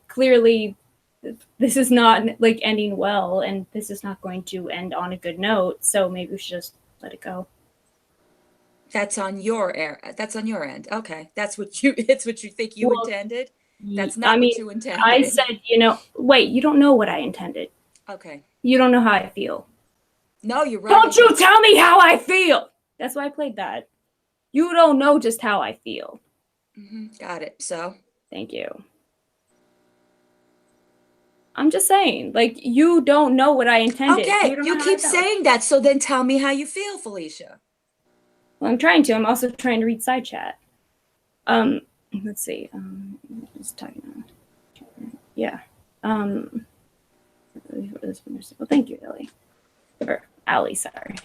Clearly, this is not ending well, and this is not going to end on a good note. So maybe we should just let it go. That's on your That's on your end. Okay, it's what you think you intended. That's not what you intended. I said, wait, you don't know what I intended. Okay. You don't know how I feel. No, you're right. Don't you tell me how I feel. That's why I played that. You don't know just how I feel. Mm-hmm. Got it. So. Thank you. I'm just saying, you don't know what I intended. Okay, you keep saying that, so then tell me how you feel, Felicia. Well, I'm trying to. I'm also trying to read side chat. Let's see. Just talking. Yeah. Well, thank you, Ellie. Or Allie, sorry.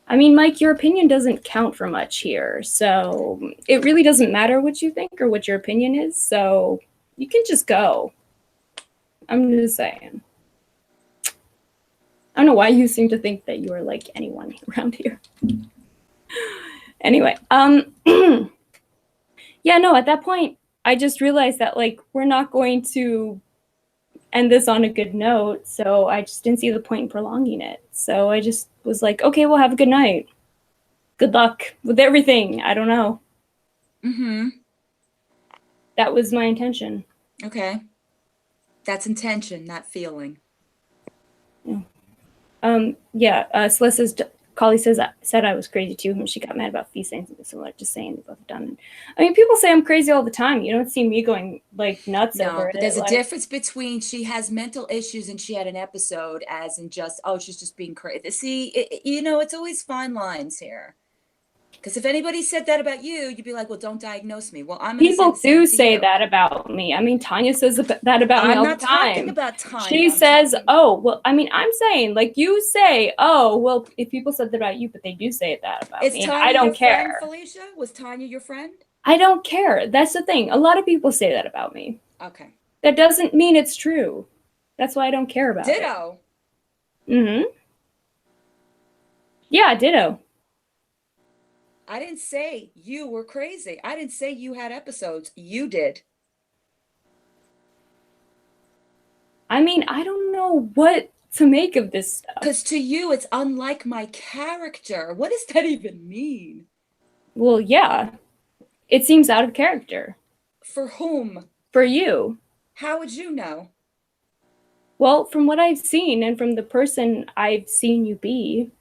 I mean, Mike, your opinion doesn't count for much here, so it really doesn't matter what you think or what your opinion is, so you can just go. I'm just saying. I don't know why you seem to think that you are like anyone around here. Anyway, yeah, no, at that point, I just realized that we're not going to end this on a good note, so I just didn't see the point in prolonging it. So I just was like, okay, well, have a good night. Good luck with everything. I don't know. Mm-hmm. That was my intention. Okay. That's intention, not feeling. Yeah. Celeste Kali said I was crazy too, and she got mad about Fee saying something similar, just saying they both have done it. I mean, people say I'm crazy all the time. You don't see me going nuts over it. No, but there's a difference between she has mental issues and she had an episode, as in just, oh, she's just being crazy. See, it's always fine lines here. Because if anybody said that about you, you'd be like, well, don't diagnose me. Well, I'm going to People say the do same to say you. that about me. I mean, Tanya says that about me I'm all not the talking time. about Tanya. She I'm says, talking- "Oh, well." I mean, I'm saying, like you say, "Oh, well," if people said that about you, but they do say that about Is me. And Tanya I don't your friend, care. Felicia? Was Tanya your friend? I don't care. That's the thing. A lot of people say that about me. Okay. That doesn't mean it's true. That's why I don't care about Ditto. it. Mm-hmm. Yeah, ditto. I didn't say you were crazy. I didn't say you had episodes. You did. I mean, I don't know what to make of this stuff. Because to you, it's unlike my character. What does that even mean? Well, yeah. It seems out of character. For whom? For you. How would you know? Well, from what I've seen and from the person I've seen you be,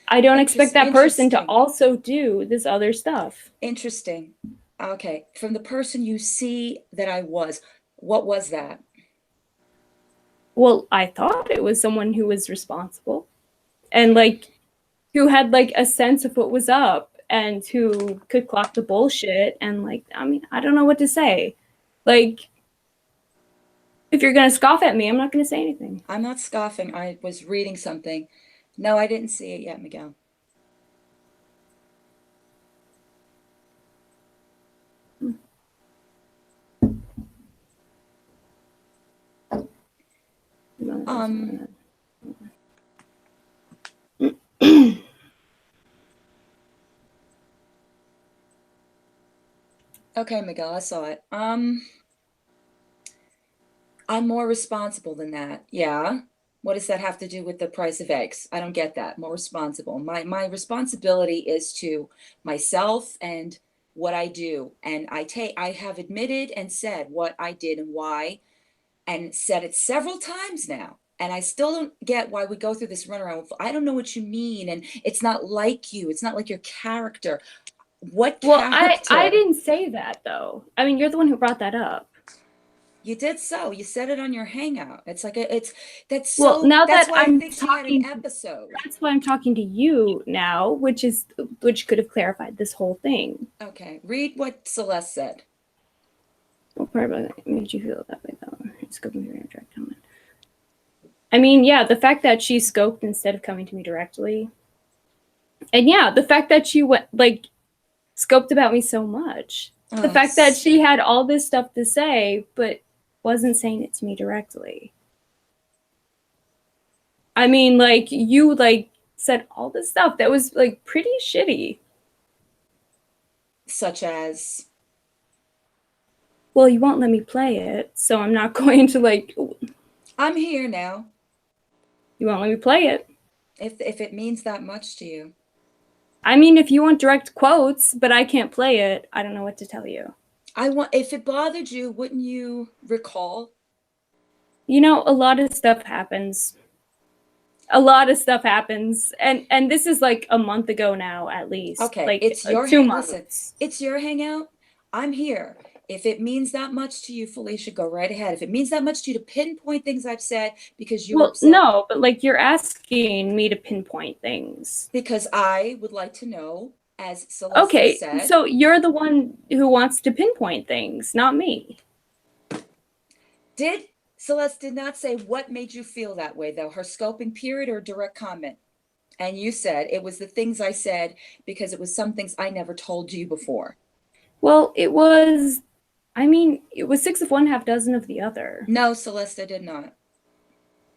I don't expect that person to also do this other stuff. Interesting. Okay. From the person you see that I was, what was that? Well, I thought it was someone who was responsible and like who had like a sense of what was up and who could clock the bullshit. And like, I mean, I don't know what to say. Like, if you're going to scoff at me, I'm not going to say anything. I'm not scoffing. I was reading something. No, I didn't see it yet, Miguel. Okay, Miguel, I saw it. I'm more responsible than that. Yeah. What does that have to do with the price of eggs? I don't get that. More responsible. My responsibility is to myself and what I do. And I have admitted and said what I did and why, and said it several times now. And I still don't get why we go through this runaround. I don't know what you mean. And it's not like you. It's not like your character. What character? I didn't say that though. I mean, you're the one who brought that up. You did so. You said it on your hangout. It's like that's so. Well, now that's that why I'm I think she had an episode. That's why I'm talking to you now, which could have clarified this whole thing. Okay, read what Celeste said. What part about it made you feel that way though? Scoping your direct comment. I mean, yeah, the fact that she scoped instead of coming to me directly, and yeah, the fact that she went like scoped about me so much. The fact that she had all this stuff to say, but wasn't saying it to me directly. I mean, like, you, like, said all this stuff that was, like, pretty shitty. Such as? Well, you won't let me play it, so I'm not going to, like... I'm here now. You won't let me play it. If it means that much to you. I mean, if you want direct quotes, but I can't play it, I don't know what to tell you. If it bothered you, wouldn't you recall? You know, a lot of stuff happens. A lot of stuff happens. And this is like a month ago now, at least. Okay, like it's your 2 months. Listen, it's your hangout. I'm here. If it means that much to you, Felicia, go right ahead. If it means that much to you to pinpoint things I've said because you're upset. No, but like you're asking me to pinpoint things. Because I would like to know, as Celeste said. Okay, so you're the one who wants to pinpoint things, not me. Celeste did not say what made you feel that way, though. Her scoping period or direct comment. And you said it was the things I said because it was some things I never told you before. Well, it was 6 of one, half dozen of the other. No, Celeste, I did not.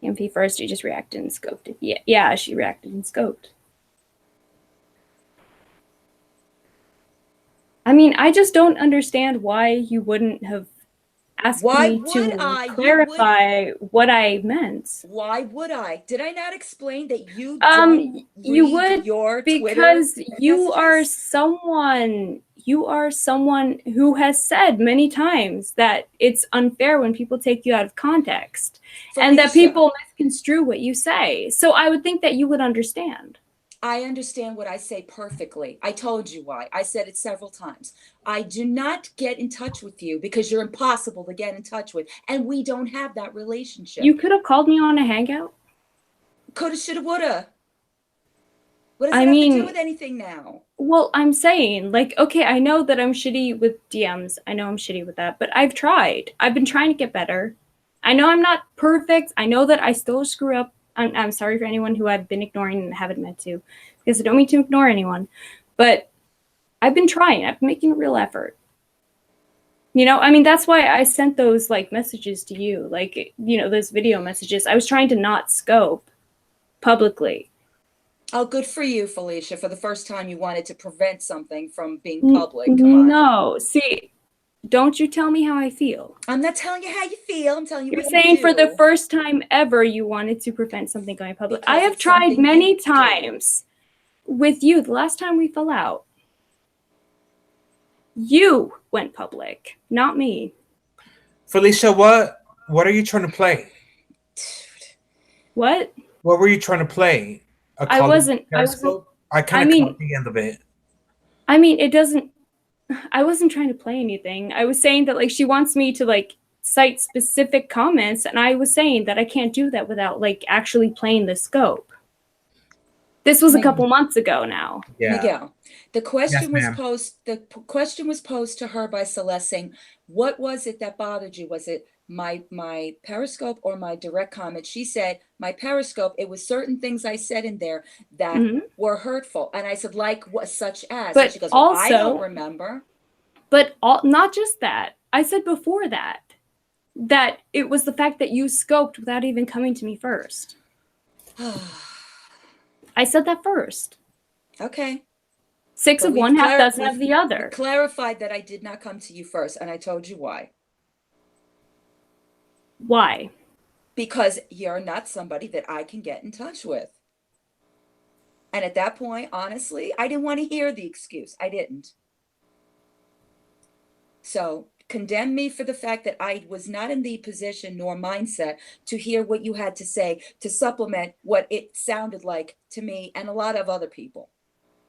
MP first, you just reacted and scoped it. Yeah, she reacted and scoped. I mean, I just don't understand why you wouldn't have asked me to clarify what I meant. Why would I? Did I not explain that you you would your because Twitter you are someone who has said many times that it's unfair when people take you out of context and that people misconstrue what you say. So I would think that you would understand. I understand what I say perfectly. I told you why. I said it several times. I do not get in touch with you because you're impossible to get in touch with. And we don't have that relationship. You could have called me on a hangout. Coulda, shoulda, woulda. What does I it have to mean- do with anything now? Well, I'm saying, like, okay, I know that I'm shitty with DMs. I know I'm shitty with that, but I've tried. I've been trying to get better. I know I'm not perfect. I know that I still screw up. I'm sorry for anyone who I've been ignoring and haven't meant to, because I don't mean to ignore anyone. But I've been trying. I've been making a real effort. You know, I mean, that's why I sent those, like, messages to you. Like, you know, those video messages. I was trying to not scope publicly. Oh, good for you, Felicia. For the first time, you wanted to prevent something from being public. Come on. No, see, don't you tell me how I feel. I'm not telling you how you feel. I'm telling you You're what saying you for the do. first time ever you wanted to prevent something going public. Because I have it's tried something many you do. times with you. The last time we fell out, you went public, not me. Felicia, what are you trying to play? What? What were you trying to play? I wasn't- I kind of caught the end of it. I mean, it doesn't. I wasn't trying to play anything. I was saying that, like, she wants me to, like, cite specific comments, and I was saying that I can't do that without, like, actually playing the scope. This was a couple months ago now. Yeah. Miguel, the question Yes, was ma'am. posed. The question was posed to her by Celeste, saying, "What was it that bothered you? Was it my Periscope or my direct comment?" She said, "My Periscope. It was certain things I said in there that Mhm. were hurtful." And I said, "Like what? Such as?" But and she goes, "Well, I don't also- remember." But not just that. I said before that it was the fact that you scoped without even coming to me first. I said that first. Okay. Six But of we've one, half dozen we've- of the we other. clarified that I did not come to you first, and I told you why. Why? Because you're not somebody that I can get in touch with. And at that point, honestly, I didn't want to hear the excuse. I didn't. So condemn me for the fact that I was not in the position nor mindset to hear what you had to say to supplement what it sounded like to me and a lot of other people.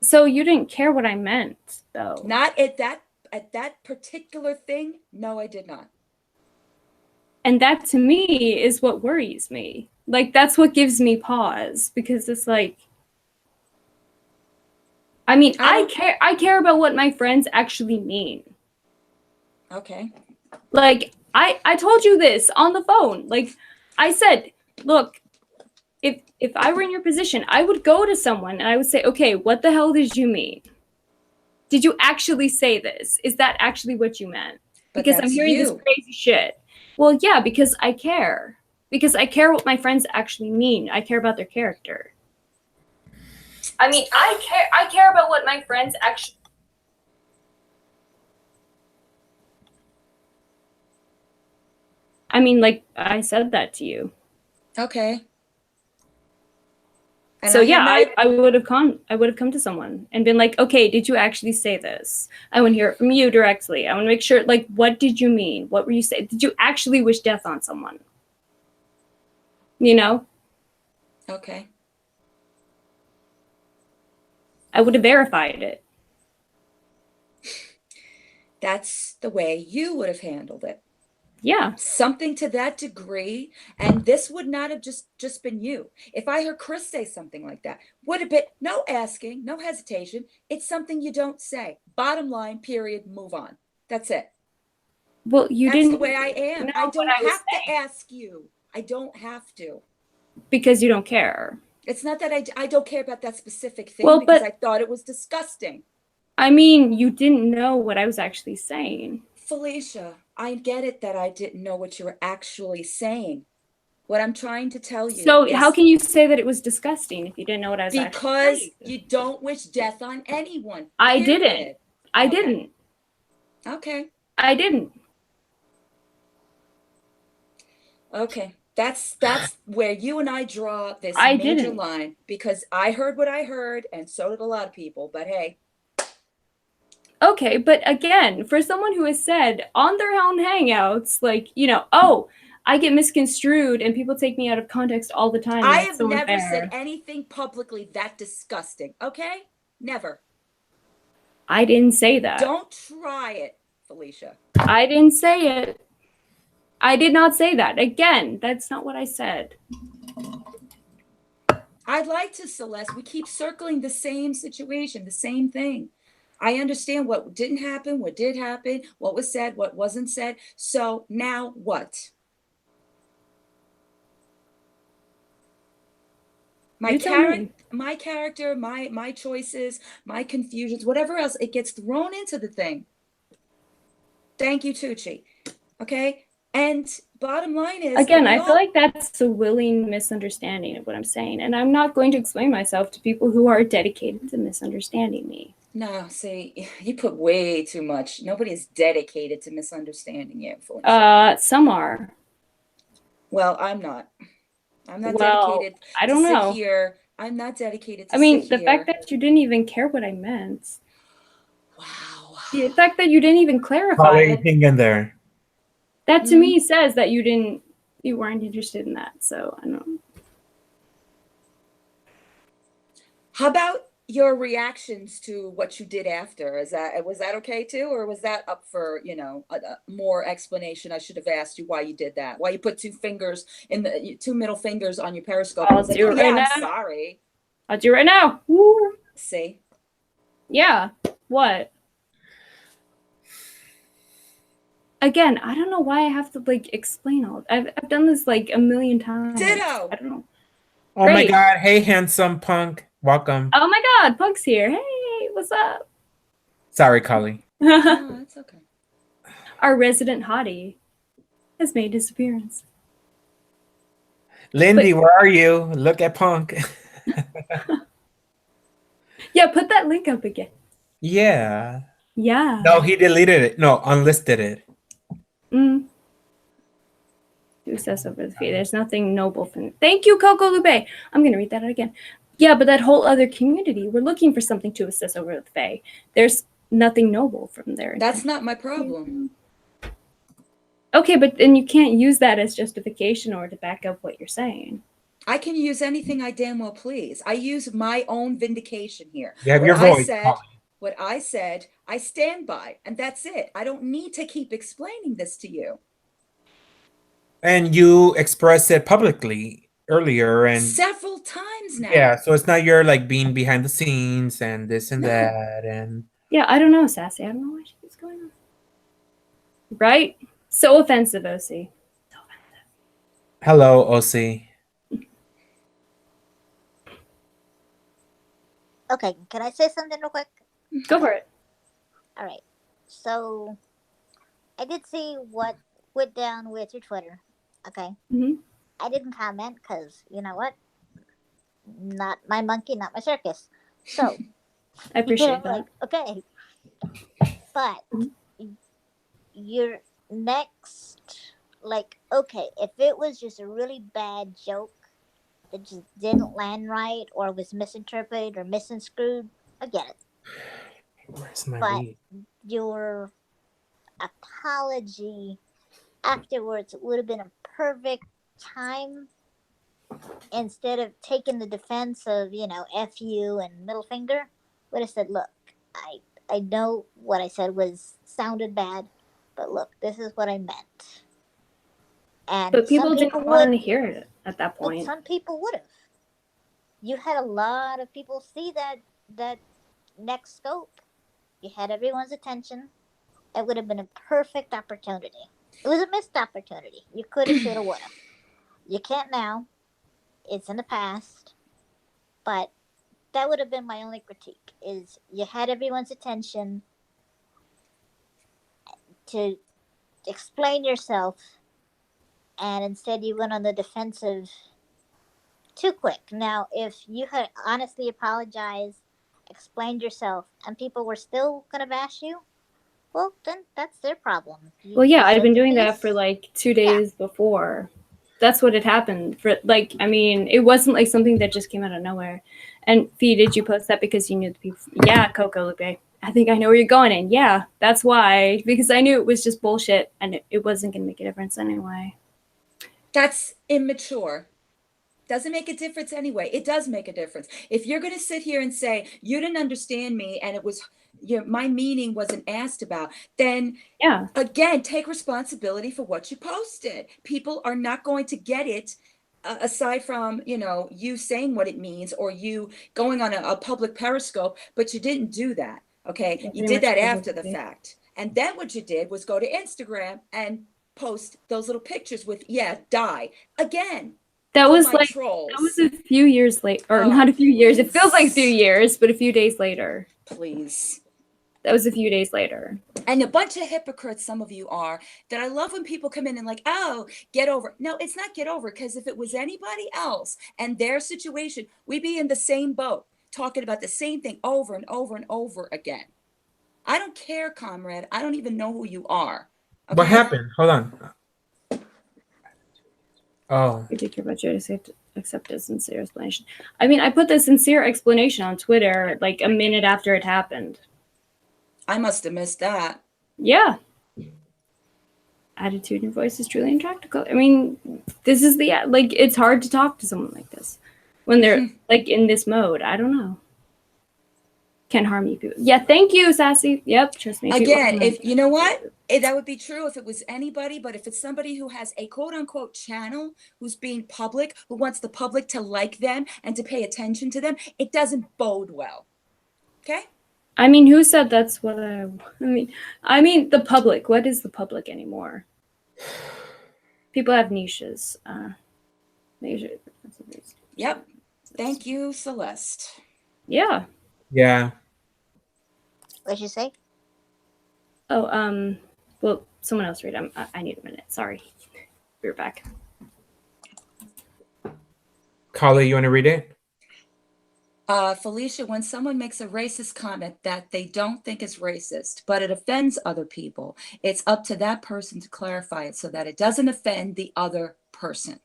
So you didn't care what I meant, though. Not at that particular thing. No, I did not. And that to me is what worries me. Like, that's what gives me pause, because it's like, I mean, I care about what my friends actually mean. Okay. Like, I told you this on the phone. Like, I said, look, if I were in your position, I would go to someone and I would say, okay, what the hell did you mean? Did you actually say this? Is that actually what you meant? But Because I'm that's hearing this you. crazy shit. Well, yeah, because I care. Because I care what my friends actually mean. I care about their character. I mean, I care about what my friends actually. I mean, like, I said that to you. Okay. And So I yeah, had I would have come to someone and been like, okay, did you actually say this? I want to hear it from you directly. I want to make sure, like, what did you mean? What were you saying? Did you actually wish death on someone? You know? Okay. I would have verified it. That's the way you would have handled it. Yeah. Something to that degree, and this would not have just been you. If I heard Chris say something like that, would have been no asking, no hesitation. It's something you don't say. Bottom line, period, move on. That's it. Well, you That's didn't. the way I am. know I what don't I was have to ask you. I don't have to. Because you don't care. It's not that I don't care about that specific thing, Well, because but- I thought it was disgusting. I mean, you didn't know what I was actually saying. Felicia, I get it that I didn't know what you were actually saying. What I'm trying to tell you So is how can you say that it was disgusting if you didn't know what I was actually because saying? you don't wish death on anyone. I period. didn't. I Okay. didn't. Okay. I didn't. Okay. That's where you and I draw this I major didn't. line, because I heard what I heard, and so did a lot of people. But hey, Okay, but again, for someone who has said on their own hangouts, like, you know, oh, I get misconstrued and people take me out of context all the time. and I it's have so never unfair. said anything publicly that disgusting. Okay? Never. I didn't say that. Don't try it, Felicia. I didn't say it. I did not say that. Again, that's not what I said. I'd like to, Celeste. We keep circling the same situation, the same thing. I understand what didn't happen, what did happen, what was said, what wasn't said. So now what? My You tell me. character, my choices, my confusions, whatever else, it gets thrown into the thing. Thank you, Tucci. Okay? And bottom line is, Again, we I all- feel like that's a willing misunderstanding of what I'm saying, and I'm not going to explain myself to people who are dedicated to misunderstanding me. No, see, you put way too much. Nobody is dedicated to misunderstanding you. Some are. Well, I'm not. I'm not Well, dedicated I don't to sit know. here. I'm not dedicated to I mean, sit the here. fact that you didn't even care what I meant. Wow. The fact that you didn't even clarify Holly, it, hang in there. that to me says that you weren't interested in that. So I don't know. How about your reactions to what you did after? Was that okay too, or was that up for a more explanation? I should have asked you why you did that. Why you put two middle fingers on your Periscope? I'll and said, do "Oh it yeah, right I'm now." sorry." I'll do it right now. Woo. See? Yeah. What? Again, I don't know why I have to explain all. I've done this a million times. Ditto. I don't know. Oh my Great. God. Hey, handsome punk. Welcome. Oh my God, Punk's here. Hey, what's up? Sorry, Kali. No, that's okay. Our resident hottie has made his appearance. Lindy, where are you? Look at punk. Yeah, put that link up again. Yeah. Yeah. No, he deleted it. No, unlisted it. Who says over the fee? There's nothing noble from. Thank you, Coco Lupe. I'm gonna read that again. Yeah, but that whole other community, we're looking for something to assess over the Fae. There's nothing noble from there. That's not my problem. Okay, but then you can't use that as justification or to back up what you're saying. I can use anything I damn well please. I use my own vindication here. You have your voice. What I said, I stand by, and that's it. I don't need to keep explaining this to you. And you expressed it publicly earlier and several times now. Yeah, so it's not your being behind the scenes and this and No. that and Yeah, I don't know, Sassy. I don't know why she keeps going on. Right? So offensive, OC. So offensive. hello, OC. Okay, can I say something real quick? Go for it. All right. So, I did see what went down with your Twitter. Okay. Mm-hmm. I didn't comment because, you know what? Not my monkey, not my circus. So, I appreciate that. Okay. But, your next, okay, if it was just a really bad joke that just didn't land right or was misinterpreted or misconstrued, I get it. Where's my But weed? your apology afterwards would have been a perfect time instead of taking the defense of, F you and middle finger. Would have said, look, I know what I said sounded bad, but look, this is what I meant. And But people some didn't want to hear it at that But point. some people would have. You had a lot of people see that next scope. You had everyone's attention. It would have been a perfect opportunity. It was a missed opportunity. You could have, should have, would have. You can't now. It's in the past. But that would have been my only critique, is you had everyone's attention to explain yourself, and instead you went on the defensive too quick. Now, if you had honestly apologized, explained yourself, and people were still going to bash you, well, then that's their problem. Well, yeah, I'd been doing that for 2 days before. That's what had happened. It wasn't something that just came out of nowhere. And Fee, did you post that because you knew the people? Yeah, Coco Lupe. I think I know where you're going. And yeah, that's why. Because I knew it was just bullshit and it wasn't going to make a difference anyway. That's immature. Doesn't make a difference anyway. It does make a difference. If you're going to sit here and say, you didn't understand me and it was... my meaning wasn't asked about, then again, take responsibility for what you posted. People are not going to get it aside from, you know, you saying what it means or you going on a public periscope, but you didn't do that. Okay. Yeah, You pretty did much that after the publicly. fact. And then what you did was go to Instagram and post those little pictures with, yeah, die again. That Oh, was my like trolls. that was a few years late, or Oh, not a few years. It please. feels like a few years, but a few days later. Please. That was a few days later. And a bunch of hypocrites, some of you are, that I love when people come in and like, oh, get over. No, it's not get over, because if it was anybody else and their situation, we'd be in the same boat, talking about the same thing over and over and over again. I don't care, comrade. I don't even know who you are. Okay? What happened? Hold on. Oh, We did care about you to accept a sincere explanation. I mean, I put the sincere explanation on Twitter like a minute after it happened. I must have missed that. Yeah. Attitude in your voice is truly impractical. I mean, this is the like. It's hard to talk to someone like this when they're like in this mode. I don't know. Can harm you people. Yeah, thank you, Sassy. Yep, trust me. Again, if you know what, that would be true if it was anybody, but if it's somebody who has a quote unquote channel, who's being public, who wants the public to like them and to pay attention to them, it doesn't bode well. Okay? I mean, who said that's what I mean, the public. What is the public anymore? People have niches. Yep. Thank you, Celeste. Yeah. yeah. What'd you say? Oh, well, someone else read them. I need a minute. Sorry. We're back. Carly, you want to read it? Felicia, when someone makes a racist comment that they don't think is racist, but it offends other people, it's up to that person to clarify it so that it doesn't offend the other person.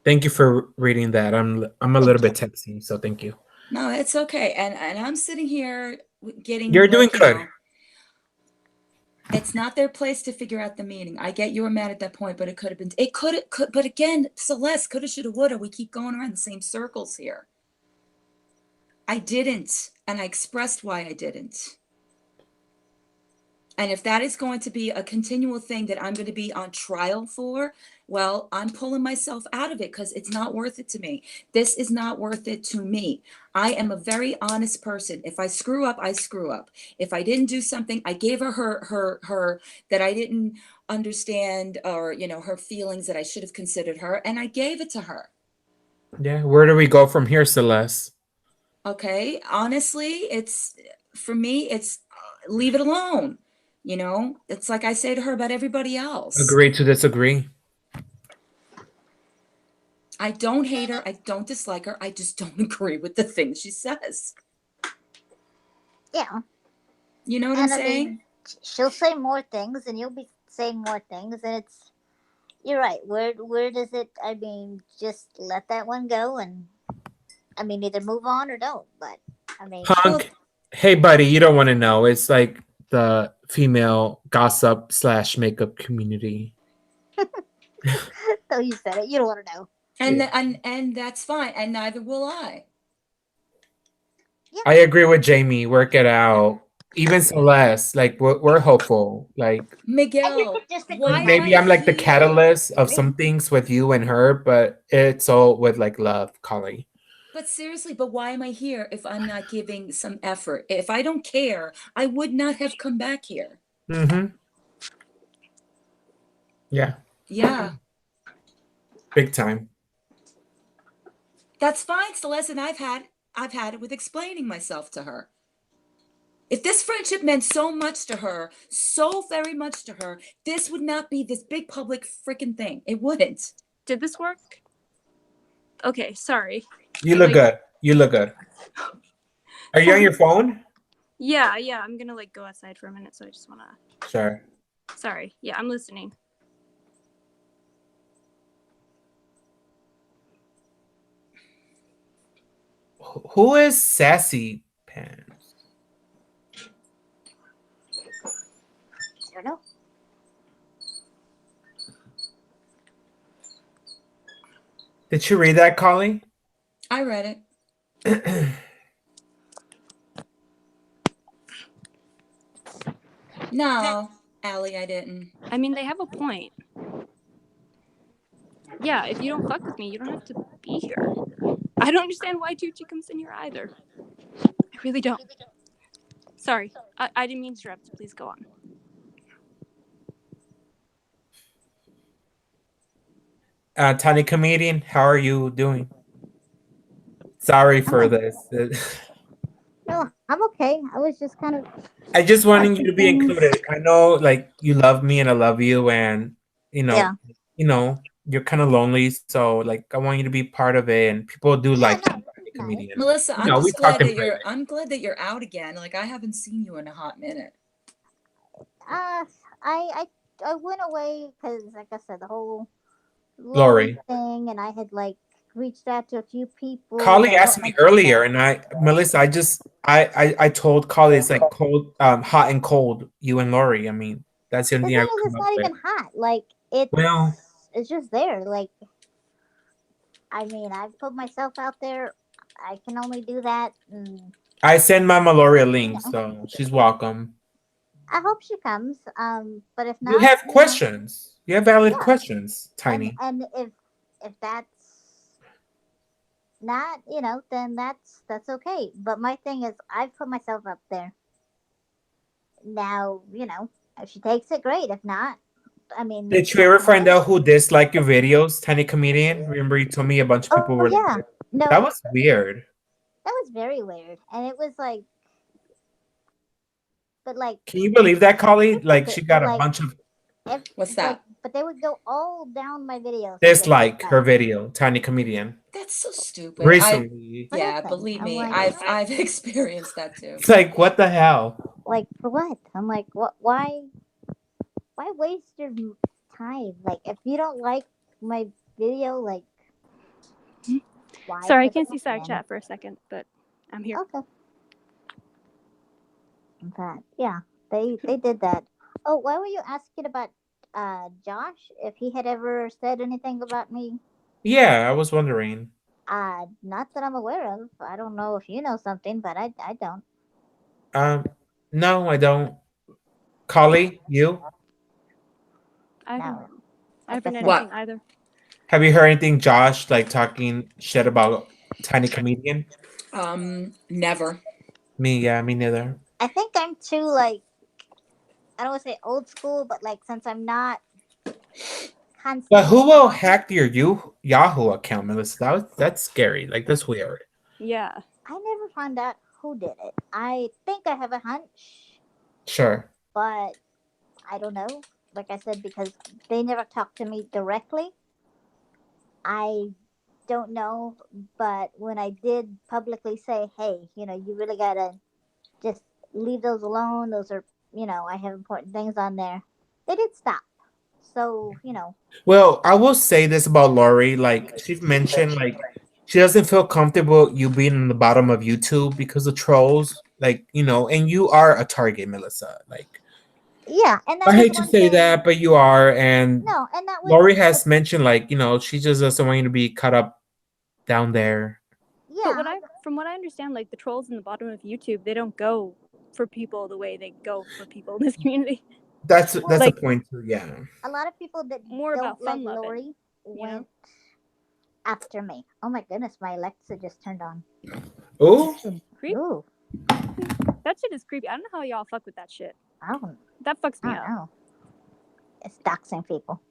Thank you for reading that. I'm a little bit tipsy, so thank you. No, it's okay. And I'm sitting here getting. You're doing like, good. know, it's not their place to figure out the meaning. I get you were mad at that point, but it could have been. It could. But again, Celeste, coulda, shoulda, woulda. We keep going around the same circles here. I didn't, and I expressed why I didn't. And if that is going to be a continual thing that I'm going to be on trial for, well, I'm pulling myself out of it because it's not worth it to me. This is not worth it to me. I am a very honest person. If I screw up, I screw up. If I didn't do something, I gave her that I didn't understand, or, you know, her feelings that I should have considered her, and I gave it to her. Yeah. Where do we go from here, Celeste? Okay. Honestly, it's, for me, it's leave it alone. You know, it's like I say to her about everybody else. Agree to disagree. I don't hate her. I don't dislike her. I just don't agree with the things she says. Yeah. You know what And I'm saying? mean, she'll say more things, and you'll be saying more things, and it's. You're right. Where does it? I mean, just let that one go, and I mean, either move on or don't. But I mean, Punk. Hey, buddy, you don't want to know. It's like the female gossip / makeup community. so you said it. You don't want to know. And Yeah. and that's fine. And neither will I. I agree with Jamie. Work it out. Even Celeste, like we're hopeful. Like Miguel, why maybe am I'm like the here? catalyst of some things with you and her, but it's all with like love, Carly. But seriously, but why am I here if I'm not giving some effort? If I don't care, I would not have come back here. Mm-hmm. Yeah. Yeah. Big time. That's fine, Celeste, and I've had it with explaining myself to her. If this friendship meant so much to her, so very much to her, this would not be this big public freaking thing. It wouldn't. Did this work? Okay, sorry. You look good. You look good. Are you on your phone? Yeah. I'm gonna like go outside for a minute, so I just wanna. Sure. Sorry. Yeah, I'm listening. Who is Sassy Pants? I don't know. Did you read that, Carly? I read it. No, Allie, I didn't. I mean, they have a point. yeah, if you don't fuck with me, you don't have to be here. I don't understand why Tucci comes in here either. I really don't. Sorry, I didn't mean to interrupt. Please go on. Tiny comedian, how are you doing? Sorry for this. No, I'm okay. I was just kind of I just wanting you watching to be things. included. I know, like, you love me and I love you, and Yeah. you're kind of lonely. So, like, I want you to be part of it, and people do Yeah, like no, Tiny this is nice. comedian. Melissa, You know, we talk in private. I'm glad that you're out again. Like I haven't seen you in a hot minute. I I went away because, like I said, the whole Lori Lori. thing, and I had like reached out to a few people. Carly But asked me earlier, and Melissa, I told Carly it's like cold, hot and cold. You and Lori. I mean, that's the the only thing thing I is, would it's come up not with. even hot. Like Well, it's just there. Like I mean, I put myself out there. I can only do that. And, I send Mama Lori a you link, know, so she's welcome. I hope she comes. But if You not, have questions. You have valid yeah. questions, Tiny. And if that's not, then that's okay. But my thing is, I've put myself up there. Now, if she takes it, great. If not, I mean, Did you ever find out who disliked your videos, Tiny comedian? Remember you told me a bunch of people were yeah. like, No, that was weird. that was very weird, and it was like, but like, Can you believe that, Carly? stick Like with she it. But got a like, bunch of What's like, that? but they would go all down my videos. dislike her video, Tiny comedian. That's so stupid. Recently. Yeah, Nothing. believe I'm me, like, I've experienced that too. It's like, what the hell? like for what? I'm like, what? Why waste your time? Like, if you don't like my video, like, why? Sorry, I put can't it see up side then? chat for a second, but I'm here. Okay. But yeah, they did that. Oh, why were you asking about Josh if he had ever said anything about me? Yeah, I was wondering. Not that I'm aware of. I don't know if you know something, but I don't. No, I don't. Carly, you? I haven't, No. I haven't heard What? anything either. Have you heard anything, Josh, like talking shit about Tiny comedian? Never. Me neither. I think I'm too like, I don't want to say old school, but like since I'm not constantly. But who will hack your Yahoo account, Melissa? That's scary. Like that's weird. Yeah. I never found out who did it. I think I have a hunch, Sure. but I don't know. Like I said, because they never talked to me directly. I don't know, but when I did publicly say, "Hey, you really gotta just leave those alone. Those are, I have important things on there." They did stop. So, Well, I will say this about Lori. Like she's mentioned, like she doesn't feel comfortable you being in the bottom of YouTube because of trolls. Like, and you are a target, Melissa. Like yeah, and that I was hate to one say thing. that, but you are. And No, and that was Lori has mentioned, like, she just doesn't want you to be cut up down there. yeah. But from what I understand, like the trolls in the bottom of YouTube, they don't go for people the way they go for people in this community. That's Like- a point too. Yeah. A lot of people that More don't about like fun loving, Lori went after me. Oh my goodness, my Alexa just turned on. Oh, Creep. Ooh, That shit is creepy. I don't know how y'all fuck with that shit. I don't, That fucks I me don't up. know. It's doxing people.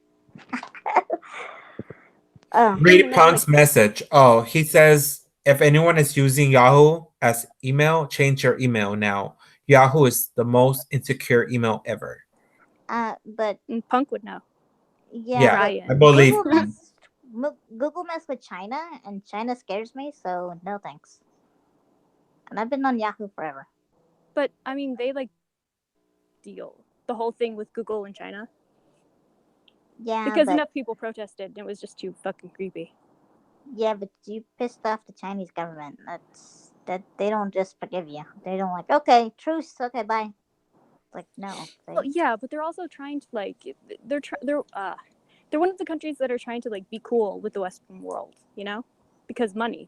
Oh, read Punk's message. Oh, he says if anyone is using Yahoo as email, change your email now. Yahoo is the most insecure email ever. but Punk would know. yeah, Ryan. I believe. Google mess with China, and China scares me. So no thanks. And I've been on Yahoo forever. But I mean, they like deal the whole thing with Google in China. Yeah, Because but, enough people protested, and it was just too fucking creepy. yeah, but you pissed off the Chinese government. That they don't just forgive you. They don't like, okay, truce, okay, bye. Like no. Well, yeah, but they're also trying to like they're one of the countries that are trying to like be cool with the Western world, because money.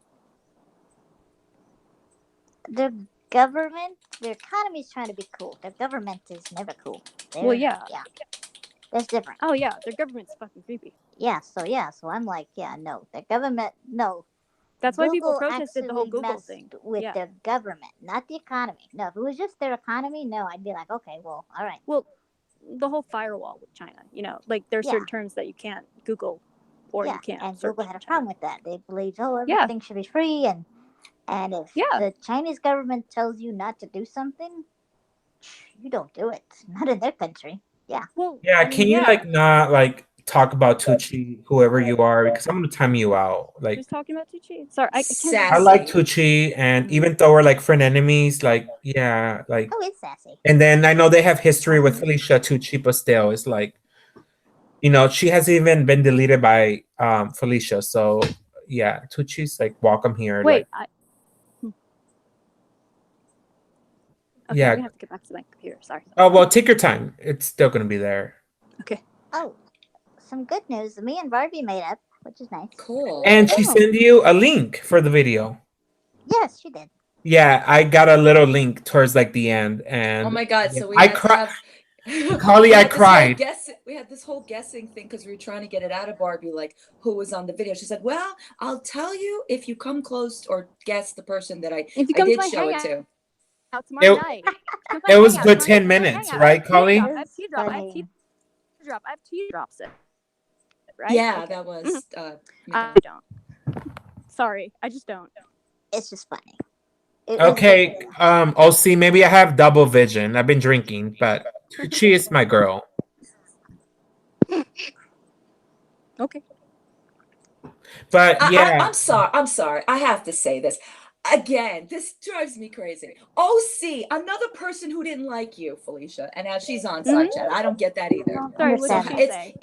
Their government, their economy is trying to be cool. Their government is never cool. Well, yeah. Their It's different. Oh yeah, their government's fucking creepy. Yeah, so I'm like, yeah, no, the government, no. That's why people Google protested the whole actually Google messed thing. with Yeah. the government, not the economy. No, if it was just their economy, no, I'd be like, okay, well, all right. Well, the whole firewall with China, you know, like there are Yeah. certain terms that you can't Google or Yeah, you can't and search Google had a in China. problem with that. They believed, oh, Yeah. everything should be free, and if Yeah. the Chinese government tells you not to do something, you don't do it. Not in their country. Yeah. Well, Yeah, I mean, can you yeah. like not like talk about Tucci, whoever you are, because I'm gonna time you out. Like, Who's talking about Tucci? Sorry, I can't. Sassy. I like Tucci, and Mhm. even though we're like friend enemies, like yeah, like, Oh, it's sassy. and then I know they have history with Felicia Tucci, but still, it's like, you know, she hasn't even been deleted by Felicia, so yeah, Tucci's like welcome here. Wait, Like, okay, yeah. I'm gonna have to get back to my computer. Sorry. Oh well, take your time. It's still gonna be there. Okay. Oh, some good news. Me and Barbie made up, which is nice. Cool. And she Oh. sent you a link for the video. Yes, she did. Yeah, I got a little link towards like the end, and Oh my god! So we I had to cried. have. Holly, we I had this whole cried. we had this whole guessing thing because we were trying to get it out of Barbie, like who was on the video. She said, "Well, I'll tell you if you come close or guess the person that If you I come to did my show it hangout to." out tomorrow It- night. Come to my It was hangout good tomorrow 10 night. minutes, Hangout. right, Holly? I have teardrop. I have Funny. teardrop. I have teardrops. Right? Yeah, Okay. that was. I don't. Sorry, I just don't. It's just funny. It was Okay, good. OC, maybe I have double vision. I've been drinking, but she is my girl. Okay. But yeah, I'm sorry. I'm sorry. I have to say this. Again, this drives me crazy. OC, another person who didn't like you, Felicia, and now she's on side chat. I don't get that either. Sorry, what did Understand. she say?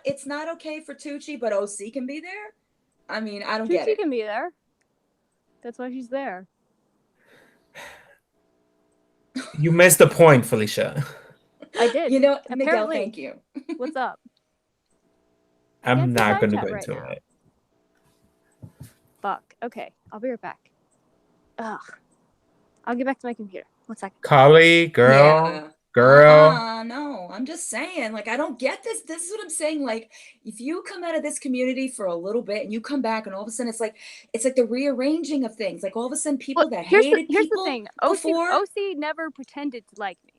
It's not okay for Tucci, but OC can be there. I mean, I don't get Tucci it. can be there. That's why she's there. you missed the point, Felicia. I did. You know, Miguel, Apparently. thank you. What's up? I'm Against the not side going to chat go right into now. it. Fuck. Okay, I'll be right back. Ugh. I'll get back to my computer. 1 second. Holly, girl, Yeah. girl. No, I'm just saying, like, I don't get this. This is what I'm saying. Like, if you come out of this community for a little bit and you come back, and all of a sudden it's like the rearranging of things. Like all of a sudden, people that here's hated the people thing. before. OC never pretended to like me.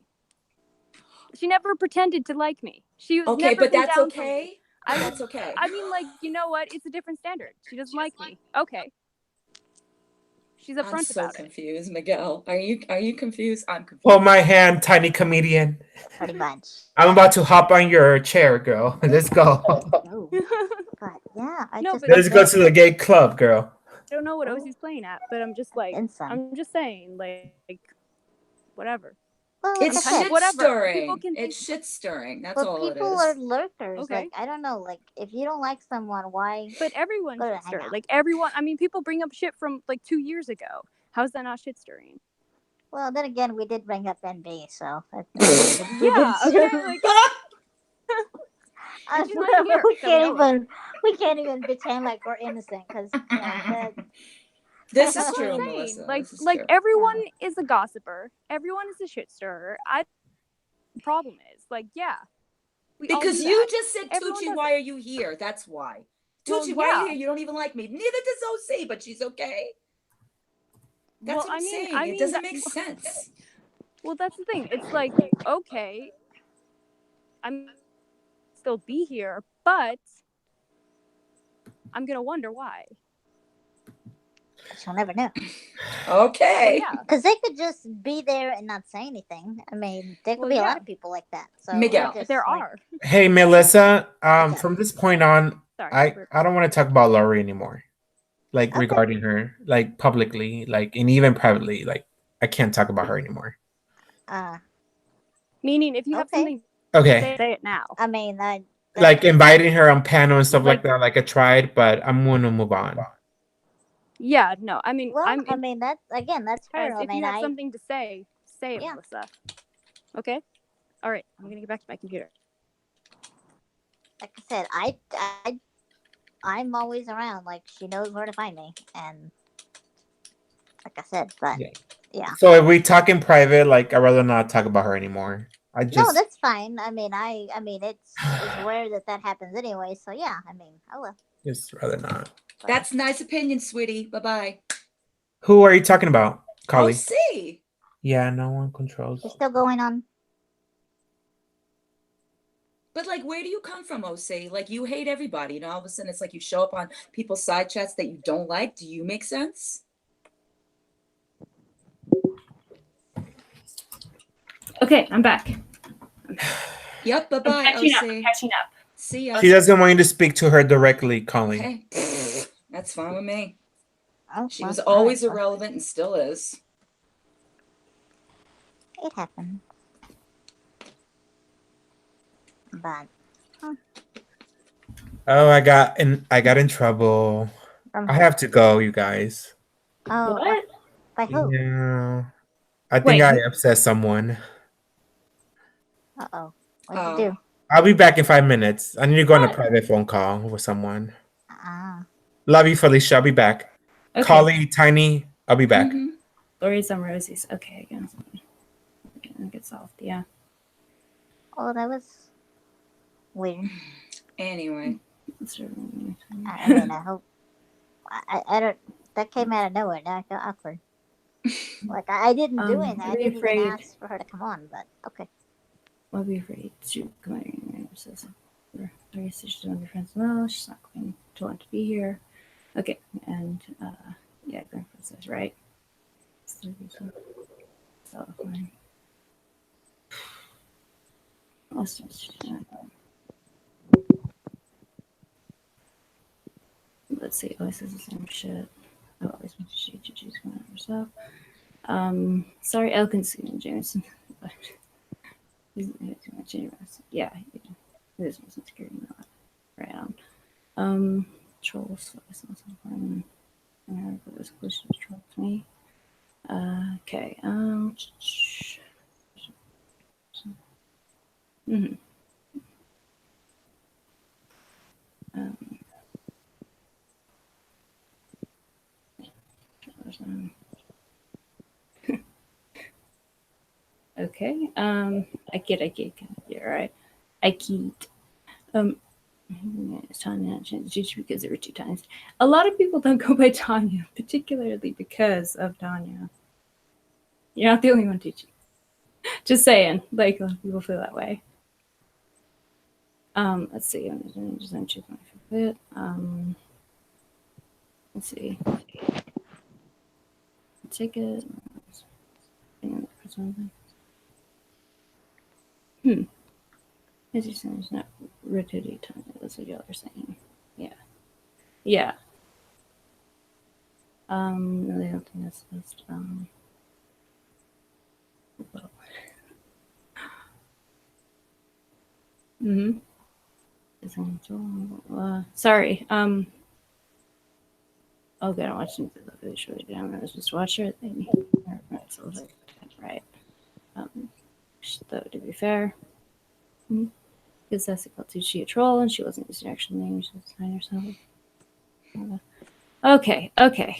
She never pretended to like me. She was Okay, never but been that's down for me. okay. That's okay. I mean, like, you know what? It's a different standard. She doesn't like me. Okay. She's I'm upfront so about it. confused, Miguel. Are you confused? I'm confused. Hold my hand, tiny comedian. Pretty much. I'm about to hop on your chair, girl. Let's go. No. But yeah, I No, just but- Let's go to the gay club, girl. I don't know what OC's playing at, but I'm just like, Insane. I'm just saying, like, whatever. Well, It's like I said, shit whatever. stirring. People can think- It's shit stirring. That's but all it people is. are lurkers. Okay. Like I don't know. Like if you don't like someone, why? But everyone Go to shit stir. hangout. Like, everyone, I mean, people bring up shit from, like, 2 years ago. How's that not shit stirring? Well, then again, we did bring up NB, so Yeah, okay, like, I she's not here, we so we know can't even pretend like we're innocent because This is that's what true, I'm saying. Melissa. Like, This is like true. everyone is a gossiper. Everyone is a shit stirrer. The problem is, like, yeah. we all Because do you that. just said, Everyone Tucci, does why are you here? That's why. Well, Tucci, why are you yeah. here? You don't even like me. Neither does OC, but she's okay. That's Well, what I'm saying. I mean, It doesn't that- make sense. Well, that's the thing. It's like, okay, I'm still be here, but I'm gonna wonder why. she'll never know. Okay. Yeah. Because they could just be there and not say anything. I mean, there could Well, be a yeah. lot of people like that. So Miguel. I just, There like, are. Hey, Melissa. Okay. From this point on, Sorry. I don't want to talk about Laurie anymore. Like Okay. regarding her, like publicly, like and even privately, like I can't talk about her anymore. Meaning, if you have Okay. something Okay. to say it now. I mean, Like inviting her on panel and stuff like Like- that. Like I tried, but I'm gonna move on. Yeah, no. I mean, well, I'm I mean, that's her. I if mean, you have something to say it, Yeah. Melissa. Okay. All right. I'm gonna get back to my computer. like I said, I'm always around. Like she knows where to find me, and like I said, but Yeah. yeah. So if we talk in private, like I'd rather not talk about her anymore. I No, just that's fine. I mean, it's rare that happens anyway. So yeah, I mean, oh well. just rather not. That's a nice opinion, sweetie. Bye bye. Who are you talking about, Oh, Kali? see. Yeah, no one controls. It's still going on. But like, where do you come from, OC? Like, you hate everybody, and all of a sudden, it's like you show up on people's side chats that you don't like. Do you make sense? Okay, I'm back. Yep. Bye I'm bye, catching up. OC. I'm catching up. See ya. She doesn't want you to speak to her directly, Kali. Okay. That's fine with me. Oh, She well, was all always right, well, irrelevant and still is. it happened. But Oh, I got in trouble. from I who? have to go, you guys. Oh, What? by who? Yeah. I think Wait, I who- upset someone. Uh oh. What'd you do? I'll be back in 5 minutes. I need to go on a What? private phone call with someone. Ah. Love you, Felicia. I'll be back. Okay. Kali, Tiny, I'll be back. Mhm. Glories and roses. Okay, again. It gets solved. Yeah. Oh, that was weird. Anyway. I mean, I hope. I don't. That came out of nowhere. Now I feel awkward. Like I didn't do anything. I I'd be didn't even afraid. ask for her to come on. But okay. I'll be afraid to come out here. Says, I guess she's doing your friends. No, she's not going to want to be here. Okay, and yeah, Grandpa says right. So fine. Let's see. Oh, this is the same shit. I've always been to choose one of yourself. Sorry, Elkins and Jameson. But yeah, this wasn't security not right on. Trolls. So it's not so fun. And it was close to troll to me. Okay. Mm-hmm. Okay. I get. You're right. I get. It's Tanya just because there were 2 times. A lot of people don't go by Tanya, particularly because of Tanya. You're not the only one teaching. Just saying, like a lot of people feel that way. Let's see. I'm just gonna choose my favorite. Let's see. Ticket. As you said, it's not rotating time. That's what y'all are saying. Yeah. Yeah. No, they don't think that's just well. Mm-hmm. Sorry. Oh, God, I'm watching the show again. I was just watching it. Right, so I was like, right. Though, to be fair, because that's called she a troll, and she wasn't using her actual name. She was trying herself. Okay,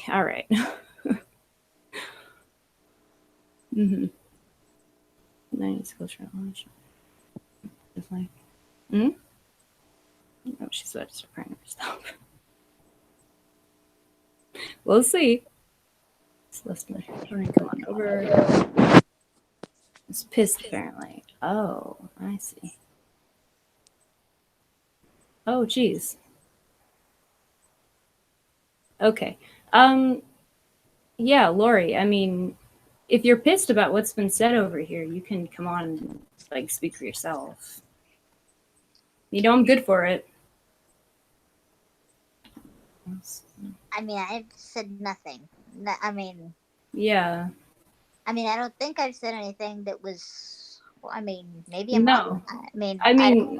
all right. Mm-hmm. Nice cultural launch. It's like, oh, she's about to start crying herself. We'll see. Celeste, come on over. It's pissed apparently. Oh, I see. Oh, geez. Okay. Yeah, Lori, I mean, if you're pissed about what's been said over here, you can come on and like speak for yourself. You know I'm good for it. I mean, I've said nothing. I mean, Yeah. I don't think I've said anything that was. I mean, maybe I'm No. wrong. I mean,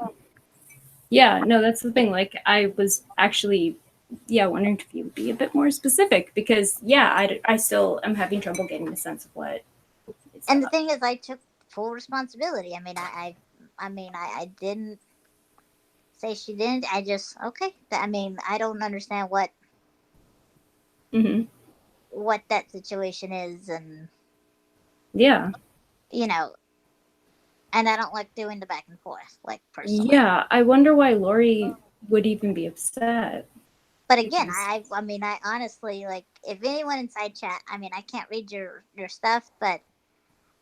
yeah, no, that's the thing. Like, I was actually, wondering if you would be a bit more specific because, I still am having trouble getting a sense of what. And the thing is, I took full responsibility. I mean, I didn't say she didn't. I just okay. I mean, I don't understand what that situation is, and yeah, you know, And I don't like doing the back and forth, like personally. Yeah, I wonder why Lori would even be upset. But again, Because- I mean, I honestly, like, if anyone inside chat, I mean, I can't read your stuff, but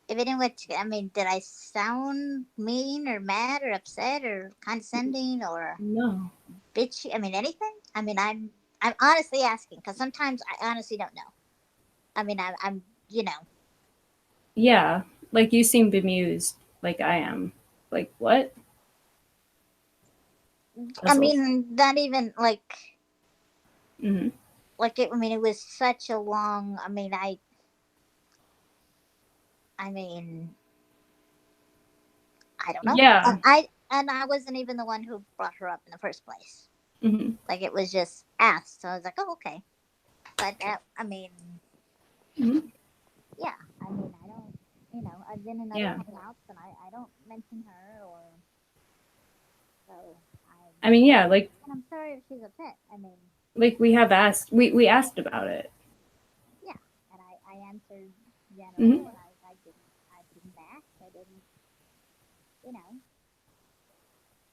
if anyone, I mean, did I sound mean or mad or upset or condescending or No. bitchy? I mean, anything? I mean, I'm honestly asking because sometimes I honestly don't know. I mean, I'm, you know, Yeah, like you seem bemused, like I am. Like what? I Puzzled. mean, not even like, Mhm. like it. I mean, it was such a long. I mean, I don't know. Yeah. And I wasn't even the one who brought her up in the first place. hmm Like it was just asked, so I was like, oh, okay. But I mean, Mhm. yeah. I mean, I don't. You know, I've been in other Yeah. hangouts, and I don't mention her or so. I mean, yeah, like And I'm sorry if she's upset. I mean, we have asked we asked about it. yeah. And I answered general, Mhm. and I didn't back. I didn't. You know,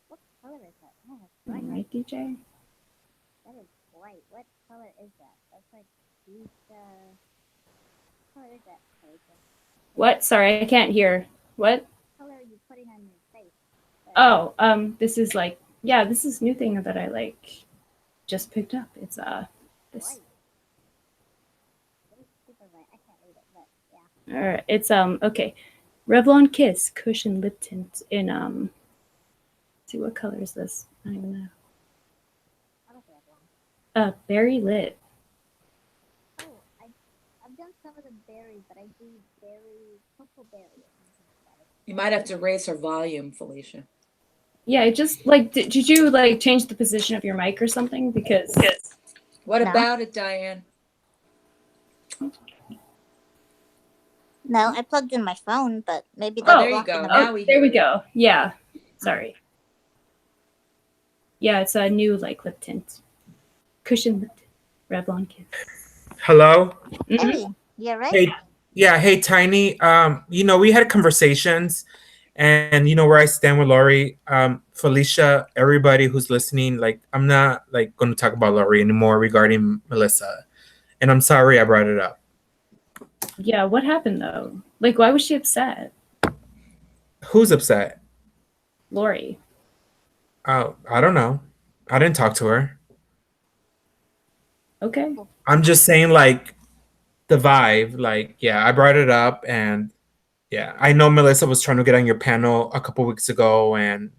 what color is that? Oh, that's bright. All right, DJ. That is bright. What color is that? That's like deep. What color is that, Felicia? What? Sorry, I can't hear. What? What color are you putting on your face? Oh, this is like yeah, this is new thing that I like just picked up. It's this. Bright. It is super bright. I can't read it, but yeah. All right, it's okay. Revlon Kiss cushion lip tint in let's see what color is this? I don't even know. I don't have one. Berry lit. Oh, I've done some of the berries, but I do purple berry or something like that. You might have to raise her volume, Felicia. Yeah, it just like did you like change the position of your mic or something? Because What No. about it, Diane? No, I plugged in my phone, but maybe Oh, that's there you blocking go. the Now mic. we there hear we you. go. Yeah, sorry. Yeah, it's a new like lip tint, cushion lip tint, Revlon Kiss. Hello. Mhm. Hey, you're right. Hey, yeah. Hey, Tiny. We had conversations, and you know where I stand with Lori. Felicia, everybody who's listening, like, I'm not like going to talk about Lori anymore regarding Melissa, and I'm sorry I brought it up. Yeah, what happened though? Like, why was she upset? Who's upset? Lori. Oh, I don't know. I didn't talk to her. Okay. I'm just saying, like, the vibe. Like, yeah, I brought it up, and yeah, I know Melissa was trying to get on your panel a couple weeks ago, and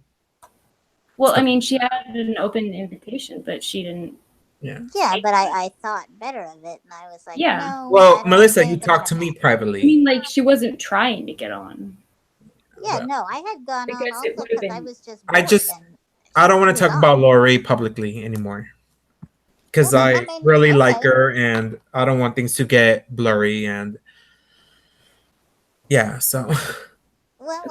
Well, I stuff. mean, she had an open invitation, but she didn't. Yeah. Yeah, but I thought better of it, and I was like, Yeah. no. Well, I don't Melissa, you think I'm talked to gonna me back. I privately. mean, like she wasn't trying to get on. Yeah, But no, I had gone on Because it also would have because I been. was just I bored. just And I don't want she to was talk on. about Lori publicly anymore because Well, I I mean, really like okay. her, and I don't want things to get blurry. And yeah, so Well,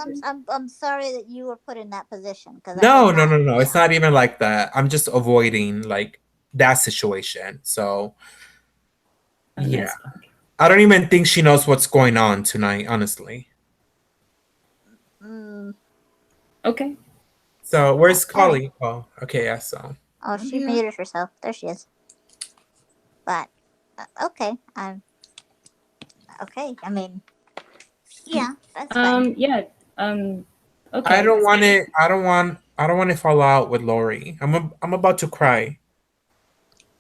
I'm sorry that you were put in that position because that no, was no, not. no, no. It's Yeah. not even like that. I'm just avoiding like that situation. So Oh, yeah, that's fine. I don't even think she knows what's going on tonight, honestly. Mm, Okay. So where's all right. Collie? Oh, okay, yeah. So Oh, I'm she here. muted herself. There she is. But okay, okay. I mean, yeah, that's fine. Yeah. Okay. I don't want it. I don't want to fall out with Lori. I'm about to cry.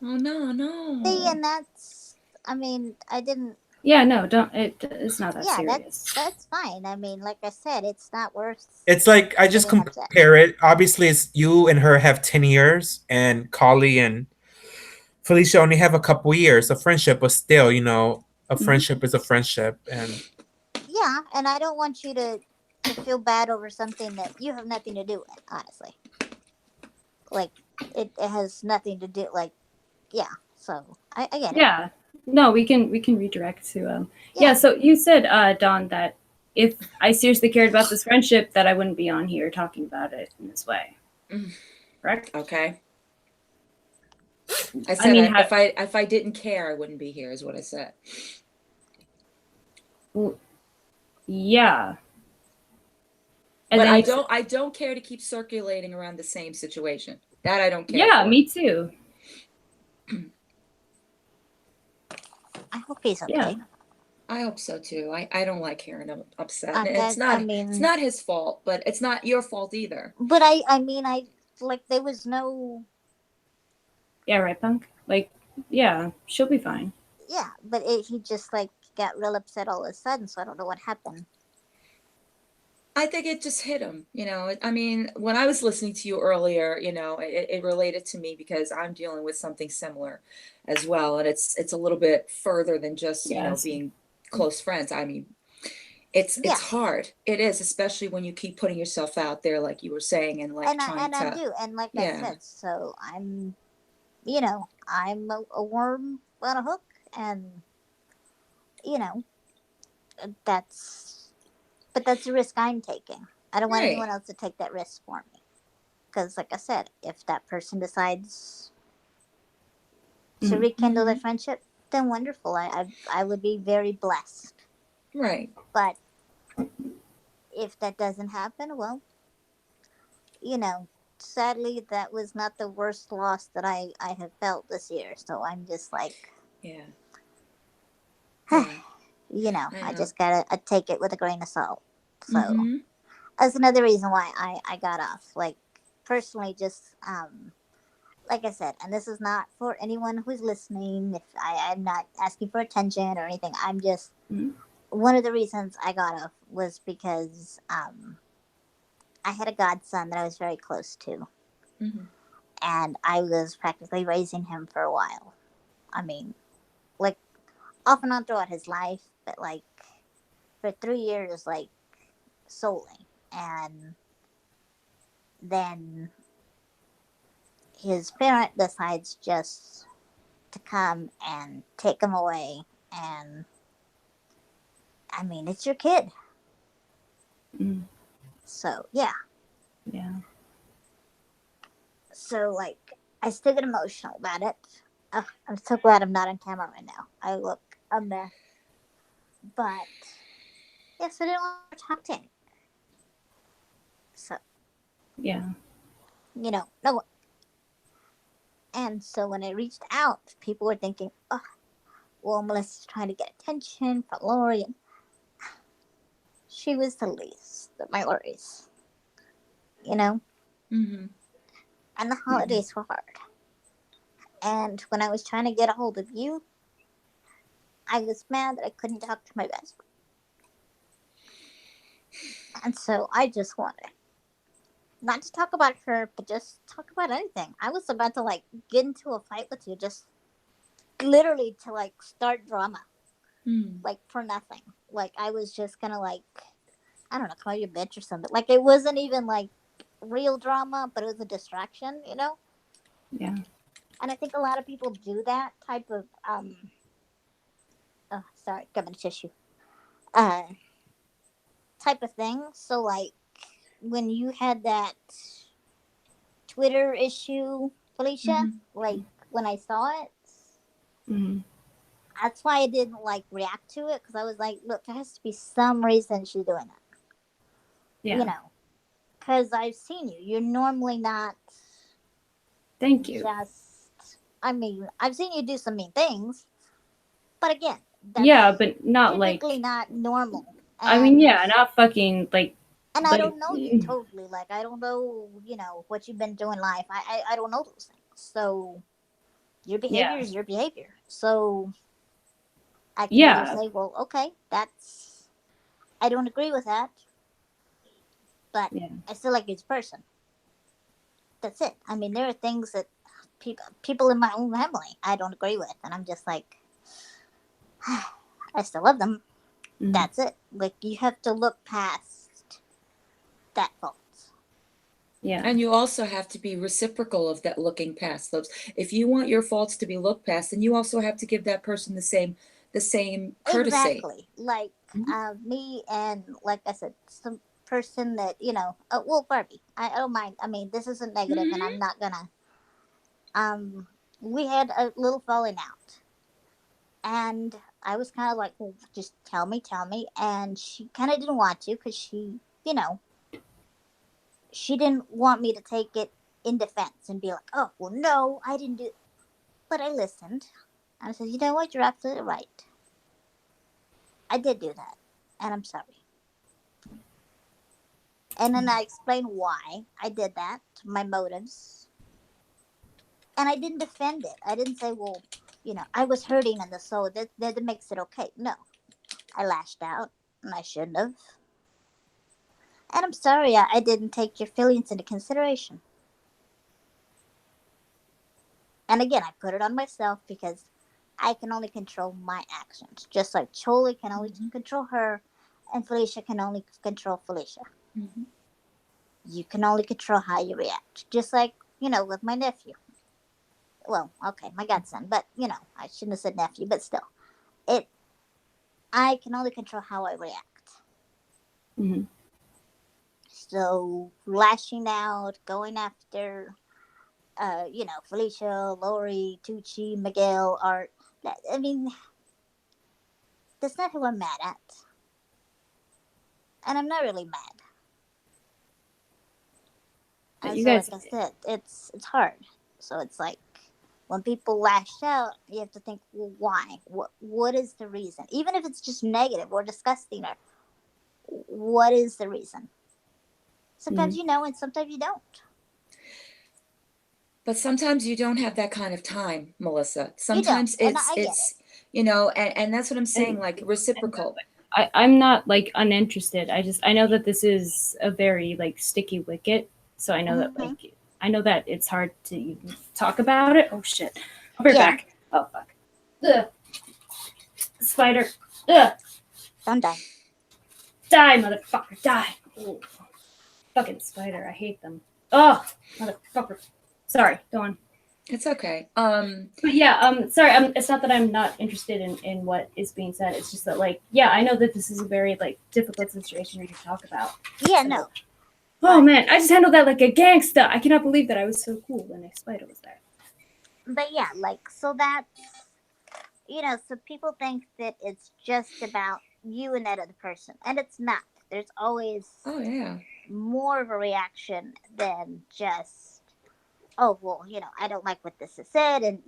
Oh no, no. See, and that's. I mean, I didn't. Yeah. No. Don't. It's not that Yeah, serious. that's fine. I mean, like I said, it's not worth It's like I just getting upset. compare it. Obviously, it's you and her have 10 years, and Collie and Felicia only have a couple years of friendship, but still, a Mhm. friendship is a friendship. And Yeah, and I don't want you to feel bad over something that you have nothing to do with. Honestly, like it has nothing to do. Like, yeah. So I get it. Yeah. No, we can redirect to Yeah. yeah. So you said Dawn that if I seriously cared about this friendship, that I wouldn't be on here talking about it in this way. Mm. Correct? Okay. I said mean, if I didn't care, I wouldn't be here. Is what I said. Yeah. And but then I don't care to keep circulating around the same situation. That I don't care. Yeah, for. me too. I hope he's okay. Yeah. I hope so too. I don't like hearing him upset. And That, it's not I mean, it's not his fault, but it's not your fault either. but I mean, I like there was no. Yeah, right, Punk? Like, yeah, she'll be fine. Yeah, but he just like got real upset all of a sudden, so I don't know what happened. I think it just hit him, you know. I mean, when I was listening to you earlier, you know, it related to me because I'm dealing with something similar as well, and it's a little bit further than just you know Yes. being close friends. I mean, it's Yeah. hard. It is, especially when you keep putting yourself out there, like you were saying, and like And trying I to. do, and like I Yeah. said, so I'm, you know, I'm a worm on a hook, and you know, but that's the risk I'm taking. I don't want Right. anyone else to take that risk for me, because like I said, if that person decides to Mhm. rekindle their friendship, then wonderful. I would be very blessed. Right. But if that doesn't happen, well, you know, sadly, that was not the worst loss that I have felt this year. So I'm just like, Yeah. Yeah. you know, I I know. just gotta take it with a grain of salt. So Mm-hmm. that's another reason why I got off. Like, personally, just, like I said, and this is not for anyone who's listening. If I'm not asking for attention or anything, I'm just, Mhm. one of the reasons I got off was because, I had a godson that I was very close to. Mm-hmm. And I was practically raising him for a while. I mean, like, off and on throughout his life, but like for 3 years, like solely. And then his parent decides just to come and take him away. And I mean, it's your kid. Mm. So, yeah. Yeah. So, like, I still get emotional about it. Oh, I'm so glad I'm not on camera right now. I look a mess. But, yes, I didn't want to talk to him. So, Yeah. you know, no. And so when I reached out, people were thinking, oh, well, Melissa's trying to get attention from Lori. And she was the least of my worries, you know? Mm-hmm. And the holidays were hard. And when I was trying to get a hold of you, I was mad that I couldn't talk to my best friend. And so I just wanted not to talk about her, but just talk about anything. I was about to like get into a fight with you, just literally to like start drama, like for nothing. Like I was just gonna like, I don't know, call you a bitch or something. Like it wasn't even like real drama, but it was a distraction, you know? Yeah. And I think a lot of people do that type of oh sorry, got my tissue. Uh type of thing. So like when you had that Twitter issue, Felicia, like when I saw it, Mm-hmm. that's why I didn't like react to it, because I was like, look, there has to be some reason she's doing it. Yeah. You know, because I've seen you. You're normally not. Thank you. Just, I mean, I've seen you do some mean things, but again, that's Yeah, but not typically like. not normal. I mean, And, yeah, not fucking like. and I Like. don't know you totally. Like, I don't know, you know, what you've been doing in life. I don't know those things. So, your behavior Yeah. is your behavior. So, I can either Yeah. say, well, okay, that's, I don't agree with that, but Yeah. I still like you as a person. That's it. I mean, there are things that people in my own family I don't agree with, and I'm just like, I still love them. Mhm. That's it. Like you have to look past that fault. Yeah. And you also have to be reciprocal of that looking past those. If you want your faults to be looked past, then you also have to give that person the same courtesy. Exactly. Like Mhm. me and like I said, some person that well, Barbie. I don't mind. I mean, this isn't negative, and I'm not gonna. We had a little falling out, and I was kind of like, well, just tell me, and she kind of didn't want to because she, you know, she didn't want me to take it in defense and be like, oh, well, no, I didn't do it. But I listened. And I said, you know what? You're absolutely right. I did do that. And I'm sorry. And then I explained why I did that, my motives. And I didn't defend it. I didn't say, well, I was hurting in the soul. That makes it okay. No. I lashed out, and I shouldn't have. And I'm sorry I didn't take your feelings into consideration. And again, I put it on myself because I can only control my actions. Just like Choli can only control her, and Felicia can only control Felicia. Mm-hmm. You can only control how you react. Just like, with my nephew. Well, okay, my godson. But, I shouldn't have said nephew, but still. I can only control how I react. Mm-hmm. So, lashing out, going after, Felicia, Lori, Tucci, Miguel, Art. I mean, that's not who I'm mad at. And I'm not really mad. But And you so, guys, like I said, it's hard. So it's like, when people lash out, you have to think, well, why? What is the reason? Even if it's just negative or disgusting, or what is the reason? Sometimes you know, and sometimes you don't. But sometimes you don't have that kind of time, Melissa. Sometimes and I get it's and that's what I'm saying, like reciprocal. I'm not like uninterested. I know that this is a very like sticky wicket. So I know that like I know that it's hard to even talk about it. Oh shit. I'll be back. Oh fuck. Ugh. Spider. Ugh. Don't die. Die, motherfucker. Die. Ooh. Fucking spider. I hate them. Oh, motherfucker. Sorry, go on. It's okay. But yeah, sorry, it's not that I'm not interested in what is being said. It's just that, like, yeah, I know that this is a very, like, difficult situation to talk about. Yeah, So, no. Oh, man, I just handled that like a gangsta. I cannot believe that I was so cool when a spider was there. But yeah, like, so that's, so people think that it's just about you and that other person. And it's not. There's always more of a reaction than just, oh, well, I don't like what this is said. And,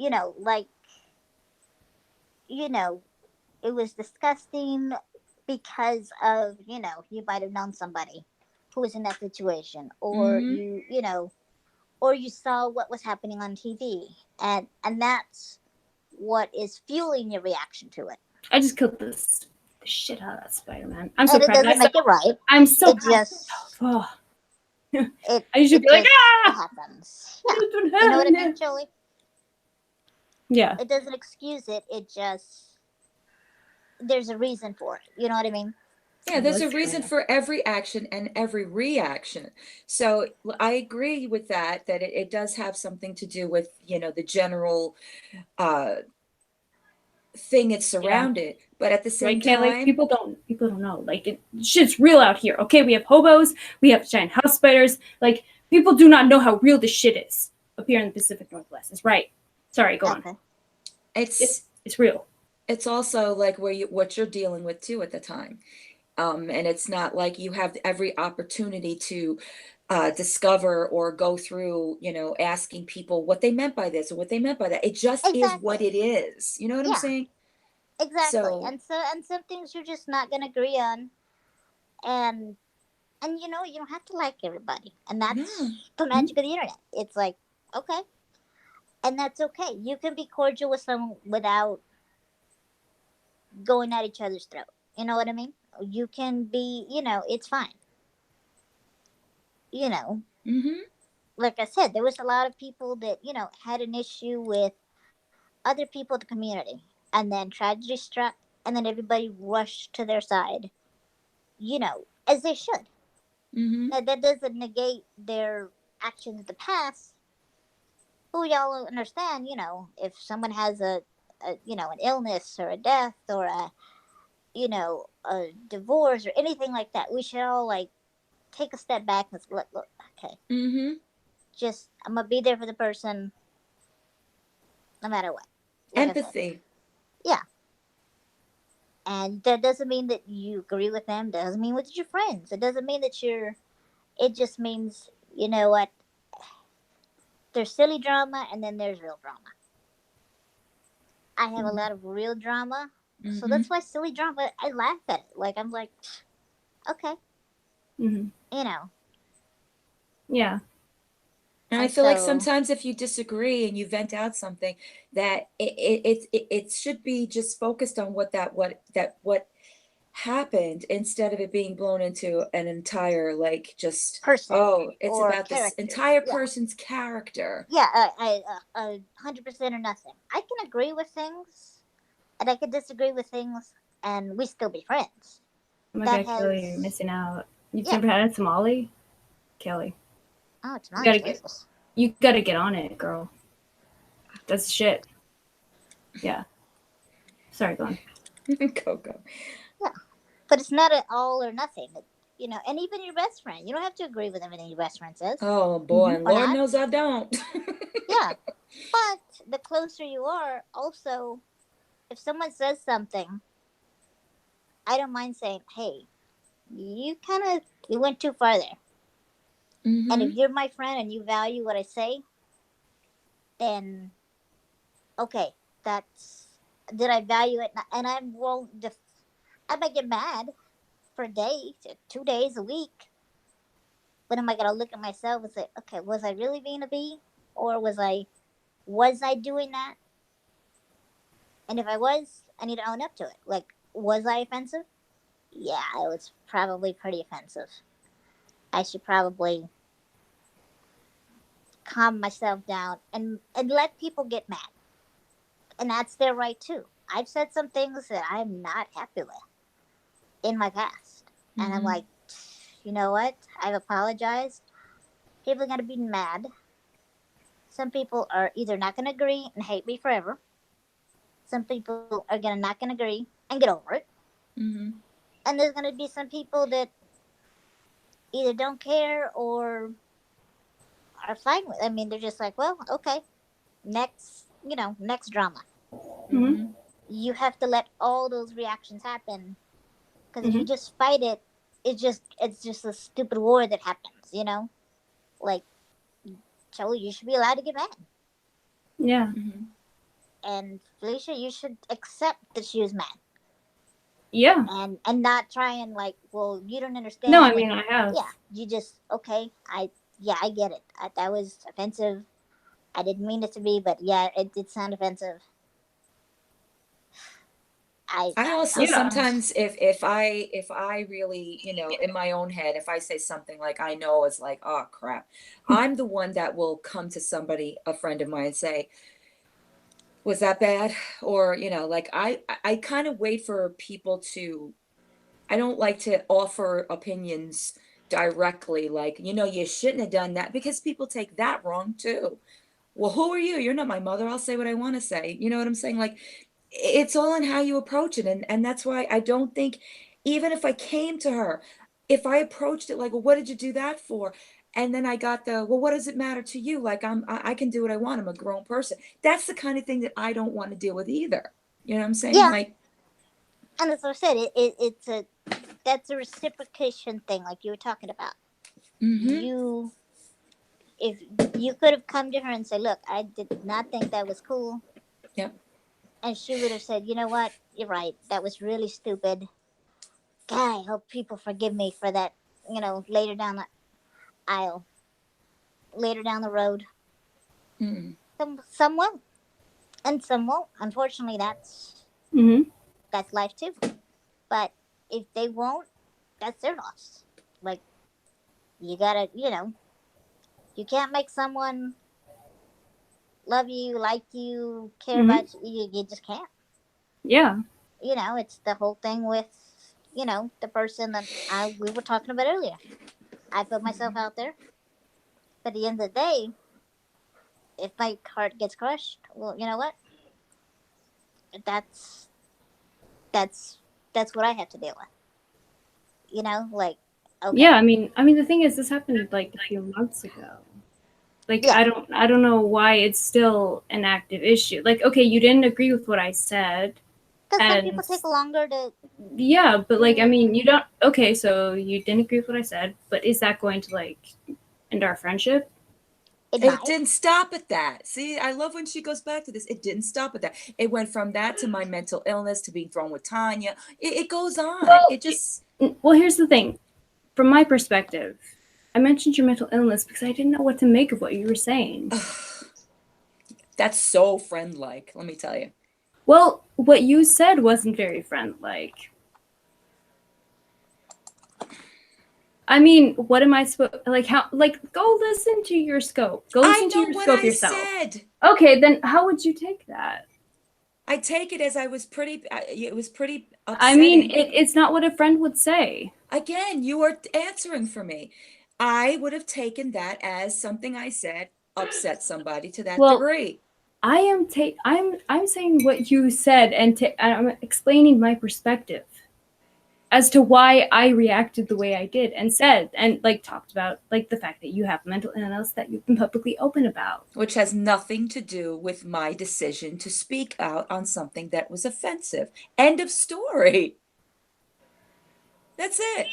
it was disgusting because of, you might have known somebody who was in that situation, or or you saw what was happening on TV, and that's what is fueling your reaction to it. I just killed the shit out of that spider, man. I'm so and it proud of doesn't myself. make it right. I'm so It proud just of myself. Oh. I usually be like, it happens. Yeah. You know what I mean, Jolie? Yeah. It doesn't excuse it. It just, there's a reason for it. You know what I mean? Yeah, there's a reason for every action and every reaction. So I agree with that it does have something to do with, the general thing it's surrounded. But at the same time, like, people don't know. Like, shit's real out here. Okay, we have hobos, we have giant house spiders. Like, people do not know how real this shit is up here in the Pacific Northwest. It's right. Sorry, go on. It's real. It's also like what you're dealing with too at the time. And it's not like you have every opportunity to discover or go through, asking people what they meant by this or what they meant by that. It just is what it is. You know what I'm saying? Exactly. So, and some things you're just not gonna agree on, and you don't have to like everybody, and that's the magic of the internet. It's like, okay, and that's okay. You can be cordial with someone without going at each other's throat. You know what I mean? You can be, it's fine. Like I said, there was a lot of people that had an issue with other people in the community, and then tragedy struck, and then everybody rushed to their side, as they should. Now, that doesn't negate their actions in the past. But we all understand, if someone has an illness or a death or a divorce or anything like that, we should all like take a step back and look, okay. Just, I'm gonna be there for the person, no matter what. Like empathy. Yeah. And that doesn't mean that you agree with them. Doesn't mean with your friends. It doesn't mean that you're It just means, you know what? There's silly drama and then there's real drama. I have a lot of real drama, so that's why silly drama, I laugh at it. Like, I'm like, okay, Mhm. you know. Yeah. And I And feel like so- sometimes if you disagree and you vent out something, that it should be just focused on what happened instead of it being blown into an entire like just Person it's or about this character. entire Yeah. person's character. Yeah, 100% or nothing. I can agree with things, and I can disagree with things, and we still be friends. Oh my That God, Kelly, has- you're missing out. You've Yeah. never had a tamale? Kelly, Oh, it's You not gotta delicious. you gotta get on it, girl. That's shit. Yeah. Sorry, go on. Coco. But it's not an all or nothing. You know, and even your best friend, you don't have to agree with everything your best friend says. Oh boy, and Or Lord not. knows I don't. Yeah. But the closer you are, also, if someone says something, I don't mind saying, hey, you went too far there. And if you're my friend and you value what I say, then okay, did I value it? And I might get mad for a day, 2 days, a week. But am I gonna look at myself and say, okay, was I really being a bee, or was I doing that? And if I was, I need to own up to it. Like, was I offensive? Yeah, I was probably pretty offensive. I should probably calm myself down and let people get mad. And that's their right too. I've said some things that I'm not happy with in my past. And I'm like, you know what? I've apologized. People are going to be mad. Some people are either not going to agree and hate me forever. Some people are not going to agree and get over it. And there's going to be some people that either don't care or are fine with it. I mean, they're just like, well, okay, next drama. You have to let all those reactions happen, because if you just fight it, it's just a stupid war that happens, you know? Like, so you should be allowed to get mad. Yeah. And Felicia, you should accept that she was mad. Yeah. And not try and like, well, you don't understand. No, I mean, I have. Yeah, you just, okay, I get it. That was offensive. I didn't mean it to be, but yeah, it did sound offensive. I also sometimes if I really, you know, in my own head, if I say something like I know it's like, oh crap, I'm the one that will come to somebody, a friend of mine, and say, was that bad? Or, you know, like I kind of wait for people to, I don't like to offer opinions directly, like, you know, you shouldn't have done that, because people take that wrong too. Well, who are you? You're not my mother. I'll say what I want to say. You know what I'm saying? Like, it's all in how you approach it. And that's why I don't think, even if I came to her, if I approached it like, well, what did you do that for? And then I got well, what does it matter to you? Like, I can do what I want. I'm a grown person. That's the kind of thing that I don't want to deal with either. You know what I'm saying? Yeah. Like, and as I said, that's a reciprocation thing, like you were talking about. If you could have come to her and said, look, I did not think that was cool. Yep. And she would have said, you know what? You're right. That was really stupid. God, I hope people forgive me for that, you know, later down the aisle, later down the road. Some will, and some won't. Unfortunately, that's life too. But if they won't, that's their loss. Like, you gotta, you know, you can't make someone love you, like you, care about you. You just can't. Yeah. You know, it's the whole thing with, you know, the person that we were talking about earlier. I put myself out there, but at the end of the day, if my heart gets crushed, well, you know what? That's what I have to deal with. You know, like, okay. Yeah, I mean, the thing is, this happened like a few months ago. Like, Yeah. I don't know why it's still an active issue. Like, okay, you didn't agree with what I said. Because some And- people take longer to. Yeah, but like, I mean, you don't. Okay, so you didn't agree with what I said, but is that going to like end our friendship? It It might. didn't stop at that. See, I love when she goes back to this. It didn't stop at that. It went from that to my mental illness to being thrown with Tanya. It goes on. Well, It just. Well, here's the thing. From my perspective, I mentioned your mental illness because I didn't know what to make of what you were saying. That's so friend-like, let me tell you. Well, what you said wasn't very friend-like. I mean, what am I supposed like? How like? Go listen to your scope. Go listen to I know your what scope I yourself. said. Okay, then how would you take that? I take it as I was pretty. It was pretty upsetting. I mean, it's not what a friend would say. Again, you are answering for me. I would have taken that as something I said upset somebody to that Well, degree. I'm saying what you said, and I'm explaining my perspective as to why I reacted the way I did, and said and like talked about like the fact that you have mental illness that you've been publicly open about. Which has nothing to do with my decision to speak out on something that was offensive. End of story. That's it.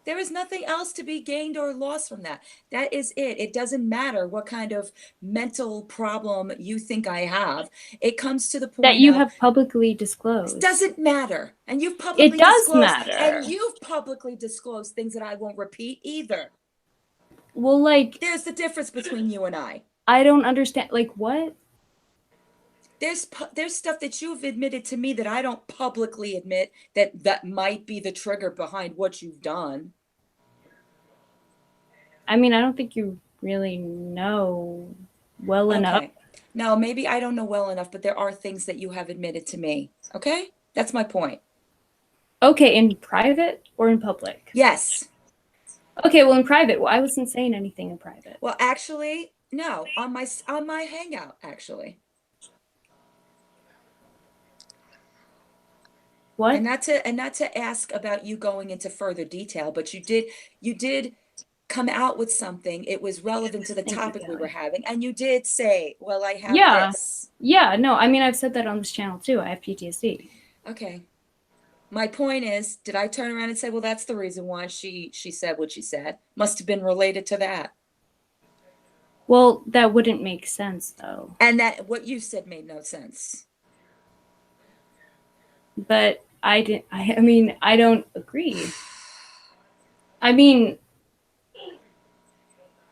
There is nothing else to be gained or lost from that. That is it. It doesn't matter what kind of mental problem you think I have. It comes to the point That you of, have publicly disclosed. it doesn't matter. And you've publicly It does disclosed, matter. and you've publicly disclosed things that I won't repeat either. Well, like, There's the difference between you and I. I don't understand. Like, what? There's stuff that you've admitted to me that I don't publicly admit that might be the trigger behind what you've done. I mean, I don't think you really know well enough. No, maybe I don't know well enough, but there are things that you have admitted to me. Okay? That's my point. Okay, in private or in public? Yes. Okay, well, in private. Well, I wasn't saying anything in private. Well, actually, no. On my hangout, actually. What? And not to ask about you going into further detail, but you did come out with something. It was relevant to the Thank you, topic we Tali. were having, and you did say, "Well, I have Yeah. this." Yeah, no, I mean, I've said that on this channel too. I have PTSD. Okay. My point is, did I turn around and say, "Well, that's the reason why she said what she said"? Must have been related to that. Well, that wouldn't make sense though. And that what you said made no sense. But I mean, I don't agree. I mean,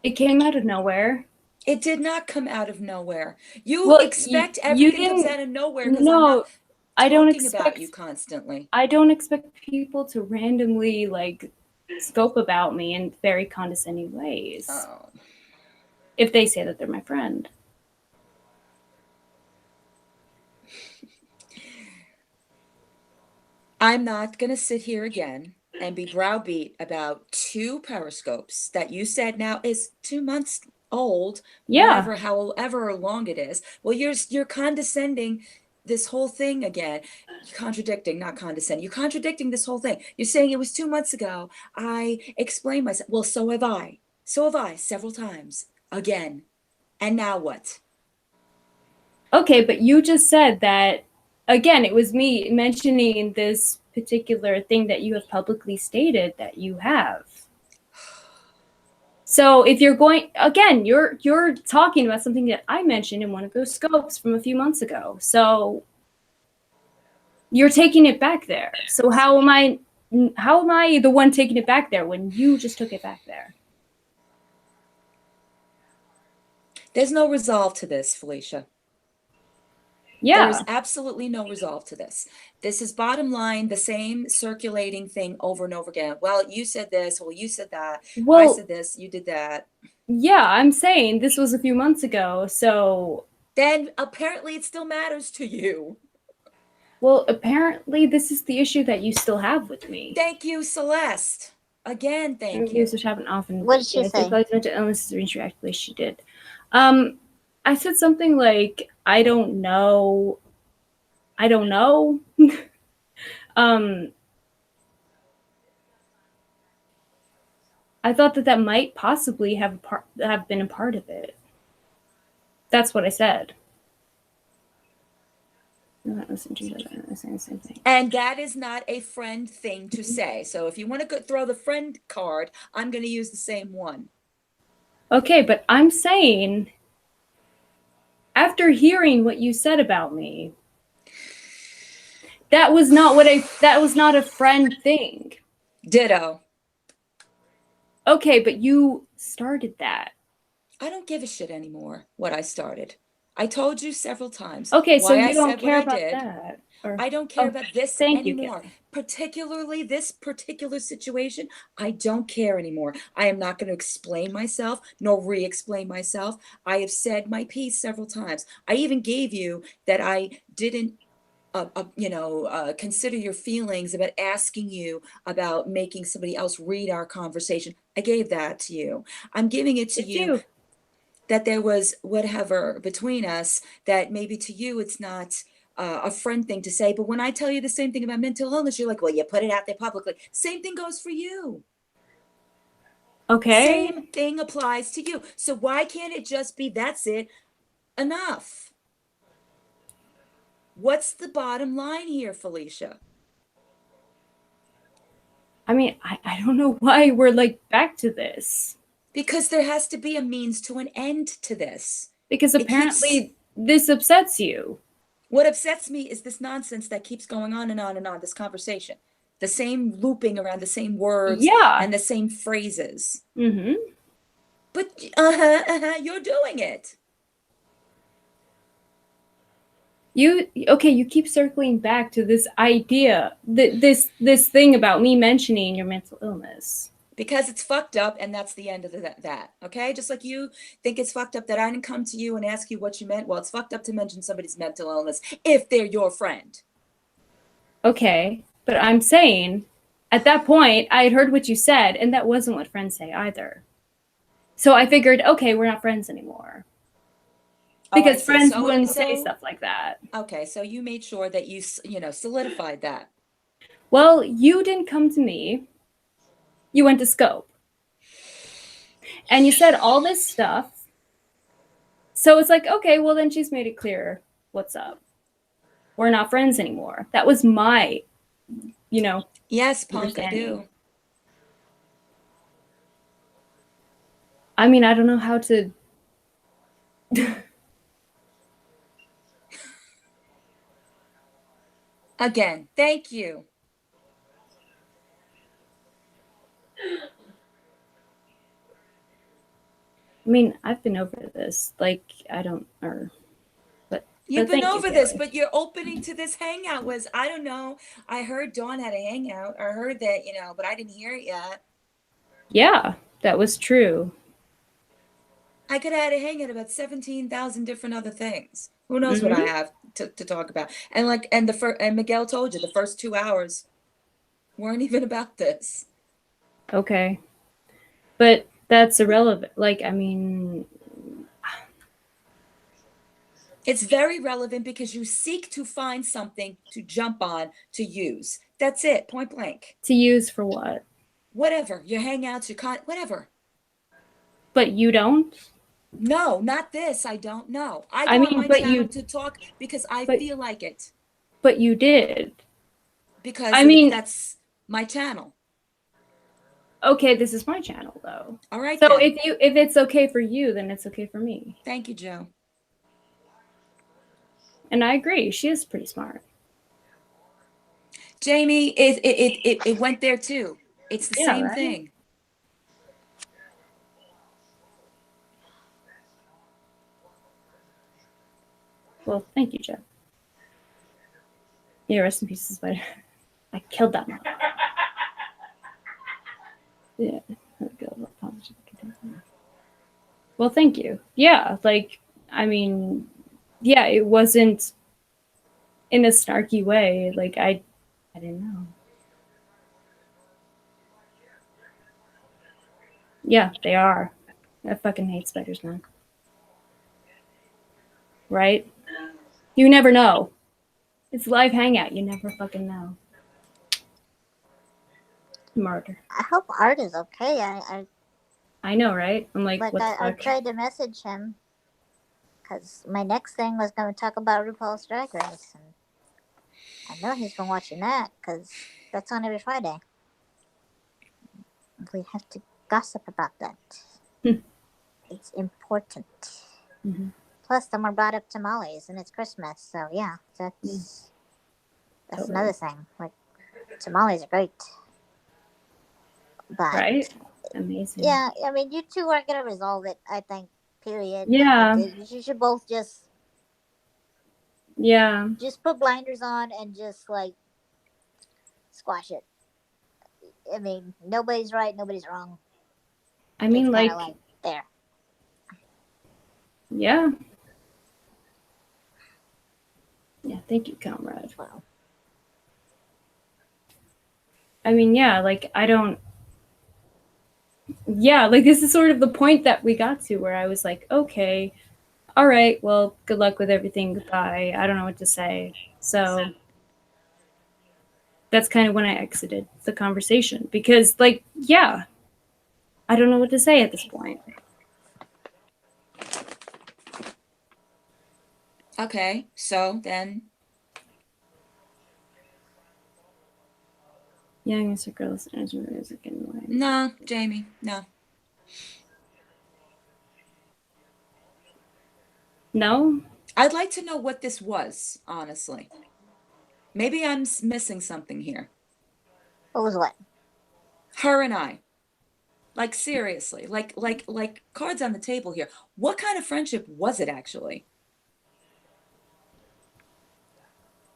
it came out of nowhere. It did not come out of nowhere. You Well, expect you everything comes didn't- out of nowhere because No, I'm not I don't talking about expect you constantly. I don't expect people to randomly like scope about me in very condescending ways Oh. if they say that they're my friend. I'm not going to sit here again and be browbeat about 2 periscopes that you said now is 2 months old, Yeah. however long it is. Well, you're condescending this whole thing again. You're contradicting, not condescending. You're contradicting this whole thing. You're saying it was 2 months ago. I explained myself. Well, so have I. So have I several times. Again. And now what? Okay, but you just said that again, it was me mentioning this particular thing that you have publicly stated that you have. So if you're going again, you're talking about something that I mentioned in one of those scopes from a few months ago. So you're taking it back there. So how am I the one taking it back there when you just took it back there? There's no resolve to this, Felicia. Yeah. There's absolutely no resolve to this. This is bottom line, the same circulating thing over and over again. Well, you said this. Well, you said that. Well, I said this. You did that. yeah, I'm saying this was a few months ago. So Then apparently it still matters to you. well, apparently this is the issue that you still have with me. Thank you, Celeste. Again, thank you. Interviews which happen often. What did she say? Mental illness is reactively. She did. I said something like, I don't know. I thought that might possibly have been a part of it. That's what I said. Not listen to each other. They're saying the same thing. And that is not a friend thing to say. So if you want to throw the friend card, I'm going to use the same one. Okay, but I'm saying, after hearing what you said about me, that was not a friend thing. Ditto. Okay, but you started that. I don't give a shit anymore what I started. I told you several times. Okay, so why you I don't said care what I about did. that. Or, I don't care oh, about this thank you, anymore. Kelly. Particularly this particular situation, I don't care anymore. I am not going to explain myself nor re-explain myself. I have said my piece several times. I even gave you that I didn't consider your feelings about asking you about making somebody else read our conversation. I gave that to you. I'm giving it to Did you you? that there was whatever between us that maybe to you it's not a friend thing to say. But when I tell you the same thing about mental illness, you're like, well, you put it out there publicly. Same thing goes for you. Okay. Same thing applies to you. So why can't it just be, that's it, enough? What's the bottom line here, Felicia? I mean, I don't know why we're like back to this. Because there has to be a means to an end to this. Because apparently this upsets you. What upsets me is this nonsense that keeps going on and on and on, this conversation. The same looping around the same words and the same phrases. Mm-hmm. But you're doing it. You keep circling back to this idea, this thing about me mentioning your mental illness. Because it's fucked up, and that's the end of that, okay? Just like you think it's fucked up that I didn't come to you and ask you what you meant. Well, it's fucked up to mention somebody's mental illness if they're your friend. Okay, but I'm saying, at that point, I had heard what you said, and that wasn't what friends say either. So I figured, okay, we're not friends anymore. Because right, friends wouldn't say stuff like that. Okay, so you made sure that you solidified that. Well, you didn't come to me. You went to Scope. And you said all this stuff. So it's like, okay, well then she's made it clear what's up. We're not friends anymore. That was my, Yes, punk, I do. I mean, I don't know how to... Again, thank you. I mean, I've been over this. Like, I don't... You've been over this, but your opening to this hangout was, I don't know. I heard Dawn had a hangout. I heard that, but I didn't hear it yet. Yeah, that was true. I could have had a hangout about 17,000 different other things. Who knows what I have to talk about? And Miguel told you the first 2 hours weren't even about this. Okay. But that's irrelevant. Like, I mean... It's very relevant because you seek to find something to jump on, to use. That's it, point blank. To use for what? Whatever. Your hangouts, whatever. But you don't? No, not this. I don't know. I go on my channel to talk because I feel like it. But you did. Because that's my channel. Okay, this is my channel though. All right. So then. if it's okay for you, then it's okay for me. Thank you, Joe. And I agree. She is pretty smart. Jamie, it went there too. It's the same thing. Well, thank you, Joe. Yeah, rest in peace, Spider. I killed that one. Yeah. Well, thank you. Yeah, it wasn't in a snarky way. Like, I didn't know. Yeah, they are. I fucking hate spiders, man. Right? You never know. It's live hangout. You never fucking know. Murder. I hope Art is okay. I know, right? I'm like what the fuck? I tried to message him because my next thing was going to talk about RuPaul's Drag Race. And I know he's been watching that because that's on every Friday. We have to gossip about that. It's important. Mm-hmm. Plus, someone brought up tamales, and it's Christmas, so yeah, that's Totally. another thing. Like, tamales are great, but Right? Amazing. yeah, I mean, you two are gonna resolve it. I think. Period. Yeah. I think you should both just Yeah. put blinders on and just like squash it. I mean, nobody's right, nobody's wrong. I mean, It's kind like, of like there. yeah. Yeah, thank you, comrade. Wow. I mean, yeah, like, I don't. Yeah, like, this is sort of the point that we got to where I was like, okay, all right, well, good luck with everything. Goodbye. I don't know what to say. So that's kind of when I exited the conversation because, like, yeah, I don't know what to say at this point. Okay, so then Young as a girl's music anyway. no, Jamie, no. No? I'd like to know what this was, honestly. Maybe I'm missing something here. What was what? Her and I. Like seriously, like cards on the table here. What kind of friendship was it actually?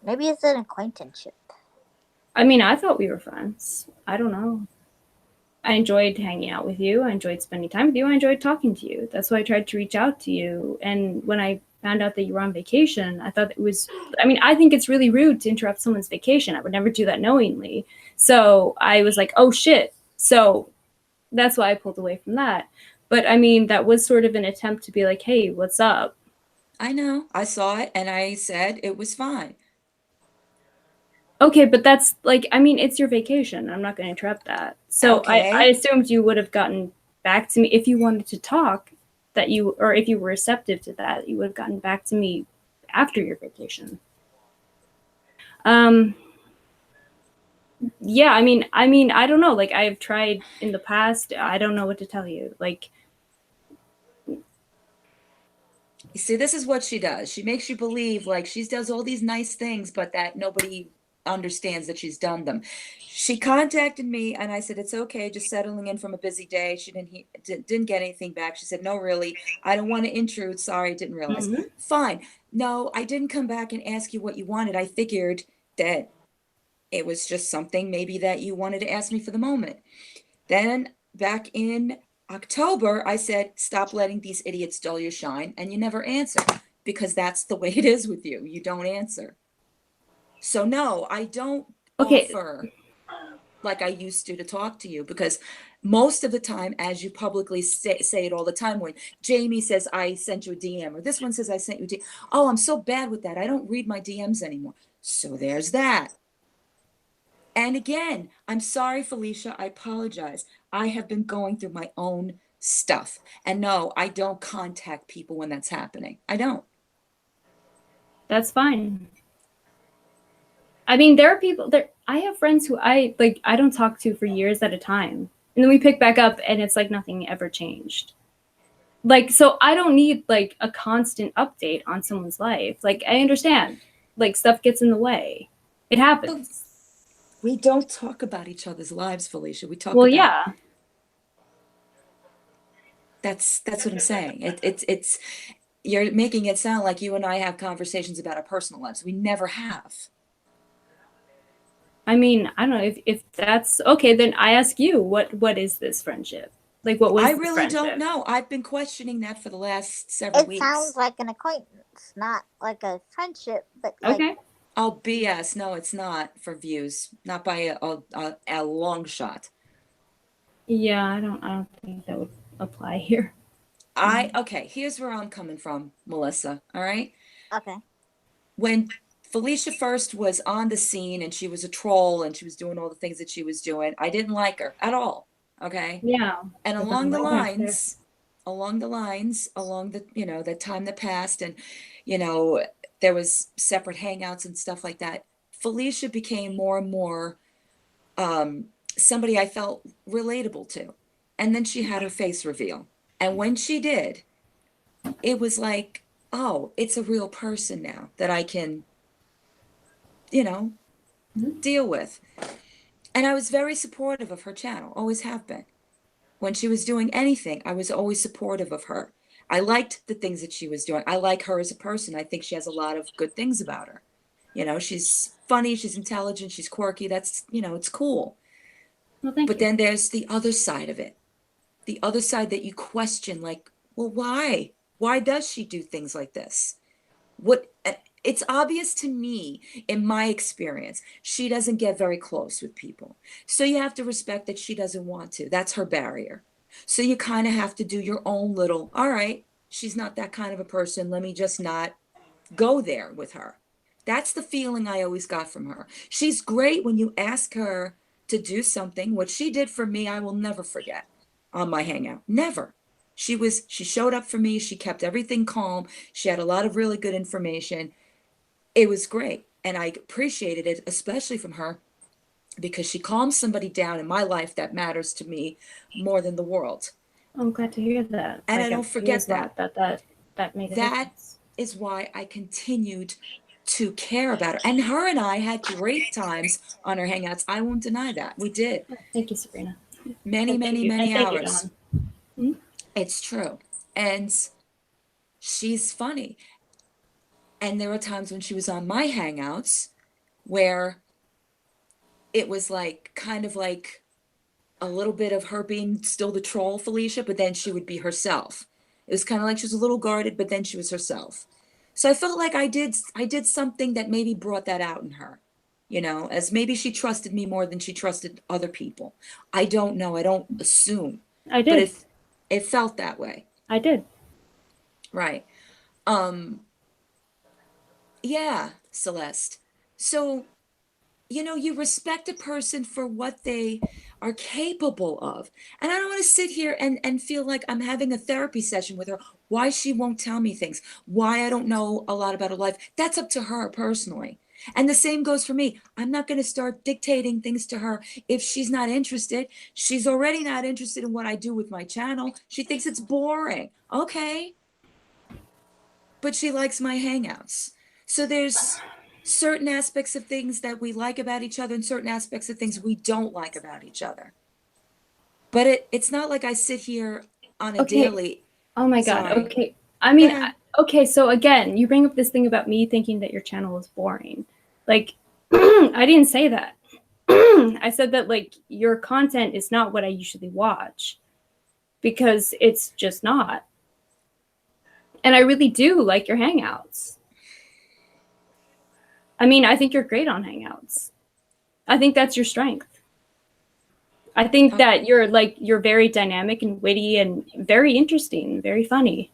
Maybe it's an acquaintanceship. I mean, I thought we were friends. I don't know. I enjoyed hanging out with you. I enjoyed spending time with you. I enjoyed talking to you. That's why I tried to reach out to you. And when I found out that you were on vacation, I thought it was, I mean, I think it's really rude to interrupt someone's vacation. I would never do that knowingly. So I was like, oh shit. So that's why I pulled away from that. But I mean, that was sort of an attempt to be like, hey, what's up? I know. I saw it and I said it was fine. Okay, but that's like, I mean, it's your vacation. I'm not going to interrupt that. So Okay. I assumed you would have gotten back to me if you wanted to talk, that you, or if you were receptive to that, you would have gotten back to me after your vacation. Yeah, I mean, I don't know. Like, I've tried in the past. I don't know what to tell you. Like, You see, this is what she does. She makes you believe like she does all these nice things, but that nobody understands that she's done them. She contacted me and I said, it's okay, just settling in from a busy day. She didn't get anything back. She said, no, really, I don't want to intrude. Sorry, didn't realize. Mhm. Fine. No, I didn't come back and ask you what you wanted. I figured that it was just something maybe that you wanted to ask me for the moment. Then back in October, I said, stop letting these idiots dull your shine. And you never answer because that's the way it is with you. You don't answer. So no, I don't Okay. offer like I used to talk to you because most of the time, as you publicly say it all the time, when Jamie says, I sent you a DM, or this one says, I sent you a DM. Oh, I'm so bad with that. I don't read my DMs anymore. So there's that. And again, I'm sorry, Felicia. I apologize. I have been going through my own stuff. And no, I don't contact people when that's happening. I don't. That's fine. I mean, there are people there. I have friends who I don't talk to for years at a time. And then we pick back up and it's like nothing ever changed. Like, so I don't need like a constant update on someone's life. Like, I understand. Like, stuff gets in the way. It happens. We don't talk about each other's lives, Felicia. We talk Well, about yeah. That's what I'm saying. It's you're making it sound like you and I have conversations about our personal lives. We never have. I mean, I don't know if that's okay, then I ask you, what is this friendship? Like, what was I this really friendship? don't know. I've been questioning that for the last several It weeks. sounds like an acquaintance, not like a friendship, but like Okay. Oh, BS. No, it's not for views. Not by a long shot. Yeah, I don't think that would apply here. Okay, here's where I'm coming from, Melissa. All right. okay. When Felicia first was on the scene and she was a troll and she was doing all the things that she was doing, I didn't like her at all. Okay. Yeah. And But along the then what lines, along the, the time that passed and, there was separate hangouts and stuff like that. Felicia became more and more somebody I felt relatable to. And then she had her face reveal. And when she did, it was like, oh, it's a real person now that I can, you know, deal with. And I was very supportive of her channel, always have been. When she was doing anything, I was always supportive of her. I liked the things that she was doing. I like her as a person. I think she has a lot of good things about her. You know, she's funny, she's intelligent, she's quirky. That's, you know, it's cool. Well, thank But you. then there's the other side of it. The other side that you question, like, well, why? Why does she do things like this? What? It's obvious to me, in my experience, she doesn't get very close with people. So you have to respect that she doesn't want to. That's her barrier. So you kind of have to do your own little, all right, she's not that kind of a person. Let me just not go there with her. That's the feeling I always got from her. She's great when you ask her to do something. What she did for me, I will never forget on my hangout. Never. She showed up for me. She kept everything calm. She had a lot of really good information. It was great. And I appreciated it, especially from her, because she calms somebody down in my life that matters to me more than the world. I'm glad to hear that. And Like, I don't it forget means a lot that made a That difference. is why I continued to care about her. And her and I had great times on our hangouts. I won't deny that. We did. Thank you, Sabrina. Many, And many, thank you. many And thank you, hours. Dawn. It's true. And she's funny. And there were times when she was on my hangouts where it was like kind of like a little bit of her being still the troll Felicia, but then she would be herself. It was kind of like she was a little guarded, but then she was herself. So I felt like I did something that maybe brought that out in her, you know, as maybe she trusted me more than she trusted other people. I don't know. I don't assume. I But did. it felt that way. I did. Right. Yeah, Celeste. So, you know, you respect a person for what they are capable of. And I don't want to sit here and feel like I'm having a therapy session with her, why she won't tell me things, why I don't know a lot about her life. That's up to her personally. And the same goes for me. I'm not going to start dictating things to her if she's not interested. She's already not interested in what I do with my channel. She thinks it's boring. Okay. But she likes my hangouts. So there's certain aspects of things that we like about each other and certain aspects of things we don't like about each other. But it's not like I sit here on a Okay. daily. Oh my God. Sorry. Okay. I mean, Go ahead. okay. So again, you bring up this thing about me thinking that your channel is boring. Like, I didn't say that. I said that like your content is not what I usually watch because it's just not. And I really do like your hangouts. I mean, I think you're great on hangouts. I think that's your strength. I think that you're very dynamic and witty and very interesting, very funny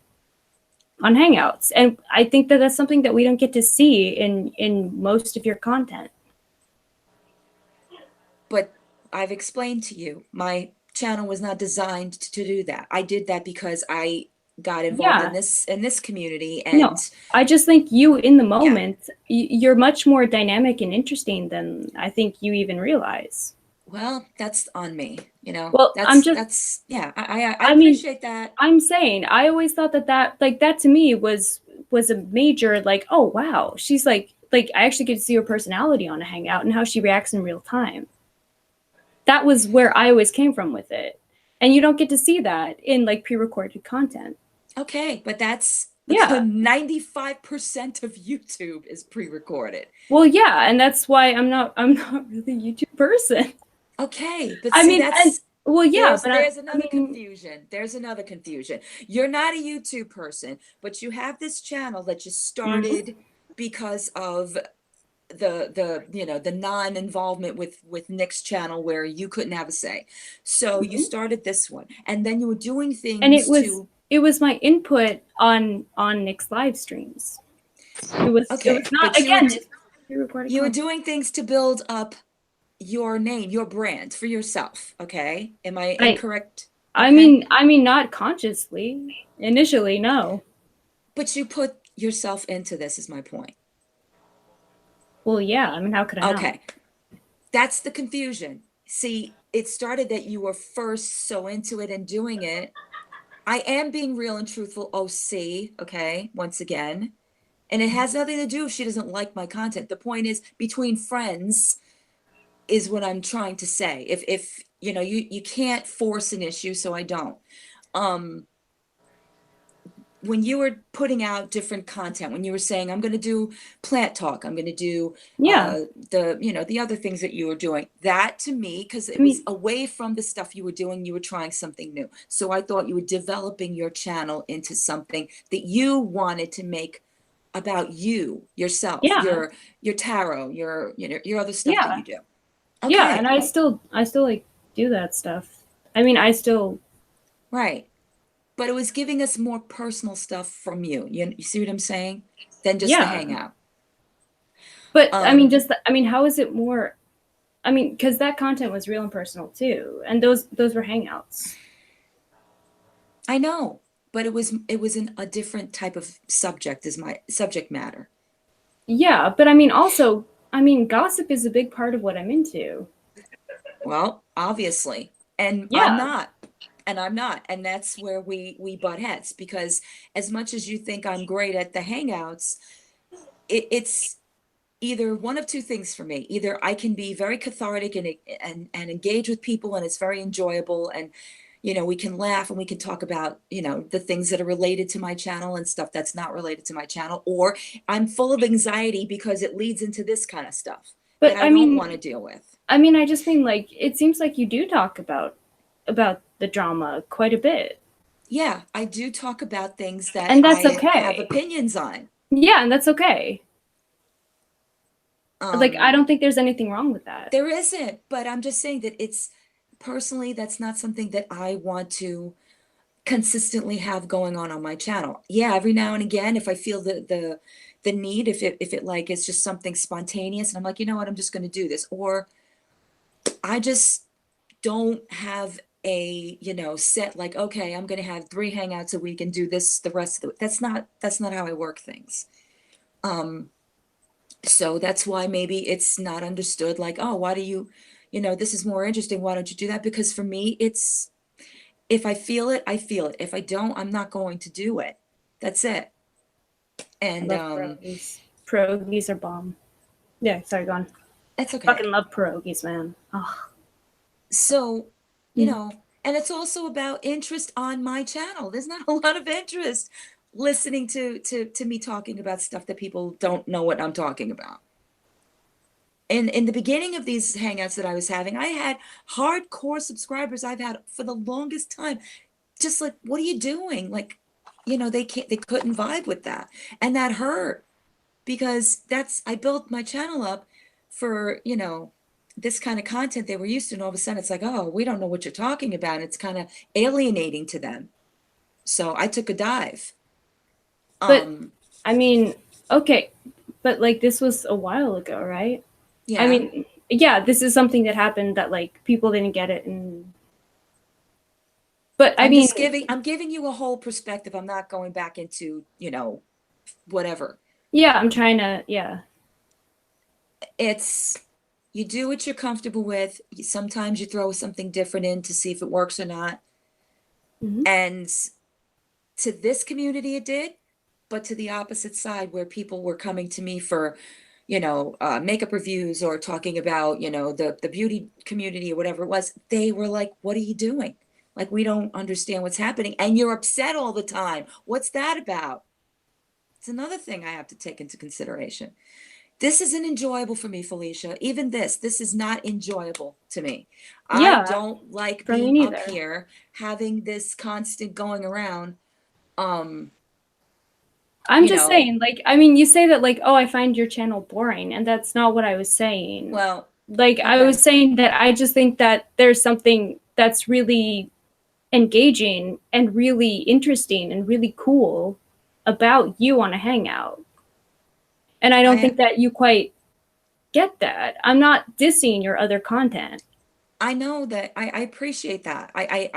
on hangouts. And I think that that's something that we don't get to see in most of your content. But I've explained to you, my channel was not designed to do that. I did that because I got involved in this community. And no, I just think you in the moment, you're much more dynamic and interesting than I think you even realize. Well, that's on me, you know. Well, I I appreciate that. I'm saying I always thought that to me was a major like, oh wow, she's like I actually get to see her personality on a hangout and how she reacts in real time. That was where I always came from with it. And you don't get to see that in like pre-recorded content. Okay, but that's 95% of YouTube is pre-recorded. Well, yeah, and that's why I'm not really a YouTube person. Okay, but I see, mean, that's there's another confusion. There's another confusion. You're not a YouTube person, but you have this channel that you started because of the non-involvement with Nick's channel where you couldn't have a say. So you started this one, and then you were doing things, and it was my input on Nick's live streams. It was not again. You were doing things to build up your name, your brand for yourself. Okay, am I incorrect? Okay. I mean, not consciously initially, no. But you put yourself into this. Is my point. Well, yeah. I mean, how could I not? Okay. That's the confusion. See, it started that you were first so into it and doing it. I am being real and truthful, OC, okay, once again. And it has nothing to do if she doesn't like my content. The point is, between friends is what I'm trying to say. If you know, you can't force an issue, so I don't. Um, when you were putting out different content, when you were saying, I'm going to do plant talk, I'm going to do Yeah. the other things that you were doing, that to me, because it I was mean, away from the stuff you were doing, you were trying something new. So I thought you were developing your channel into something that you wanted to make about you, yourself, yeah. your tarot, your other stuff that Yeah. you do. Yeah. Okay, And I still like do that stuff. I mean, I still, right. But it was giving us more personal stuff from you. You see what I'm saying? Than just the yeah. hangout. But I mean, Um, I mean, how is it more? I mean, because that content was real and personal too, and those were hangouts. I know, but it was a different type of subject is my subject matter. Yeah, but I mean, also, I mean, gossip is a big part of what I'm into. Well, obviously. And I'm Yeah, not. And I'm not. And that's where we butt heads because as much as you think I'm great at the hangouts, it's either one of two things for me. Either I can be very cathartic and engage with people and it's very enjoyable and we can laugh and we can talk about, the things that are related to my channel and stuff that's not related to my channel, or I'm full of anxiety because it leads into this kind of stuff that but I don't want to deal with. I mean, I just mean like it seems like you do talk about the drama quite a bit, Yeah, I do talk about things that and that's I have okay. opinions on. Yeah, and that's okay. Like, I Um, don't think there's anything wrong with that. there isn't, but I'm just saying that it's personally, that's not something that I want to consistently have going on my channel. Yeah, every now and again, if I feel the need, if it like it's just something spontaneous, and I'm like, you know what, I'm just going to do this, or I just don't have a set like, okay, I'm going to have 3 hangouts a week and do this the rest of the week. That's not how I work things. So that's why maybe it's not understood like, oh, why do this is more interesting, why don't you do that? Because for me, it's if I feel it, I feel it. If I don't, I'm not going to do it. That's it. I And love pierogies. Pierogies are bomb. Yeah, sorry, go on. that's okay. Fucking love pierogies, man. Oh. So, Mm. and it's also about interest on my channel. There's not a lot of interest listening to me talking about stuff that people don't know what I'm talking about. And in the beginning of these hangouts that I was having, I had hardcore subscribers I've had for the longest time. Just like, what are you doing? Like, they couldn't vibe with that. And that hurt because I built my channel up for, this kind of content they were used to. And all of a sudden it's like, oh, we don't know what you're talking about. And it's kind of alienating to them. So I took a dive. But I mean, okay, but like this was a while ago, right? Yeah. I mean, yeah, this is something that happened that like people didn't get it, and but I mean, I'm giving you a whole perspective. I'm not going back into, whatever. yeah, I'm trying to, yeah, It's you do what you're comfortable with. Sometimes you throw something different in to see if it works or not. Mhm. And to this community, it did, but to the opposite side, where people were coming to me for, makeup reviews or talking about, the beauty community or whatever it was, they were like, "What are you doing? Like, we don't understand what's happening, and you're upset all the time. What's that about?" It's another thing I have to take into consideration. This isn't enjoyable for me, Felicia. Even this is not enjoyable to me. I yeah, don't like for me being up neither. here having this constant going around. I'm You just know, saying, like, I mean, you say that like, oh, I find your channel boring, and that's not what I was saying. well, Like, I okay. was saying that I just think that there's something that's really engaging and really interesting and really cool about you on a hangout. And I don't think that you quite get that. I'm not dissing your other content. I know that I appreciate that. I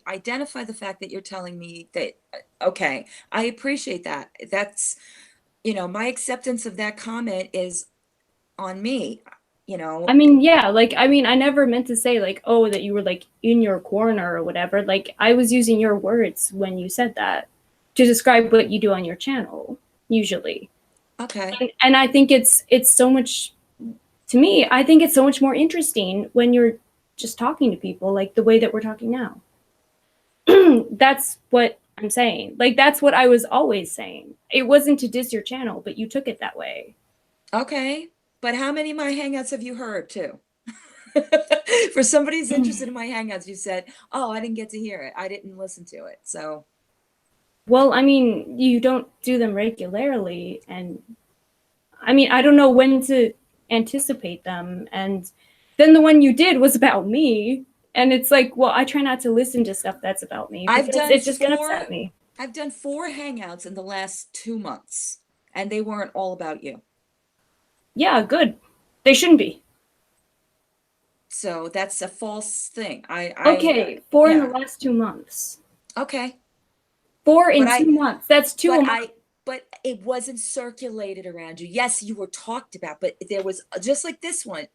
identify the fact that you're telling me that, okay, I appreciate that. That's, my acceptance of that comment is on me, you know. I mean, yeah, like, I mean, I never meant to say, like, oh, that you were, like, in your corner or whatever. Like, I was using your words when you said that to describe what you do on your channel, usually. Okay. And I think it's so much, to me, I think it's so much more interesting when you're just talking to people, like the way that we're talking now. That's what I'm saying. Like, that's what I was always saying. It wasn't to diss your channel, but you took it that way. Okay. But how many of my hangouts have you heard too? For somebody who's interested in my hangouts, you said, oh, I didn't get to hear it. I didn't listen to it. So, Well, I mean, you don't do them regularly, and I mean, I don't know when to anticipate them. And then the one you did was about me, and it's like, well, I try not to listen to stuff that's about me I've because done it's just gonna upset me. I've done 4 hangouts in the last 2 months, and they weren't all about you. Yeah, good. They shouldn't be. So that's a false thing. Okay, 4 in the yeah. last 2 months. Okay. 4 in But 2 months. That's 2 a month. But it wasn't circulated around you. Yes, you were talked about, but there was just like this one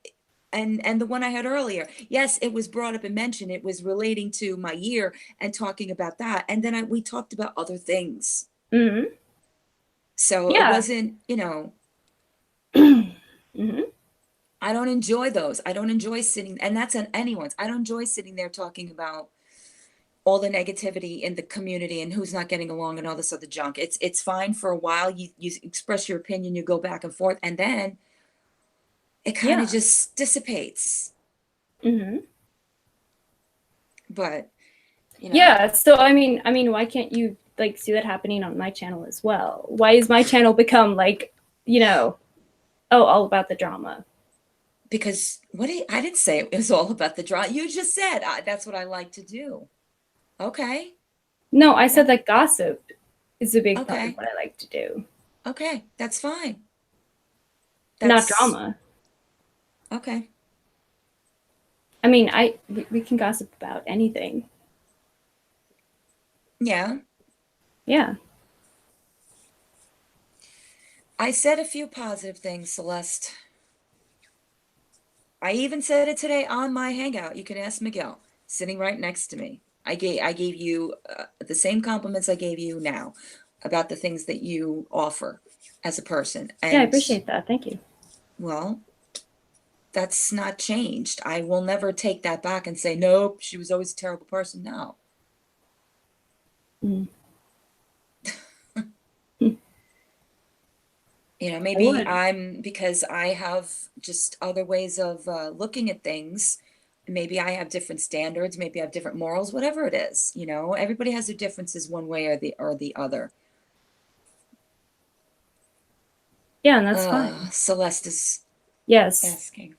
and the one I had earlier. Yes, it was brought up and mentioned. It was relating to my year and talking about that. And then we talked about other things. Mm-hmm. So it Yeah. wasn't, you know, Mm-hmm. I don't enjoy those. I don't enjoy sitting, and that's on anyone's. I don't enjoy sitting there talking about all the negativity in the community and who's not getting along and all this other junk. It's fine for a while. You express your opinion, you go back and forth, and then it kind of Yeah. just dissipates. Mm-hmm. But you know, Yeah, so I mean, why can't you like see that happening on my channel as well? Why is my channel become like, you know, oh, all about the drama? because I didn't say it was all about the draw. You just said that's what I like to do. Okay. No, I said that gossip is a big part Okay. of what I like to do. Okay, that's fine. Not drama. Okay. I mean, we can gossip about anything. Yeah. Yeah. I said a few positive things, Celeste. I even said it today on my hangout. You can ask Miguel, sitting right next to me. I gave you the same compliments I gave you now about the things that you offer as a person. And, Yeah, I appreciate that. Thank you. Well, that's not changed. I will never take that back and say, nope, she was always a terrible person. No. Mm. You know, maybe because I have just other ways of looking at things. Maybe I have different standards. Maybe I have different morals. Whatever it is, you know, everybody has their differences one way or the other. Yeah, and that's fine. Celeste is asking.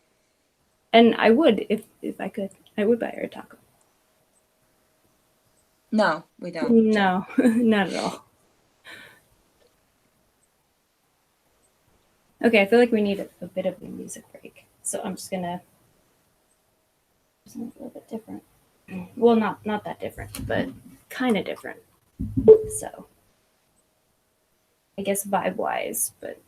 And I would if I could. I would buy her a taco. No, we don't. No, not at all. Okay, I feel like we need a bit of a music break. So I'm just gonna do something a little bit different. Well, not that different, but kind of different. So I guess vibe wise, but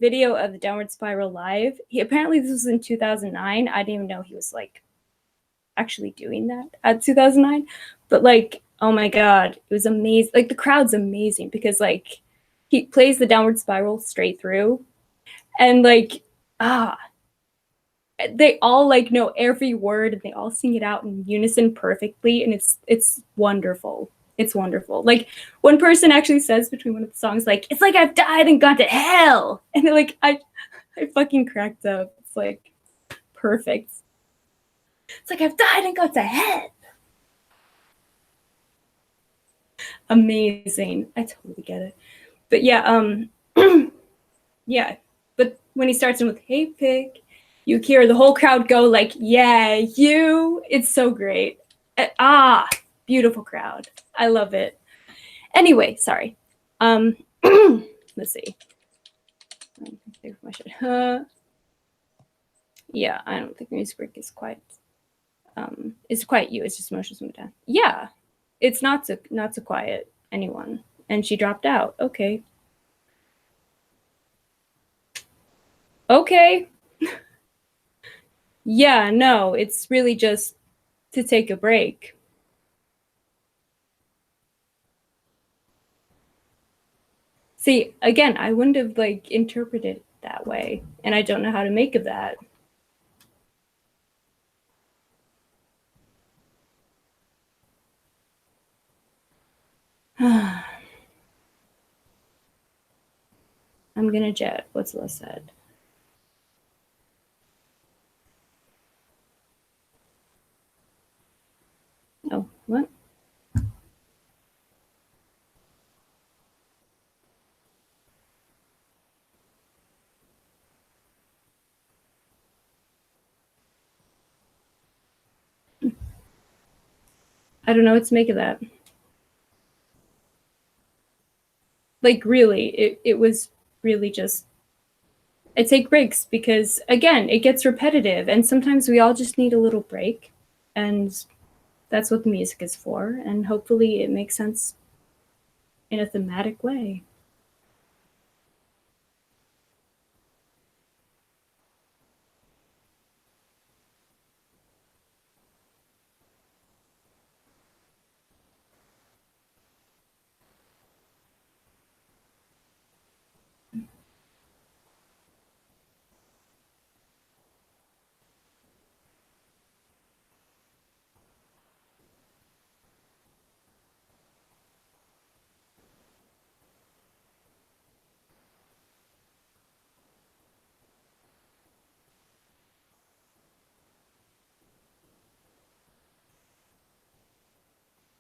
video of the Downward Spiral live. Apparently this was in 2009. I didn't even know he was like actually doing that at 2009. But like, oh my god, it was amazing. Like the crowd's amazing because like he plays the Downward Spiral straight through, and like they all like know every word and they all sing it out in unison perfectly, and it's wonderful. It's wonderful. Like one person actually says between one of the songs, like, it's like I've died and gone to hell. And they're like, I fucking cracked up. It's like perfect. It's like I've died and gone to hell. Amazing. I totally get it. But yeah, yeah. But when he starts in with "Hey pig," you hear the whole crowd go like, "Yeah, you." It's so great. Beautiful crowd. I love it. Anyway, sorry. Let's see. Yeah, I don't think music break is quite you. It's just emotions moving down. Yeah, it's not to quiet anyone. And she dropped out. Okay. Okay. Yeah, no, it's really just to take a break. See, again, I wouldn't have like interpreted it that way, and I don't know how to make of that. I'm gonna jet. What's less said? Oh, what? I don't know what to make of that. Like really, it was really just I take breaks because again, it gets repetitive and sometimes we all just need a little break, and that's what the music is for, and hopefully it makes sense in a thematic way.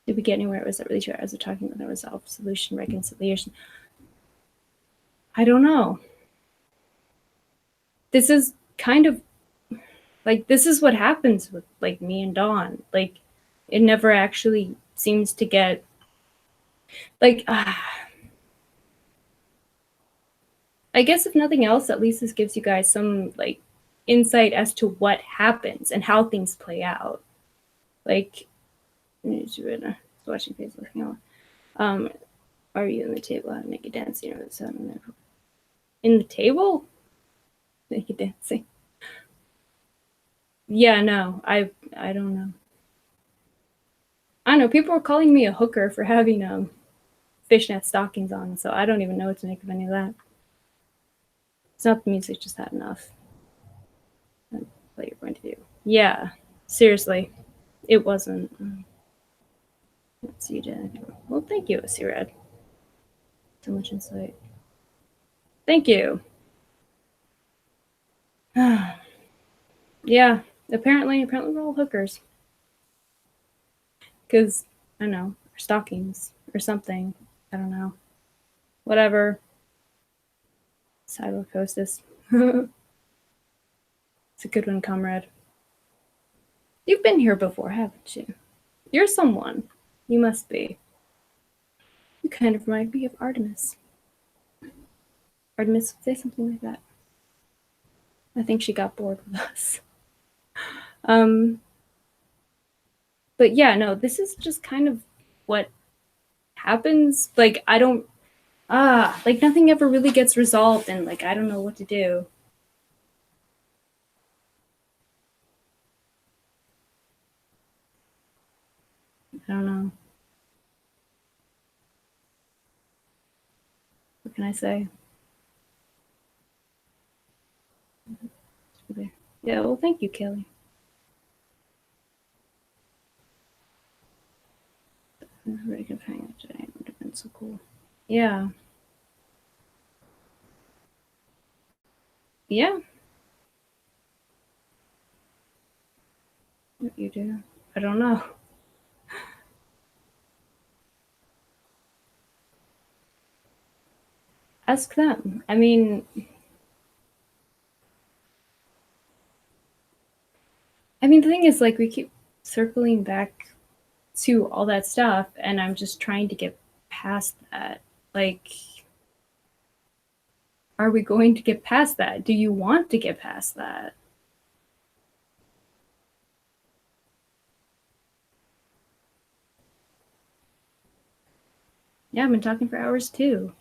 Did we get anywhere? Was that really true? As we're talking about the resolve, solution, reconciliation. I don't know. This is kind of like this is what happens with like me and Dawn. Like it never actually seems to get like I guess if nothing else, at least this gives you guys some like insight as to what happens and how things play out. Like watching Facebook. Are you in the table? How to make it dancing over the sun? In the table? Make it dancing. Yeah, no, I don't know. I don't know. People were calling me a hooker for having fishnet stockings on, so I don't even know what to make of any of that. It's not the music, just had enough. What you're going to do? Yeah, seriously, it wasn't. Let's see, Dad. Well, thank you, Red. So much insight. Thank you. Yeah, apparently we're all hookers. Because, I don't know, or stockings or something. I don't know. Whatever. Cybercoastus. It's a good one, comrade. You've been here before, haven't you? You're someone. You must be. You kind of remind me of Artemis. Artemis would say something like that. I think she got bored with us. But yeah, no, this is just kind of what happens. Like, I don't Like nothing ever really gets resolved, and like I don't know what to do. I don't know. What can I say? Yeah, well, thank you, Kelly. Really good hang out today. It would have been so cool. Yeah. Yeah. What you do? I don't know. Ask them. I mean, the thing is, like, we keep circling back to all that stuff, and I'm just trying to get past that. Like, are we going to get past that? Do you want to get past that? Yeah, I've been talking for hours too.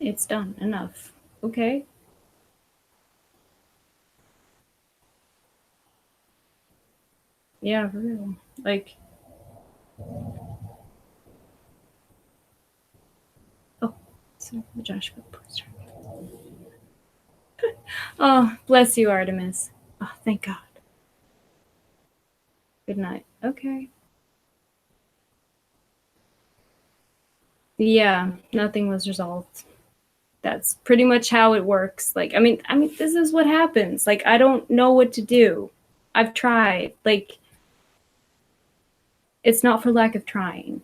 It's done. Enough. Okay. Yeah, for real. Like, oh, so the Joshua poster. Oh, bless you, Artemis. Oh, thank God. Good night. Okay. Yeah, nothing was resolved. That's pretty much how it works. Like, I mean, this is what happens. Like, I don't know what to do. I've tried. Like, it's not for lack of trying.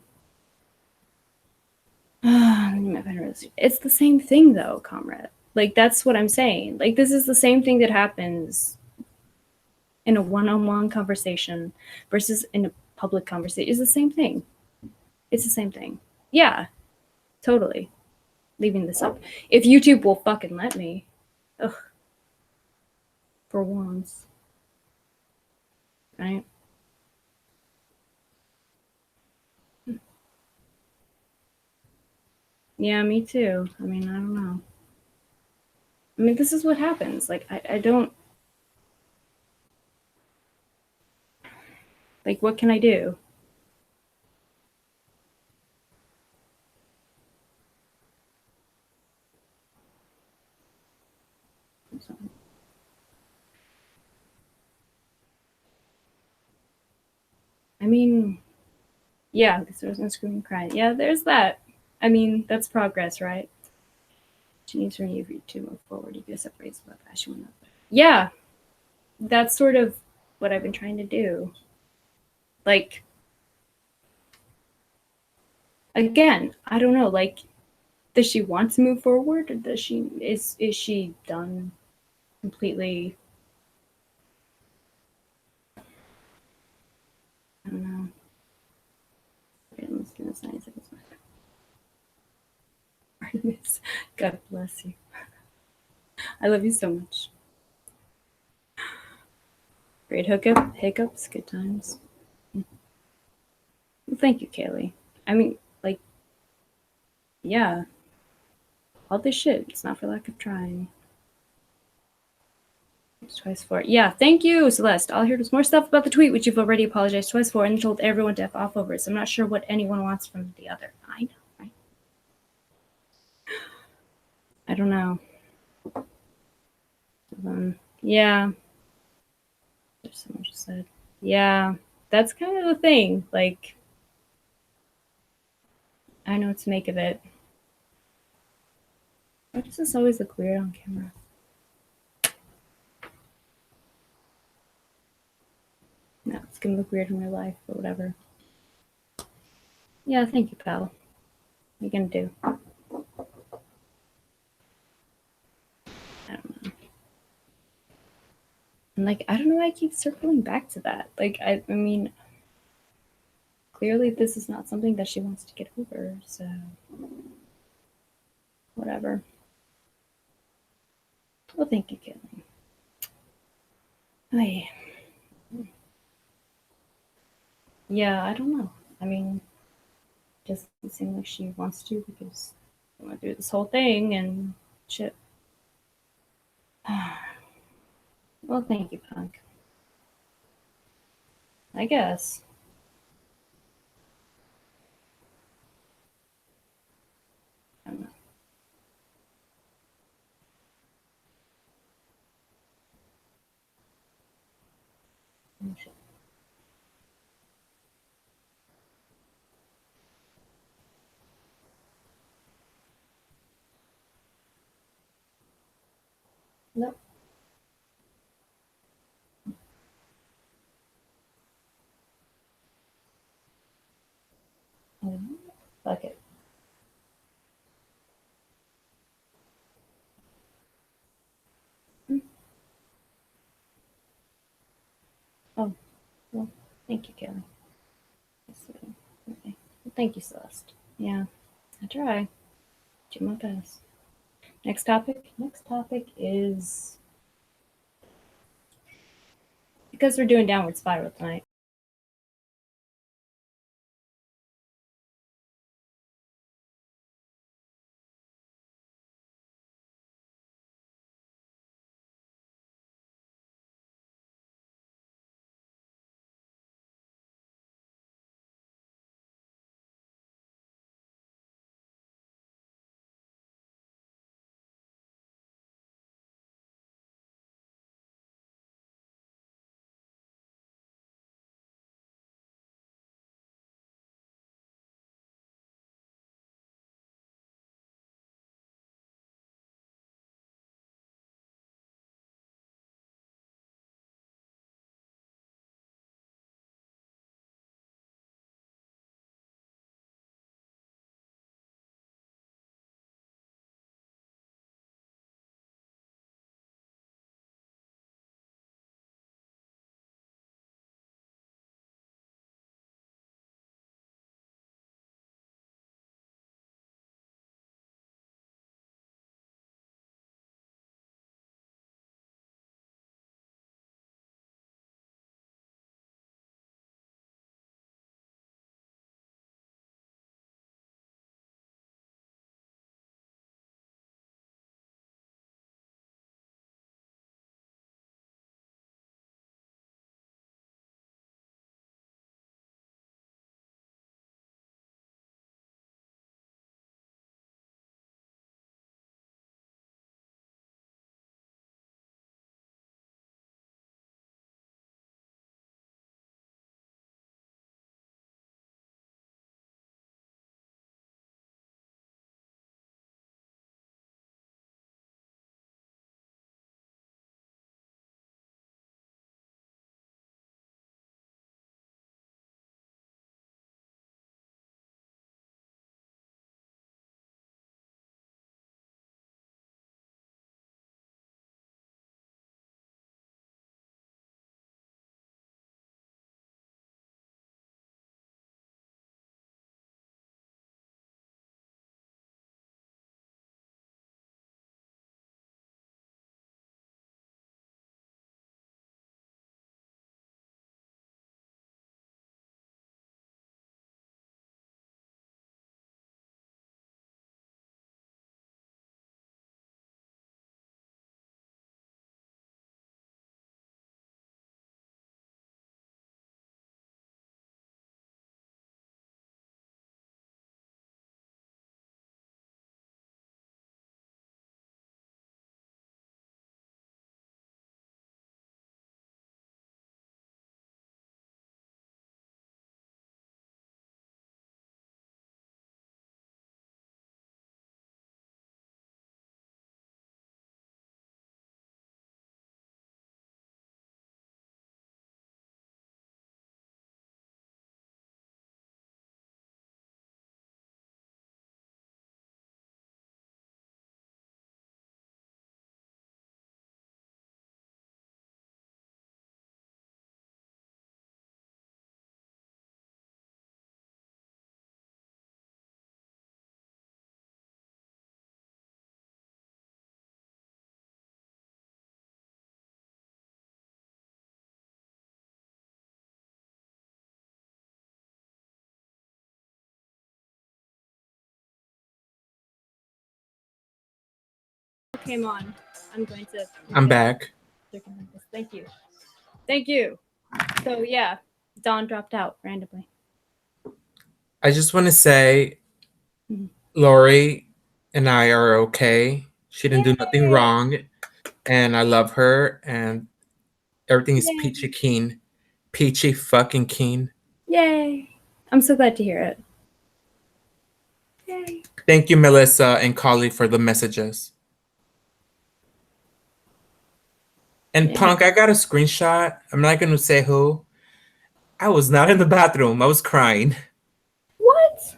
It's the same thing, though, comrade. Like, that's what I'm saying. Like, this is the same thing that happens in a one-on-one conversation versus in a public conversation. It's the same thing. It's the same thing. Yeah, totally. Leaving this up. If YouTube will fucking let me. Ugh. For once. Right? Yeah, me too. I mean, I don't know. I mean, this is what happens. Like, I don't. Like, what can I do? I mean, yeah, because there was no screaming crying. Yeah, there's that. I mean, that's progress, right? She needs her knee to move forward. You get separated about that. She went up there. Yeah, that's sort of what I've been trying to do. Like, again, I don't know. Like, does she want to move forward, or does she is she done completely? I don't know. Artemis, God bless you. I love you so much. Great hiccups, good times. Well, thank you, Kaylee. I mean, like, yeah, all this shit. It's not for lack of trying. Twice for it. Yeah, thank you, Celeste. All I heard was more stuff about the tweet, which you've already apologized twice for, and told everyone to F off over it. So I'm not sure what anyone wants from the other. I know, right? I don't know. Yeah. There's someone just said. Yeah, that's kind of the thing. Like, I know what to make of it. Why does this always look weird on camera? No, it's gonna look weird in real life, but whatever. Yeah, thank you, pal. What are you gonna do? I don't know. And like, I don't know why I keep circling back to that. Like, I mean, clearly this is not something that she wants to get over, so whatever. Well, thank you, Kaylee. Ay. Yeah, I don't know. I mean, it doesn't seem like she wants to because I want to do this whole thing and shit. Well, thank you, Punk. I guess. I don't know. Oh, shit. Nope. Fuck it. Oh, well, thank you, Kelly. Okay. Well, thank you, Celeste. Yeah, I try. Do my best. Next topic. Next topic is because we're doing Downward Spiral tonight. came on. I'm going to. I'm back. Thank you. Thank you. So yeah, Dawn dropped out randomly. I just want to say, Mhm. Lori and I are okay. She didn't do nothing Yay! wrong, and I love her, and everything is Yay. peachy keen. Peachy fucking keen. Yay! I'm so glad to hear it. Yay! Thank you, Melissa and Collie, for the messages. And Yeah. Punk, I got a screenshot. I'm not going to say who. I was not in the bathroom. I was crying. What?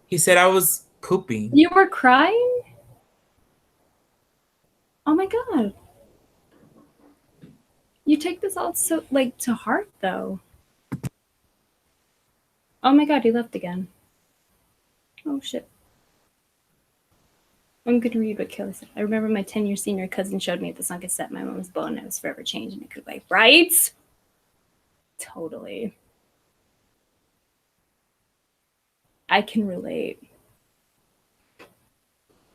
He said I was pooping. You were crying? Oh my god. You take this all so like to heart though. Oh my god, he left again. Oh shit. I'm gonna read what Kelly said. I remember my 10-year senior cousin showed me the song cassette my mom was blown and I was forever changed and it could like, right? Totally. I can relate.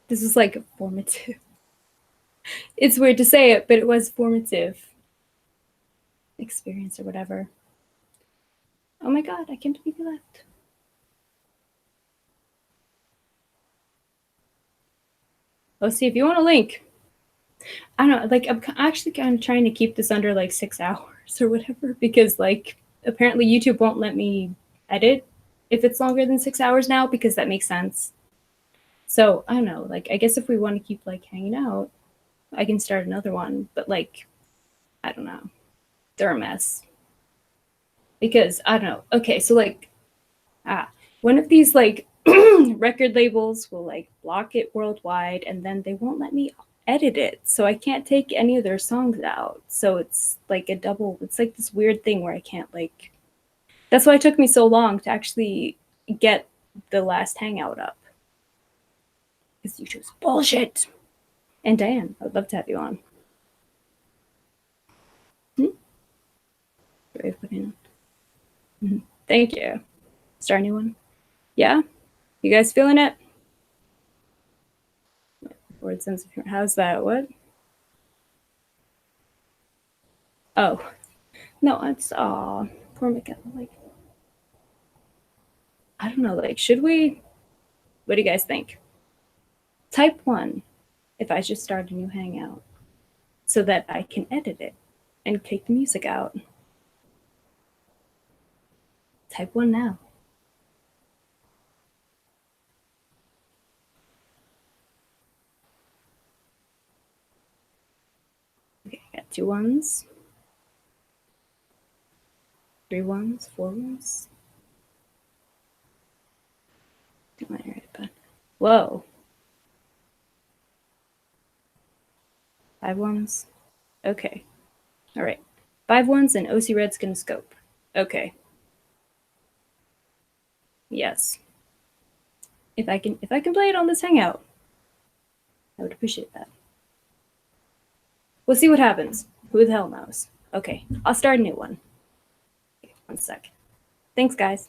This is like formative. It's weird to say it, but it was formative experience or whatever. Oh my god, I can't believe you left. Let's see if you want a link. I don't know, like I'm actually kind of trying to keep this under like 6 hours or whatever because like apparently YouTube won't let me edit if it's longer than 6 hours now because that makes sense. So I don't know, like I guess if we want to keep like hanging out, I can start another one, but like I don't know. They're a mess. Because I don't know. Okay, so like one of these like record labels will like block it worldwide and then they won't let me edit it. So I can't take any of their songs out. So it's like it's like this weird thing where I can't like that's why it took me so long to actually get the last hangout up. Because YouTube's bullshit. And Diane, I would love to have you on. Thank you. Start a new one. Yeah? You guys feeling it? Word sense of humor. How's that? What? Oh. No, it's poor Miguel. Like I don't know, like should we what do you guys think? Type 1 if I should start a new hangout so that I can edit it and take the music out. Type 1 now. Okay, I got 2 ones. 3 ones, 4 ones. Do my right button. Whoa. 5 ones. Okay. All right. 5 ones and OC Red's gonna scope. Okay. Yes. If I can play it on this hangout, I would appreciate that. We'll see what happens. Who the hell knows? Okay, I'll start a new one. Okay, 1 sec. Thanks, guys.